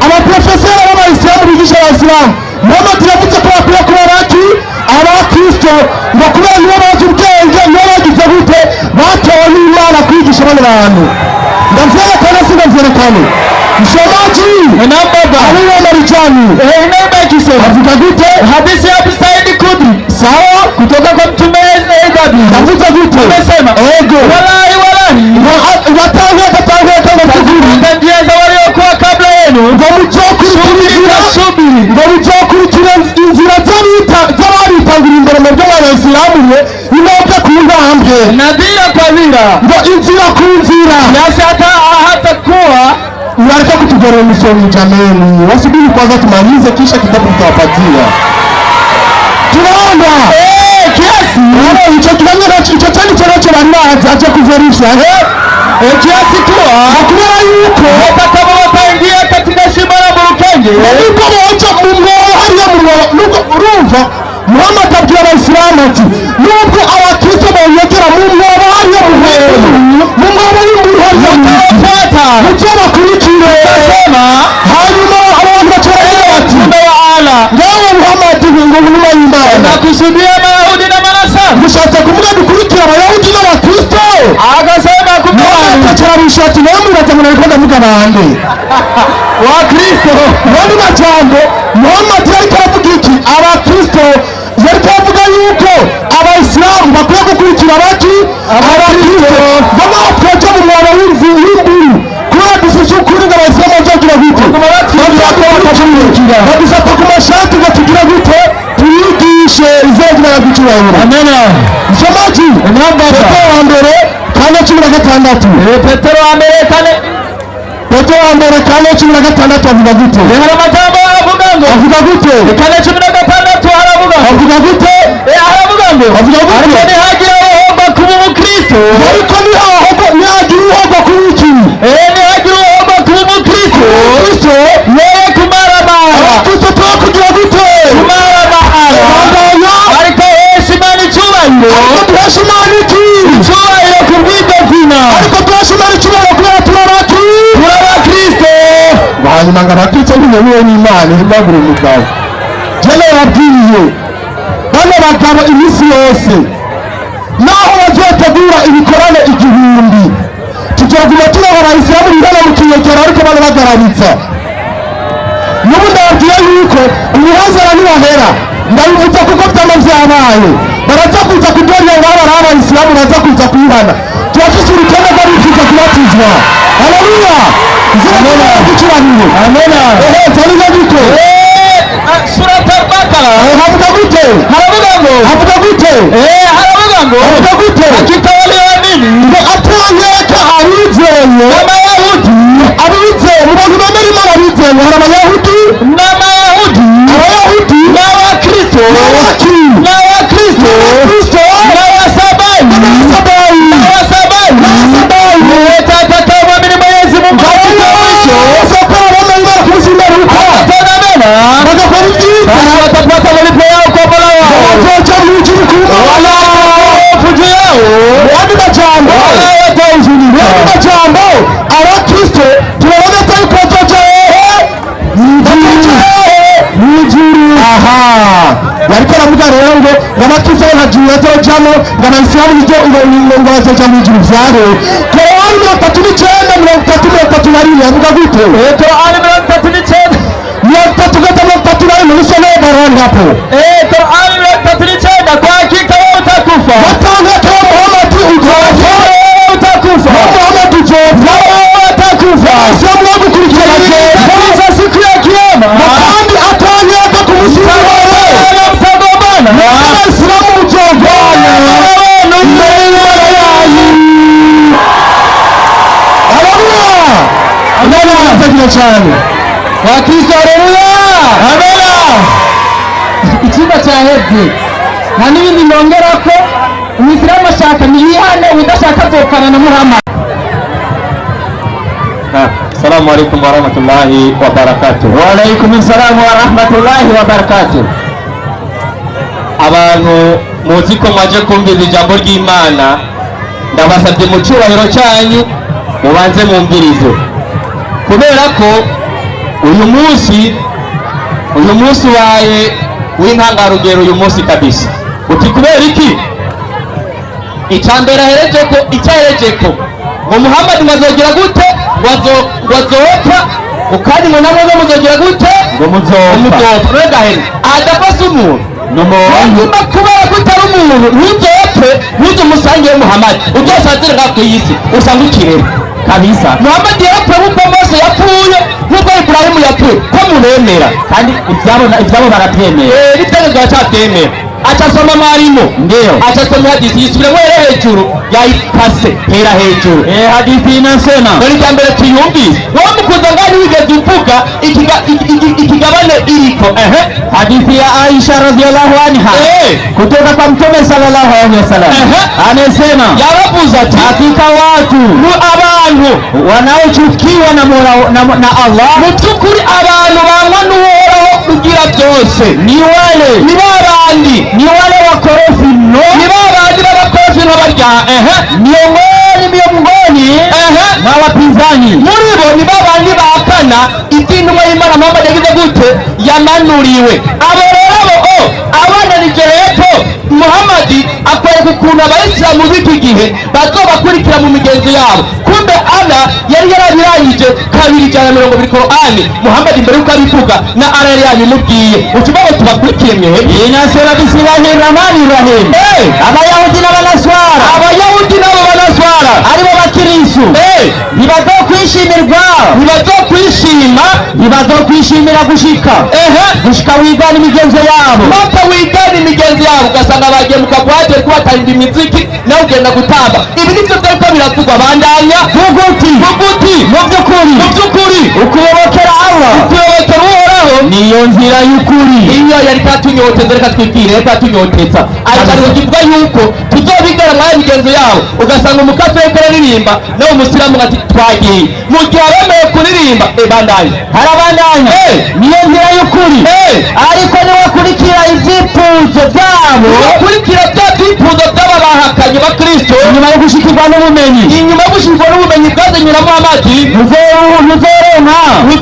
abaprofeseri b'Abayisilamu bigisha Abayisilamu Muhammad yavuze ko bakwiye kuba Abakristo ngo kubera nibo bazi ubwenge nibo bagize gute batowe n'Imana kwigisha bano bantu ndavyerekane sindavyerekane msomaji aliyo marijani avuga gute hadithi ya Saidi Kudri sawa kutoka kwa Mtume avuga gute amesema wallahi watangu njia za waliokuwa kabla yenu ngo muzokurikira inzira z'abaritangira imbere mu by'Abayisilamu imebwa nadhira kwa dhira, ngo inzira ku nzira, kiasi hata kuwa unataka kutugora msomi. Jameni, wasubiri kwanza tumalize, kisha kitabu tutawapatia. Tunaomba kiasi hicho kibanya na hicho tani chochote banaza aje kuverisha kiasi kuwa kubera yuko watakama wataingia katika shimo la burukenge niko moja mungu hariya nuko urumva Muhammad abwira Abayisilamu ati nubwo abakristo bayegera mu mwobo hariya mu mwobo y'umuhoro mucyo bakurikire hanyuma abantu bacarira bati ngawe Muhammad ngo nyuma y'Imana nakusudia Mayahudi na Manasara, mushatse kuvuga dukurikira Abayahudi n'Abakristo. akasema kumwani atarabisha ati namwe batamuna ko ndavuga bande wa Kristo wani majambo Muhammad yari karavuga iki Abakristo, yari karavuga yuko Abayisilamu bakwiye gukurikira abaki Abakristo bama twaje mu mwana w'induru kubera dufishe ukuri ngo Abayisilamu bazagira gute badufata ku mashati ngo tugira gute tuyigishe izagira gucyubahiro. amena Msomaji Petero wa mbere 4:16 Petero wa mbere kane Petero wa mbere 4:16 avuga gute? hari amagambo aravuga ngo Avuga gute? kane 16 haravuga Avuga gute? haravuga ngo Avuga gute? ariko ntihagira uhoga kuba umukristo, Ariko nihagira uhoga kuba iki? ntihagira uhoga kuba umukristo Kristo yeye kumaramara, Kristo twakugira gute? kumaramara ariko Yesu Imana icyubahiro, Ariko tuhesha Imana iki? icyubahiro ku bw'iryo zina, Ariko tuhesha Imana icyubahiro kubera turabaki? turabakristo. hanyuma ngo Abakristo ntibemewe n'Imana ntibagure umugabo. Jyewe yabwiye bano bagabo iminsi yose naho bazotegura ibikorane 1000 tuzoguma turaba Abayisilamu ingana mu kinyegera ariko bano bagararitsa. N'ubu ndababwiye yuko imihazara nibahera ndabivuze kuko byama vyabaye baraza kuza kudorya ngabo ari Abayisilamu baza kuza kuyihana. Turafise urukende rw'abifuza kubatizwa. Haleluya! Zirabona gucurahiro. amena Tariga gute? Surat al-Baqara Havuga gute? haravuga ngo Havuga gute? haravuga ngo Havuga gute? hakika walioamini Ngo atanyeka abizeye n'Abayahudi abizeye mu bantu bemera Imana bizeye hari Abayahudi n'Abayahudi Abayahudi n'Abakristo n'Abaki n'Abakristo Kristo n'Abasabai n'Abasabai n'Abasabai watakaomwamini Mwenyezi Mungu katika mwisho wasokora wamenga kusimama watanamena bagakora ibyiza watapata malipo yao kwa Mola wao, bazoca mu ijuru kuba wala hofu juu yao wandi majambo wala watahuzunishwa. wandi majambo Abakristo turaboneka yuko bazoca Nijuru. Aha. Yariko aravuga rero ngo Abakristo ntajuru bazojamo ngo Abayisilamu niryo ngo bazoja mu ijuru vyaro. Korani 39:31 avuga gute? Qur'ani 39 33 nisome barani hapo. Qur'ani 39 kwa hakika wewe utakufa. Watangeka Muhammad uzofa. Utakufa. Muhammad uzofa. Utakufa. Sio mwangu kulikira Sasa siku ya kiyama. kandi atanyeka kumusimu wewe. Msagobana. Waislamu uzogoana. Haleluya cyane Wakristo haleluya. Amena. ikigo cyahebye nta n'ibindi nongera ko umuyisilamu ashaka niyihane udashaka azokana na Muhammad. Assalamu alaikum wa rahmatullahi wa barakatuh. Wa alaikum assalam wa rahmatullahi wa barakatuh. Abantu muzi ko mwaje kumvira ijambo ry'Imana, ndabasabye mu cyubahiro cyanyu mubanze mumvirize, kubera ko uyu munsi waye w'intangarugero uyu munsi kabisa. Uti kubera iki? Icyambere ahereje ko ngo Muhammad mwazogira gute? Wazopfa ukandi ngo namwe muzogira gute? Ngo muzopfa. Rega hene adafasa umuntu Wagomba kubera kutari umuntu ntuzopfe ntuze umusange Muhammad uzosazire ngako yisi usanga ukirere kabisa. Muhammad yapfuye nk'uko Mose yapfuye nk'uko Ibrahimu yapfuye ko muremera kandi ibyabo barabyemera. Ibitego byacabyemera acasoma mwarimu Ndiyo. acasoma hadithi yisubiremo hejuru yayikase hera hejuru. Hadithi inasema, dore icya mbere tuyumvise wowe mukuza ngani wigeze uvuga ikigabane iriko hadithi ya Aisha radhiallahu anha kutoka kwa Mtume sallallahu alaihi wasallam. Amesema, yaravuze ati hakika watu abantu wanaochukiwa na Allah, mu by'ukuri abantu banywa n'uhoraho kugira byose ni wale wakorofi mno, ni babandi b'abakorofi n'abarya miongoni mwa wapinzani. muri bo ni babandi bahakana iby'intumwa y'Imana Muhammad yagize gute yamanuriwe. abo rero abananije hepfo Muhammad akwereka ukuntu abayisilamu b'iki gihe bazobakurikira mu migenzo yabo. kumbe Allah yari yarabirangije 220 Qur'ani Muhammad imbere yuko abivuga na Allah yari yabimubwiye. ukibaho tubakurikiye mwehe. Inasema bismillahir rahmanir rahim. Abayahudi n'abanaswara, aribo bakirisu ntibazokwishimira gushika wigana imigenzo yabo. mpaka wigana imigenzo yabo ugasanga bagiye mu kagwate ariko batanga imiziki nawe ugenda gutamba. ibi nivyo vyariko biravugwa. bandanya vuguti mu by'ukuri ukuyobokera Allah, ukuyobokera uhoraho niyo nzira y'ukuri. iyo yari katunyoteza reka twibwire reka tunyoteza ariko kivuga yuko tuzobigana muri imigenzo yabo. ugasanga umukatolika ariko aririmba nawe umusiramu ati twagiye. mu gihe abemeye kuririmba bandanya harabandanya niyo nzira y'ukuri. ariko niwakurikira ivyifuzo vyabo, wakurikira bya vyifuzo vy'aba bahakanye ba Kristo, inyuma yo gushikirwa n'ubumenyi bwazenyuramo amagi uzoronka mu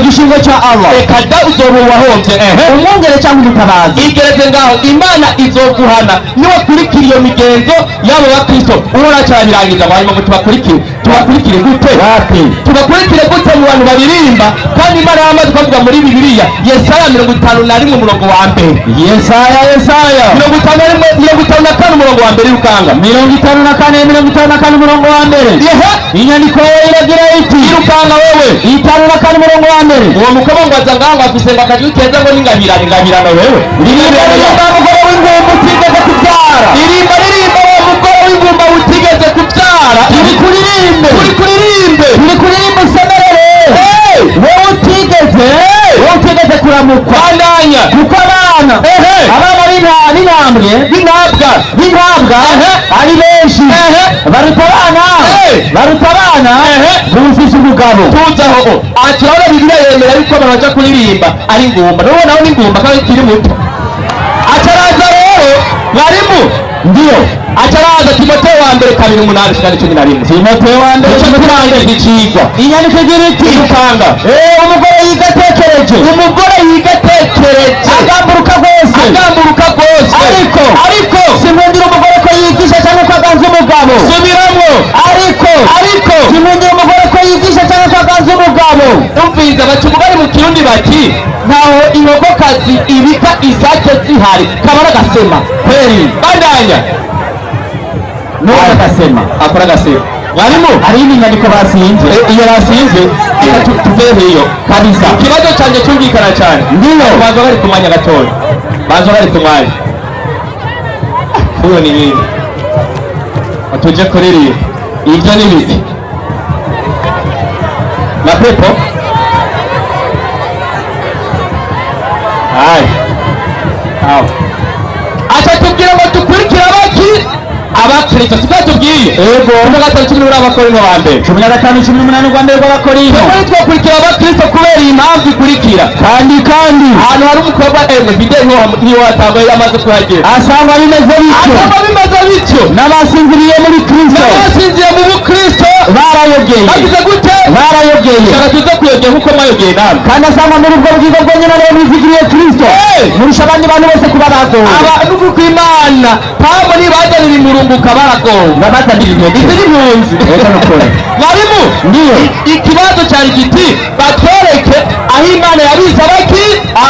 gishingo ca Allah. reka da uzoba wahombye. umwungere cyangwa umutabazi igereze ngaho Imana izoguhana niwakurikira iyo migenzo y'abo ba Kristo. uracyabirangiza hanyuma ngo tubakurikire gute? tubakurikire gute mu bantu baririmba kandi Imana yamaze kuvuga muri Bibiliya Yesaya 51 umurongo wa mbere. Yesaya 54 umurongo wa mbere y'Urukanga 54 umurongo wa mbere. Inyandiko iragira iti y'Urukanga wewe 54 umurongo wa mbere. uwo mukobwa ngo aza ngaho afise ngakaju keza ngo ningabirana wewe ririmba mugore w'ingumba utigeze kubyara. ririmba wa mugore w'ingumba utigeze kubyara. turi kuririmbe usemerere wowe utigeze kuramukwa. bandanya kuko abana b'intabwa ari benshi baruta abana bufise umugabo. tuzaho turabona Bibiliya yemera yuko abantu baja kuririmba ari ingumba. nawe ni ingumba kandi kiri muto. acaraza rero mwarimu ndiyo acaraza Timoteyo wa mbere 2:8-11. Timoteyo wa mbere turangiza ikigwa. inyandiko igira iti Urukanga umugore yigatekereje agamburuka rwose ariko simwundira umugore ko yigisha cyangwa ko aganza umugabo. subiramo ariko simwundira umugore ko yigisha cyangwa ko aganza umugabo. umviza baca umugani mu Kirundi bati ntaho inkokokazi ibika isake zihari kabara gasema kweli. bandanya n'uwo agasema akora gasema. mwarimu hari inyandiko basinze iyo basinze tuveho iyo kabisa. ikibazo cyanjye cyumvikana cyane. ndiyo baza bari ku mwanya gatoya huyo ni nini atuje kuririmba ibyo ni biki na pepo atatubwira ngo dukurikire abakristo tubwiye ego 15 Abakorinto wa mbere 15:18 rwa mbere rw'Abakorinto. twari twakurikira abakristo kubera impamvu ikurikira kandi ahantu hari umukobwa bide niyo watambaye amaze kuhagera asanga bimeze bityo n'abasinziriye muri Kristo mu Bukristo barayogeye bagize gute cyangwa tuze kuyogera nk'uko mwayogeye namwe. kandi asanga muri ubwo bwiza bwonyine rero mwizigiriye Kristo murusha abandi bantu bose kuba bagowe. abantu kuko Imana pambo nibazanira imurunguka baragowe babatanira intege izi n'impunzi. mwarimu ndiyo ikibazo cyari giti batwereke aho Imana yabize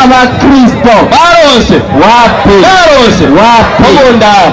abakristo barose wapi mu ndaro